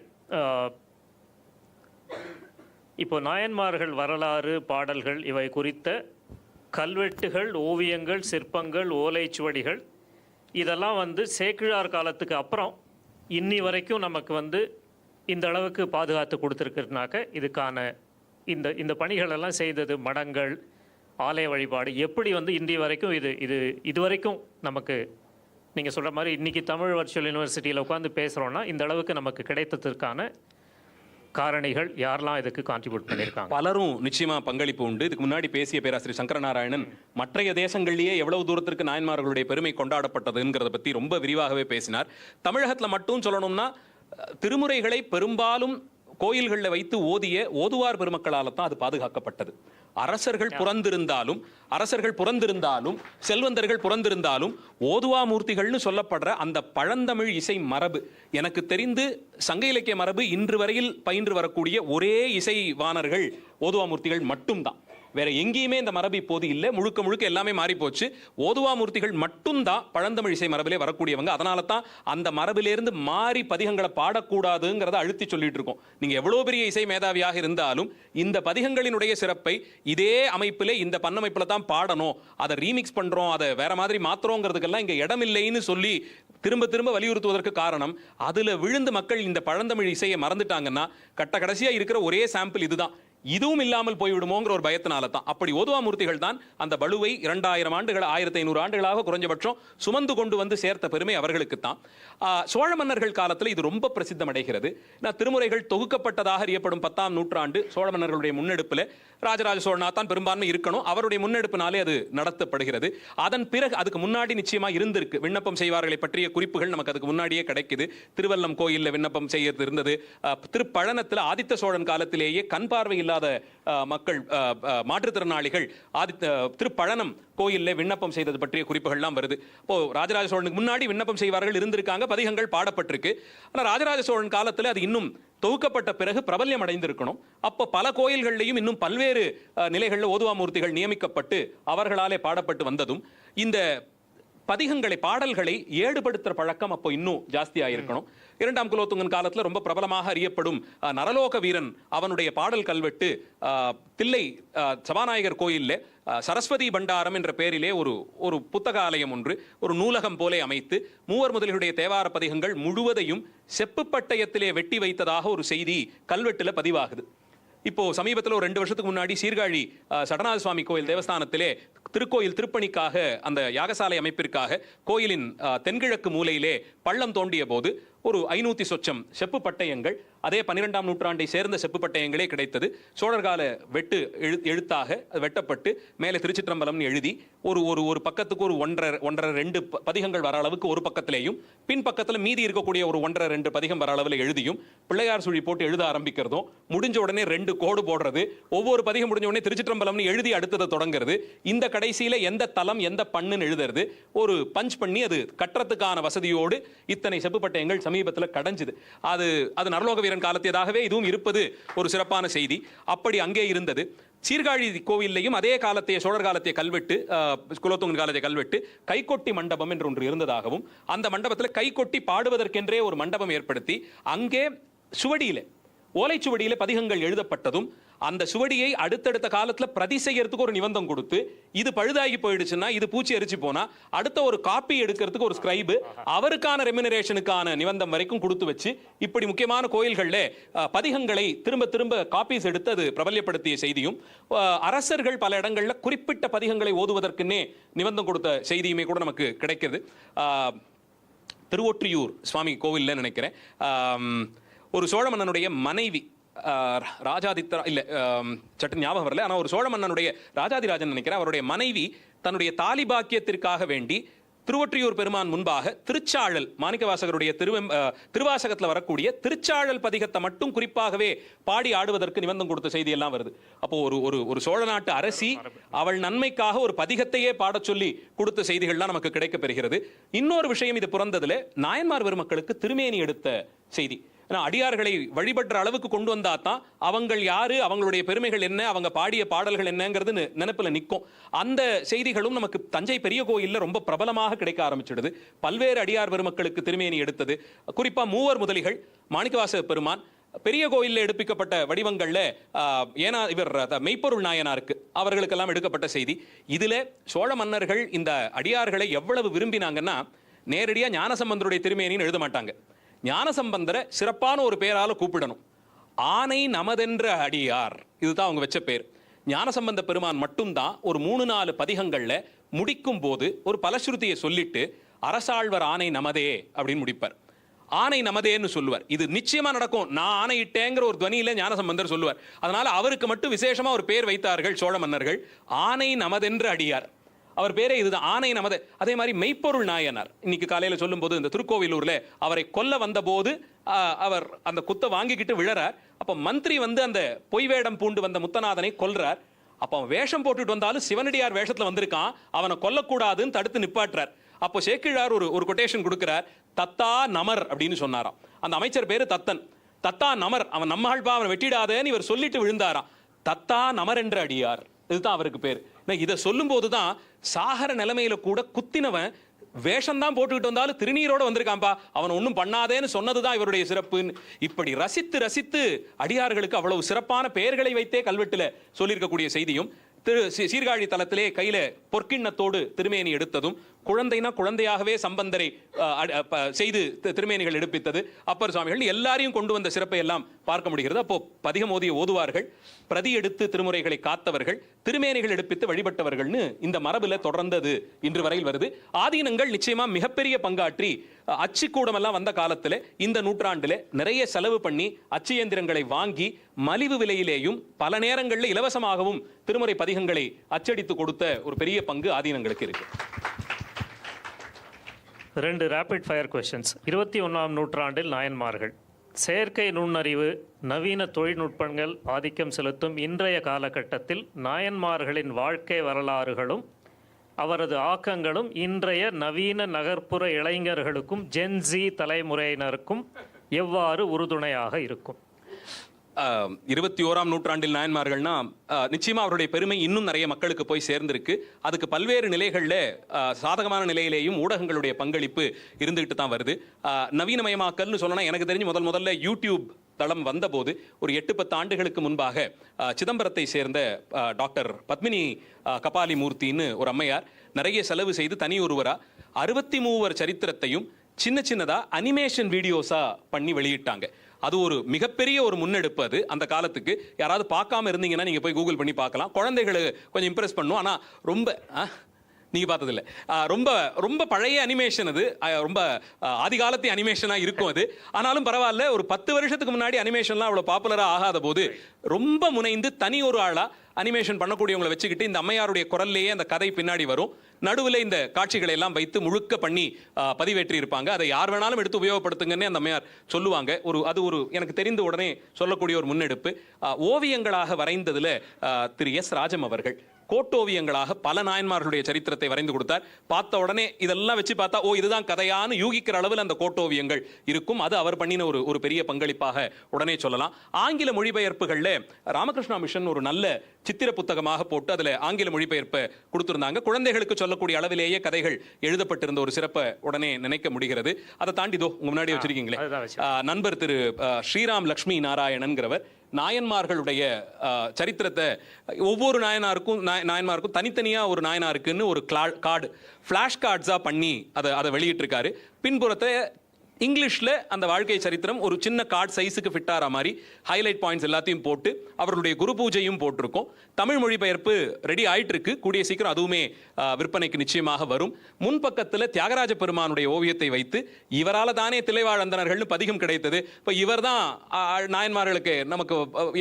இப்போ நாயன்மார்கள் வரலாறு பாடல்கள் இவை குறித்த கல்வெட்டுகள், ஓவியங்கள், சிற்பங்கள், ஓலைச்சுவடிகள் இதெல்லாம் சேக்கிழார் காலத்துக்கு அப்புறம் இன்னி வரைக்கும் நமக்கு இந்த அளவுக்கு பாதுகாத்து கொடுத்துருக்குனாக்க இதுக்கான இந்த பணிகளெல்லாம் செய்தது மடங்கள், ஆலய வழிபாடு எப்படி இன்றைய வரைக்கும் இது வரைக்கும் நமக்கு நீங்கள் சொல்கிற மாதிரி இன்றைக்கி தமிழ் வர்ச்சுவல் யூனிவர்சிட்டியில் உட்காந்து பேசுகிறோன்னா இந்த அளவுக்கு நமக்கு கிடைத்ததற்கான காரணிகள் யாரெல்லாம் இதுக்கு கான்ட்ரிபியூட் பண்ணியிருக்காங்க? பலரும் நிச்சயமா பங்களிப்பு உண்டு. இதுக்கு முன்னாடி பேசிய பேராசிரியர் சங்கரநாராயணன் மற்றைய தேசங்களிலேயே எவ்வளவு தூரத்திற்கு நாயன்மார்களுடைய பெருமை கொண்டாடப்பட்டதுங்கிறத பற்றி ரொம்ப விரிவாகவே பேசினார். தமிழகத்தில் மட்டும் சொல்லணும்னா திருமுறைகளை பெரும்பாலும் கோயில்களில் வைத்து ஓதுவார் பெருமக்களால் தான் அது பாதுகாக்கப்பட்டது. அரசர்கள் புறந்திருந்தாலும் செல்வந்தர்கள் புறந்திருந்தாலும் ஓதுவா மூர்த்திகள்னு சொல்லப்படுற அந்த பழந்தமிழ் இசை மரபு, எனக்கு தெரிந்து சங்க இலக்கிய மரபு இன்று வரையில் பயின்று வரக்கூடிய ஒரே இசைவாணர்கள் ஓதுவா மூர்த்திகள் மட்டும்தான். வேற எங்கேயுமே இந்த மரபு இப்போது இல்லை. முழுக்க முழுக்க எல்லாமே மாறி போச்சு. ஓதுவா மூர்த்திகள் மட்டும்தான் பழந்தமிழ் இசை மரபிலே வரக்கூடியவங்க. அதனால தான் அந்த மரபிலிருந்து மாறி பதிகங்களை பாடக்கூடாதுங்கிறத அழுத்தி சொல்லிட்டு இருக்கோம். நீங்க எவ்வளவு பெரிய இசை மேதாவியாக இருந்தாலும் இந்த பதிகங்களினுடைய சிறப்பை இதே அமைப்பிலே இந்த பண்ணமைப்புல தான் பாடணும், அதை ரீமிக்ஸ் பண்றோம், அதை வேற மாதிரி மாத்திரோங்கிறதுக்கெல்லாம் இங்க இடம் இல்லைன்னு சொல்லி திரும்ப திரும்ப வலியுறுத்துவதற்கு காரணம், அதுல விழுந்து மக்கள் இந்த பழந்தமிழ் இசையை மறந்துட்டாங்கன்னா கடைசியா இருக்கிற ஒரே சாம்பிள் இதுதான். இதுவும் இல்லாமல் போய்விடுமோங்கிற ஒரு பயத்தினால தான். அப்படி ஓதுவா மூர்த்திகள் தான் அந்த பலுவை 2000 ஆண்டுகள் 1500 ஆண்டுகளாக குறைஞ்சபட்சம் சுமந்து கொண்டு சேர்த்த பெருமை அவர்களுக்கு தான். சோழ மன்னர்கள் காலத்தில் இது ரொம்ப பிரசித்தம் அடைகிறது. திருமுறைகள் தொகுக்கப்பட்டதாக அறியப்படும் 10ஆம் நூற்றாண்டு சோழ மன்னர்களுடைய முன்னெடுப்பில் ராஜராஜ சோழனாக தான் பெரும்பான்மை இருக்கணும். அவருடைய முன்னெடுப்பினாலே அது நடத்தப்படுகிறது. அதன் பிறகு அதுக்கு முன்னாடி நிச்சயமா இருந்திருக்கு. விண்ணப்பம் செய்வார்களை பற்றிய குறிப்புகள் நமக்கு அதுக்கு முன்னாடியே கிடைக்குது. திருவல்லம் கோயிலில் விண்ணப்பம் செய்யறது இருந்தது. திருப்பழனத்தில் ஆதித்த சோழன் காலத்திலேயே கண் பார்வை இல்லாத மக்கள், மாற்றுத்திறனாளிகள் திருப்பழனம் கோயிலில் விண்ணப்பம் செய்தது பற்றிய குறிப்புகள்லாம் வருது. இப்போ ராஜராஜ சோழனுக்கு முன்னாடி விண்ணப்பம் செய்வார்கள் இருந்திருக்காங்க, பதிகங்கள் பாடப்பட்டிருக்கு. ஆனால் ராஜராஜ சோழன் காலத்தில் அது இன்னும் தொகுக்கப்பட்ட பிறகு பிரபல்யம் அடைந்திருக்கணும். அப்போ பல கோயில்களிலையும் இன்னும் பல்வேறு நிலைகளில் ஓதுவா மூர்த்திகள் நியமிக்கப்பட்டு அவர்களாலே பாடப்பட்டு வந்ததும் இந்த பதிகங்களை பாடல்களை ஏடுபடுத்துற பழக்கம் அப்போ இன்னும் ஜாஸ்தியா இருக்கணும். 2ஆம் குலோத்துங்கன் காலத்துல ரொம்ப பிரபலமாக அறியப்படும் நரலோக வீரன் அவனுடைய பாடல் கல்வெட்டு தில்லை சபாநாயகர் கோயில்ல சரஸ்வதி பண்டாரம் என்ற பெயரிலே ஒரு புத்தக ஆலயம் ஒன்று, ஒரு நூலகம் போலே அமைத்து மூவர் முதலியுடைய தேவார பதிகங்கள் முழுவதையும் செப்பு பட்டயத்திலே வெட்டி வைத்ததாக ஒரு செய்தி கல்வெட்டுல பதிவாகுது. இப்போ சமீபத்தில் ஒரு 2 வருஷத்துக்கு முன்னாடி சீர்காழி சடநாத சுவாமி கோயில் தேவஸ்தானத்திலே திருக்கோயில் திருப்பணிக்காக அந்த யாகசாலை அமைப்பிற்காக கோயிலின் தென்கிழக்கு மூலையிலே பள்ளம் தோண்டிய போது ஒரு 500 சொச்சம் செப்பு பட்டயங்கள் அதே 12ஆம் நூற்றாண்டை சேர்ந்த செப்பு பட்டயங்களே கிடைத்தது. சோழர் கால வெட்டு எழுத்தாக வெட்டப்பட்டு மேலே திருச்சிற்றம்பலம்னு எழுதி ஒரு பக்கத்துக்கு ஒரு 1.5-2 பதிகங்கள் வர அளவுக்கு ஒரு பக்கத்திலேயும், பின் பக்கத்தில் மீதி இருக்கக்கூடிய ஒரு 1.5-2 பதிகம் வர அளவில் எழுதியும், பிள்ளையார் சுழி போட்டு எழுத ஆரம்பிக்கிறதும், முடிஞ்ச உடனே 2 கோடு போடுறது, ஒவ்வொரு பதிகம் முடிஞ்ச உடனே திருச்சிற்றம்பலம்னு எழுதி அடுத்ததை தொடங்குறது, இந்த கடைசியில எந்த தலம் எந்த பண்ணுன்னு எழுதுறது, ஒரு பஞ்ச் பண்ணி அது கட்டுறதுக்கான வசதியோடு இத்தனை செப்பு பட்டயங்கள் சமீபத்தில் கடைஞ்சுது. அது நரலோக வீரன் காலத்தியதாகவே இதுவும் இருப்பது ஒரு சிறப்பான செய்தி. அப்படி அங்கே இருந்தது. சீர்காழி கோவிலையும் அதே காலத்தைய சோழர் காலத்திய கல்வெட்டு, குலோத்துங்கன் காலத்திய கல்வெட்டு கைகொட்டி மண்டபம் என்று ஒன்று இருந்ததாகவும், அந்த மண்டபத்தில் கைகொட்டி பாடுவதற்கென்றே ஒரு மண்டபம் ஏற்படுத்தி அங்கே சுவடியில ஓலைச்சுவடியில பதிகங்கள் எழுதப்பட்டதும், அந்த சுவடியை அடுத்தடுத்த காலத்துல பிரதி செய்யறதுக்கு ஒரு நிபந்தம் கொடுத்து, இது பழுதாகி போயிடுச்சுன்னா, இது பூச்சி எரிச்சு போனா அடுத்த ஒரு காப்பி எடுக்கிறதுக்கு ஒரு ஸ்கிரைபு, அவருக்கான ரெமினரேஷனுக்கான நிபந்தம் வரைக்கும் கொடுத்து வச்சு, இப்படி முக்கியமான கோயில்கள்ல பதிகங்களை திரும்ப திரும்ப காப்பீஸ் எடுத்து அது பிரபல்யப்படுத்திய செய்தியும், அரசர்கள் பல இடங்கள்ல குறிப்பிட்ட பதிகங்களை ஓதுவதற்குன்னே நிபந்தம் கொடுத்த செய்தியுமே கூட நமக்கு கிடைக்கிறது. திருவொற்றியூர் சுவாமி கோவில்ல நினைக்கிறேன், ஒரு சோழ மன்னனுடைய மனைவி ராஜாதித்தரா இல்ல சட்ட ஞாபகம் வரல, ஆனா ஒரு சோழ மன்னனுடைய ராஜாதிராஜன் நினைக்கிறேன், அவருடைய மனைவி தன்னுடைய தாலி பாக்கியத்திற்காக வேண்டி திருவொற்றியூர் பெருமான் முன்பாக திருச்சாழல், மாணிக்கவாசகருடைய திருவாசகத்தில் வரக்கூடிய திருச்சாழல் பதிகத்தை மட்டும் குறிப்பாகவே பாடி ஆடுவதற்கு நிபந்தம் கொடுத்த செய்தி எல்லாம் வருது. அப்போ ஒரு சோழ நாட்டு அரசி அவள் நன்மைக்காக ஒரு பதிகத்தையே பாடச் சொல்லி கொடுத்த செய்திகள்லாம் நமக்கு கிடைக்க பெறுகிறது. இன்னொரு விஷயம் இது பிறந்ததுல நாயன்மார் பெருமக்களுக்கு திருமேனி எடுத்த செய்தி. அடியார்களை வழிபடுற அளவுக்கு கொண்டு வந்தா தான் அவங்கள் யாரு, அவங்களுடைய பெருமைகள் என்ன, அவங்க பாடிய பாடல்கள் என்னங்கிறது நினைப்புல நிற்கும். அந்த செய்திகளும் நமக்கு தஞ்சை பெரிய கோயில்ல ரொம்ப பிரபலமாக கிடைக்க ஆரம்பிச்சிடுது. பல்வேறு அடியார் பெருமக்களுக்கு திருமேனி எடுத்தது, குறிப்பா மூவர் முதலிகள், மாணிக்கவாசக பெருமான், பெரிய கோயிலில் எடுப்பிக்கப்பட்ட வடிவங்கள்ல ஏனா இவர் மெய்ப்பொருள் நாயனாருக்கு அவர்களுக்கெல்லாம் எடுக்கப்பட்ட செய்தி. இதுல சோழ மன்னர்கள் இந்த அடியார்களை எவ்வளவு விரும்பினாங்கன்னா, நேரடியா ஞானசம்பந்தருடைய திருமேனின்னு எழுத மாட்டாங்க. ஞானசம்பந்தரை சிறப்பான ஒரு பேரால கூப்பிடணும். ஆனை நமதென்ற அடியார், இதுதான் அவங்க வச்ச பேர். ஞானசம்பந்த பெருமான் மட்டும்தான் ஒரு 3-4 பதிகங்கள்ல முடிக்கும் போது ஒரு பலஸ்ருதியை சொல்லிட்டு அரசாழ்வர் ஆனை நமதே அப்படின்னு முடிப்பார். ஆனை நமதேன்னு சொல்லுவார். இது நிச்சயமா நடக்கும், நான் ஆணையிட்டேங்கிற ஒரு துவனியில ஞானசம்பந்தர் சொல்லுவார். அதனால அவருக்கு மட்டும் விசேஷமா ஒரு பேர் வைத்தார்கள் சோழ மன்னர்கள், ஆனை நமதென்ற அடியார். அவர் பேரே இதுதான், ஆனை நமது. அதே மாதிரி மெய்ப்பொருள் நாயனார், இன்னைக்கு காலையில சொல்லும் போது இந்த திருக்கோவிலூர்ல அவரை கொல்ல வந்த போது அவர் அந்த குத்தை வாங்கிக்கிட்டு விழறார். அப்ப மந்திரி அந்த பொய் வேடம் பூண்டு வந்த முத்தநாதனை கொல்றார். அப்ப அவன் வேஷம் போட்டுட்டு வந்தாலும் சிவனடியார் வேஷத்துல வந்திருக்கான், அவனை கொல்லக்கூடாதுன்னு தடுத்து நிப்பாட்டுறார். அப்போ சேக்கிழார் ஒரு கொட்டேஷன் கொடுக்கிறார், தத்தா நமர் அப்படின்னு சொன்னாராம். அந்த அமைச்சர் பேரு தத்தன். தத்தா நமர், அவன் நம்மாழ்பா, அவனை வெட்டிடாதேன்னு இவர் சொல்லிட்டு விழுந்தாராம். தத்தா நமர் என்ற அடியார், இதுதான் அவருக்கு பேர். இதை சொல்லும் போதுதான் சாகர நிலைமையில கூட குத்தினவன் வேஷம்தான் போட்டுக்கிட்டு வந்தாலும் திருநீரோட வந்திருக்கான்பா, அவன் ஒன்றும் பண்ணாதேன்னு சொன்னதுதான் இவருடைய சிறப்புன்னு இப்படி ரசித்து ரசித்து அடியார்களுக்கு அவ்வளவு சிறப்பான பெயர்களை வைத்தே கல்வெட்டுல சொல்லியிருக்கக்கூடிய செய்தியும், சீர்காழி தலத்திலே கையில பொற்கிண்ணத்தோடு திருமேனி எடுத்ததும், குழந்தைனா குழந்தையாகவே சம்பந்தரை செய்து திருமேனிகள் எடுப்பித்தது, அப்பர் சுவாமிகள் எல்லாரையும் கொண்டு வந்த சிறப்பை எல்லாம் பார்க்க முடிகிறது. அப்போ பதிகமோதிய ஓதுவார்கள், பிரதி எடுத்து திருமுறைகளை காத்தவர்கள், திருமேனிகள் எடுப்பித்து வழிபட்டவர்கள்னு இந்த மரபுல தொடர்ந்தது இன்று வரையில் வருது. ஆதீனங்கள் நிச்சயமா மிகப்பெரிய பங்காற்றி அச்சுக்கூடம் எல்லாம் வந்த காலத்துல இந்த நூற்றாண்டுல நிறைய செலவு பண்ணி அச்சு இயந்திரங்களை வாங்கி மலிவு விலையிலேயும் பல நேரங்களில் இலவசமாகவும் திருமுறை பதிகங்களை அச்சடித்து கொடுத்த ஒரு பெரிய பங்கு ஆதீனங்களுக்கு இருக்கு. 2 ரேபிட் ஃபயர் கொஸ்டின்ஸ். 21ஆம் நூற்றாண்டில் நாயன்மார்கள், செயற்கை நுண்ணறிவு, நவீன தொழில்நுட்பங்கள் ஆதிக்கம் செலுத்தும் இன்றைய காலகட்டத்தில் நாயன்மார்களின் வாழ்க்கை வரலாறுகளும் அவரது ஆக்கங்களும் இன்றைய நவீன நகர்ப்புற இளைஞர்களுக்கும் ஜென்சி தலைமுறையினருக்கும் எவ்வாறு உறுதுணையாக இருக்கும்? 21ஆம் நூற்றாண்டில் நாயன்மார்கள்னா நிச்சயமா அவருடைய பெருமை இன்னும் நிறைய மக்களுக்கு போய் சேர்ந்திருக்கு. அதுக்கு பல்வேறு நிலைகளில் சாதகமான நிலையிலேயும் ஊடகங்களுடைய பங்களிப்பு இருந்துகிட்டு தான் வருது. நவீனமயமாக்கல்னு சொல்லணும், எனக்கு தெரிஞ்சு முதல்ல யூடியூப் தளம் வந்தபோது ஒரு 8-10 ஆண்டுகளுக்கு முன்பாக சிதம்பரத்தை சேர்ந்த டாக்டர் பத்மினி கபாலி மூர்த்தின்னு ஒரு அம்மையார் நிறைய செலவு செய்து தனி ஒருவரா 63 சரித்திரத்தையும் சின்னதா அனிமேஷன் வீடியோஸா பண்ணி வெளியிட்டாங்க. அது ஒரு மிகப்பெரிய ஒரு முன்னெடுப்பு. அது அந்த காலத்துக்கு யாராவது பார்க்காம இருந்தீங்கன்னா நீங்க போய் கூகுள் பண்ணி பார்க்கலாம். குழந்தைகளை கொஞ்சம் இம்ப்ரெஸ் பண்ணும். ஆனா ரொம்ப நீங்க பார்த்ததில்ல. ரொம்ப ரொம்ப பழைய அனிமேஷன் அது. ரொம்ப ஆதிகாலத்து அனிமேஷனா இருக்கும் அது. ஆனாலும் பரவாயில்ல. ஒரு 10 வருஷத்துக்கு முன்னாடி அனிமேஷன்லாம் அவ்வளவு பாப்புலரா ஆகாத போது ரொம்ப முனைந்து தனி ஒரு ஆளா அனிமேஷன் பண்ணக்கூடியவங்களை வச்சுக்கிட்டு இந்த அம்மையாருடைய குரல்லையே அந்த கதை பின்னாடி வரும். நடுவில் இந்த காட்சிகளை எல்லாம் வைத்து முழுக்க பண்ணி பதிவேற்றி இருப்பாங்க. அதை யார் வேணாலும் எடுத்து உபயோகப்படுத்துங்கன்னு அந்த அம்மையார் சொல்லுவாங்க. அது ஒரு எனக்கு தெரிந்த உடனே சொல்லக்கூடிய ஒரு முன்னெடுப்பு. ஓவியங்களாக வரைந்ததுல திரு எஸ் ராஜம் அவர்கள் கோட்டோவியங்களாக பல நாயன்மார்களுடைய சரித்திரத்தை வரைந்து கொடுத்தார். பார்த்த உடனே இதெல்லாம் வச்சு பார்த்தா ஓ இதுதான் கதையான்னு யூகிக்கிற அளவில் அந்த கோட்டோவியங்கள் இருக்கும். அது அவர் பண்ணின ஒரு பெரிய பங்களிப்பாக உடனே சொல்லலாம். ஆங்கில மொழிபெயர்ப்புகள்ல ராமகிருஷ்ணா மிஷன் ஒரு நல்ல சித்திர புத்தகமாக போட்டு அதுல ஆங்கில மொழிபெயர்ப்பை கொடுத்திருந்தாங்க. குழந்தைகளுக்கு சொல்லக்கூடிய அளவிலேயே கதைகள் எழுதப்பட்டிருந்த ஒரு சிறப்பை உடனே நினைக்க முடிகிறது. அதை தாண்டி உங்க முன்னாடி வச்சிருக்கீங்களே நண்பர் திரு ஸ்ரீராம் லக்ஷ்மி நாராயணன்கிறவர் நாயன்மார்களுடைய சரித்திரத்தை ஒவ்வொரு நாயன்மாருக்கும் தனித்தனியா ஒரு நாயனாருக்குன்னு ஒரு கார்டு ஃபிளாஷ் கார்ட்ஸா பண்ணி அதை வெளியிட்டிருக்காரு. பின்புறத்தை இங்கிலீஷ்ல அந்த வாழ்க்கை சரித்திரம் ஒரு சின்ன கார்டு சைஸுக்கு ஃபிட் ஆகிற மாதிரி ஹைலைட் பாயிண்ட்ஸ் எல்லாத்தையும் போட்டு அவர்களுடைய குரு பூஜையும் போட்டிருக்கோம். தமிழ் மொழிபெயர்ப்பு ரெடி ஆயிட்டு இருக்கு. கூடிய சீக்கிரம் அதுவுமே விற்பனைக்கு நிச்சயமாக வரும். முன்பக்கத்தில் தியாகராஜ பெருமானுடைய ஓவியத்தை வைத்து இவரால் தானே திளைவாழந்தனர்கள்னு பதிகம் கிடைத்தது. இப்போ இவர் தான் நாயன்மார்களுக்கு நமக்கு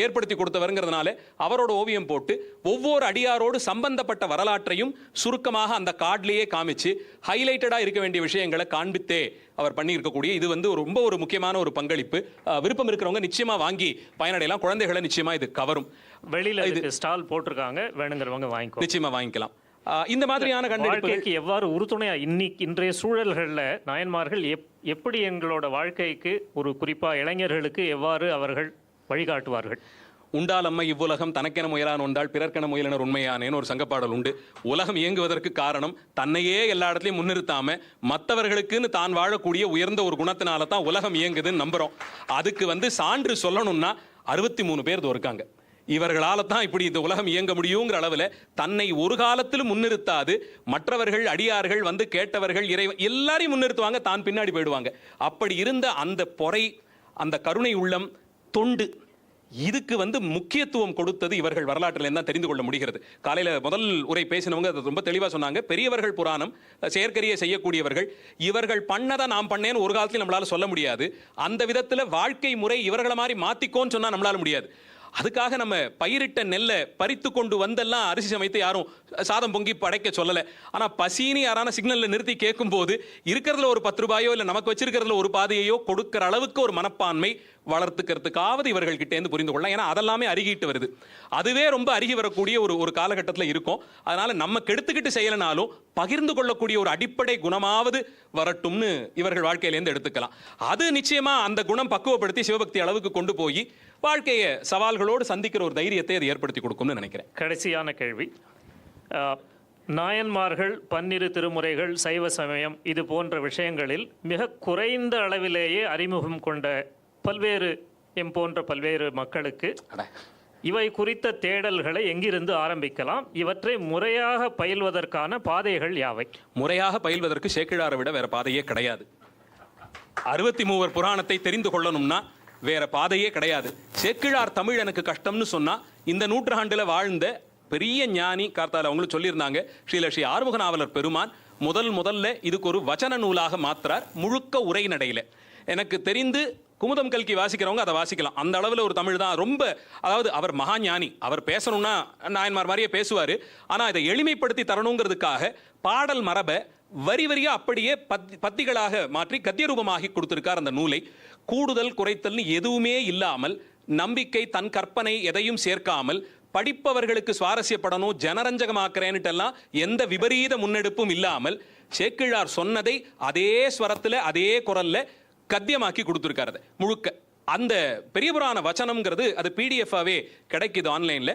ஏற்படுத்தி கொடுத்தவருங்கிறதுனால அவரோட ஓவியம் போட்டு ஒவ்வொரு அடியாரோடு சம்பந்தப்பட்ட வரலாற்றையும் சுருக்கமாக அந்த கார்ட்லேயே காமிச்சு ஹைலைட்டடா இருக்க வேண்டிய விஷயங்களை காண்பித்தே அவர் பண்ணி இருக்கக்கூடிய இது ரொம்ப ஒரு முக்கியமான ஒரு பங்களிப்பு. விருப்பம் இருக்கிறவங்க நிச்சயமா வாங்கி பயனடையலாம். குழந்தைகளை நிச்சயமா இது கவரும். வெளியில இது ஸ்டால் போட்டிருக்காங்க, வேணுங்கிறவங்க வாங்கிக்கோ, நிச்சயமா வாங்கிக்கலாம். இந்த மாதிரியான கண்டுபிடிப்புகளுக்கு எவ்வாறு உறுதுணையா இன்றைய சூழல்களில் நாயன்மார்கள் எப்படி எங்களோட வாழ்க்கைக்கு ஒரு குறிப்பா இளைஞர்களுக்கு எவ்வாறு அவர்கள் வழிகாட்டுவார்கள்? உண்டால் அம்மை இவ்வுலகம் தனக்கென முயலான் உண்டால் பிறர்க்கென முயலனர் உண்மையானேன்னு ஒரு சங்கப்பாடல் உண்டு. உலகம் இயங்குவதற்கு காரணம் தன்னையே எல்லா இடத்துலையும் முன்னிறுத்தாம மற்றவர்களுக்குன்னு தான் வாழக்கூடிய உயர்ந்த ஒரு குணத்தினால தான் உலகம் இயங்குதுன்னு நம்புறோம். அதுக்கு சான்று சொல்லணும்னா 63 பேர் இருக்காங்க. இவர்களால தான் இப்படி இந்த உலகம் இயங்க முடியுங்கிற அளவில் தன்னை ஒரு காலத்திலும் முன்னிறுத்தாது மற்றவர்கள் அடியார்கள் கேட்டவர்கள் இறைவன் எல்லாரையும் முன்னிறுத்துவாங்க, தான் பின்னாடி போயிடுவாங்க. அப்படி இருந்த அந்த பொறை, அந்த கருணை உள்ளம், தொண்டு, இதுக்கு முக்கியத்துவம் கொடுத்தது இவர்கள் வரலாற்றில் தான் தெரிந்து கொள்ள முடிகிறது. காலையில முதல் உரை பேசினவங்க ரொம்ப தெளிவா சொன்னாங்க. பெரியவர்கள் புராணம் செயற்கரிய செய்யக்கூடியவர்கள். இவர்கள் பண்ணதை நாம் பண்ணேன்னு ஒரு காலத்தில் நம்மளால சொல்ல முடியாது. அந்த விதத்தில் வாழ்க்கை முறை இவர்களை மாதிரி மாத்திக்கோன்னு சொன்னா நம்மளால முடியாது. அதுக்காக நம்ம பயிரிட்ட நெல்லை பறித்து கொண்டு வந்தெல்லாம் அரிசி சமைத்து யாரும் சாதம் பொங்கி படைக்க சொல்லலை. ஆனால் பசின்னு யாரான சிக்னலில் நிறுத்தி கேட்கும் போது இருக்கிறதுல ஒரு 10 ரூபாயோ இல்லை நமக்கு வச்சிருக்கிறதுல ஒரு பாதையோ கொடுக்கிற அளவுக்கு ஒரு மனப்பான்மை வளர்த்துக்கிறதுக்காவது இவர்கள் கிட்டேருந்து புரிந்து கொள்ளலாம். ஏன்னா அதெல்லாமே அருகிட்டு வருது. அதுவே ரொம்ப அருகி வரக்கூடிய ஒரு காலகட்டத்தில் இருக்கும். அதனால நம்ம கெடுத்துக்கிட்டு செய்யலனாலும் பகிர்ந்து கொள்ளக்கூடிய ஒரு அடிப்படை குணமாவது வரட்டும்னு இவர்கள் வாழ்க்கையிலேருந்து எடுத்துக்கலாம். அது நிச்சயமா அந்த குணம் பக்குவப்படுத்தி சிவபக்தி அளவுக்கு கொண்டு போய் வாழ்க்கையை சவால்களோடு சந்திக்கிற ஒரு தைரியத்தை அது ஏற்படுத்தி கொடுக்கும்னு நினைக்கிறேன். கடைசியான கேள்வி. நாயன்மார்கள், பன்னிரு திருமுறைகள், சைவ சமயம் இது போன்ற விஷயங்களில் மிக குறைந்த அளவிலேயே அறிமுகம் கொண்ட பல்வேறு மக்களுக்கு இவை குறித்த தேடல்களை எங்கிருந்து ஆரம்பிக்கலாம்? இவற்றை முறையாக பயில்வதற்கான பாதைகள் யாவை? முறையாக பயில்வதற்கு சேக்கிழாரை விட வேற பாதையே கிடையாது. 63 புராணத்தை தெரிந்து கொள்ளணும்னா வேற பாதையே கிடையாது. சேக்கிழார் தமிழ் எனக்கு கஷ்டம்னு சொன்னா இந்த நூற்றாண்டுல வாழ்ந்த பெரிய ஞானி கார்த்தால அவங்களும் சொல்லியிருந்தாங்க. ஸ்ரீ ஆறுமுக நாவலர் பெருமான் முதல்ல இதுக்கு ஒரு வச்சன நூலாக மாத்துறார், முழுக்க உரை நடையில. எனக்கு தெரிந்து குமுதம் கல்கி வாசிக்கிறவங்க அதை வாசிக்கலாம். அந்த அளவில் ஒரு தமிழ் தான் ரொம்ப, அதாவது அவர் மகா ஞானி. அவர் பேசணும்னா நாயன்மார் மாதிரியே பேசுவார். ஆனால் இதை எளிமைப்படுத்தி தரணுங்கிறதுக்காக பாடல் மரபை வரி வரியா அப்படியே பத்திகளாக மாற்றி கத்திய ரூபமாகி கொடுத்திருக்கார் அந்த நூலை. கூடுதல் குறைத்தல்னு எதுவுமே இல்லாமல், நம்பிக்கை, தன் கற்பனை எதையும் சேர்க்காமல், படிப்பவர்களுக்கு சுவாரஸ்யப்படணும், ஜனரஞ்சகமாக்குறேன்னுட்டெல்லாம் எந்த விபரீத முன்னெடுப்பும் இல்லாமல் சேக்கிழார் சொன்னதை அதே ஸ்வரத்தில் அதே குரல்ல கத்தியமாக்கி கொடுத்துருக்காரு முழுக்க. அந்த பெரிய புராண வச்சனம்ங்கிறது அது பிடிஎஃபாவே கிடைக்குது ஆன்லைன்ல.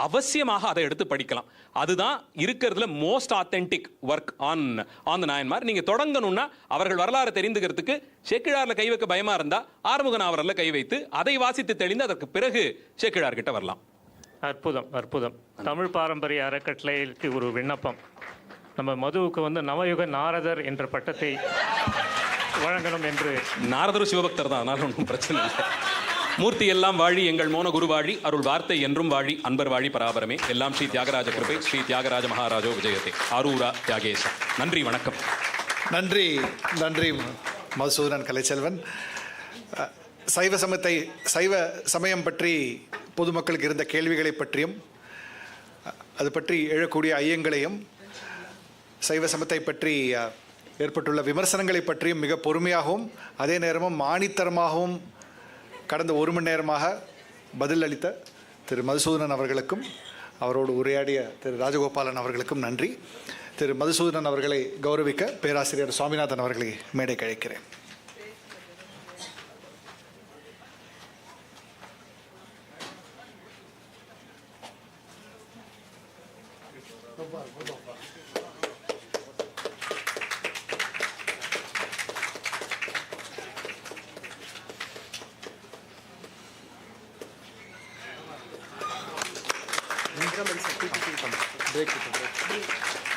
அவசியமாக அதை எடுத்து படிக்கலாம். அதுதான் இருக்கிறதுல most authentic work on the Nayanmar. நீங்க தொடங்கணும்னா அவர்கள் வரலாறு தெரிந்துக்கிறதுக்கு சேக்கிழார்ல கை வைக்க பயமா இருந்தா ஆறுமுக நாவலர்ல கை வைத்து அதை வாசித்து தெளிந்து அதற்கு பிறகு சேக்கிழார் கிட்ட வரலாம். அற்புதம், அற்புதம். தமிழ் பாரம்பரிய அறக்கட்டளைக்கு ஒரு விண்ணப்பம். நம்ம மதுவுக்கு நவயுக நாரதர் என்ற பட்டத்தை வழங்கணும் என்று. நாரதர் சிவபக்தர் தான், அதனால ஒன்றும் பிரச்சனை இல்லை. மூர்த்தி எல்லாம் வாழி எங்கள் மோன குரு வாழி அருள் வார்த்தை என்றும் வாழி அன்பர் வாழி பராபரமே எல்லாம் ஸ்ரீ தியாகராஜ கிருபை ஸ்ரீ தியாகராஜ மகாராஜோ விஜயதே ஆரூரா தியாகேச. நன்றி, வணக்கம். நன்றி நன்றி மதுசூதனன் கலைச்செல்வன். சைவ சமயம் பற்றி பொதுமக்களுக்கு இருந்த கேள்விகளை பற்றியும் அது பற்றி எழக்கூடிய ஐயங்களையும் சைவ சமயத்தை பற்றி ஏற்பட்டுள்ள விமர்சனங்களை பற்றியும் மிக பொறுமையாகவும் அதே நேரமும் ஆணித்தரமாகவும் கடந்த 1 மணி நேரமாக பதில் அளித்த திரு மதுசூதனன் அவர்களுக்கும் அவரோடு உரையாடிய திரு ராஜகோபாலன் அவர்களுக்கும் நன்றி. திரு மதுசூதனன் அவர்களை கௌரவிக்க பேராசிரியர் சுவாமிநாதன் அவர்களை மேடைக்கு அழைக்கிறேன். break.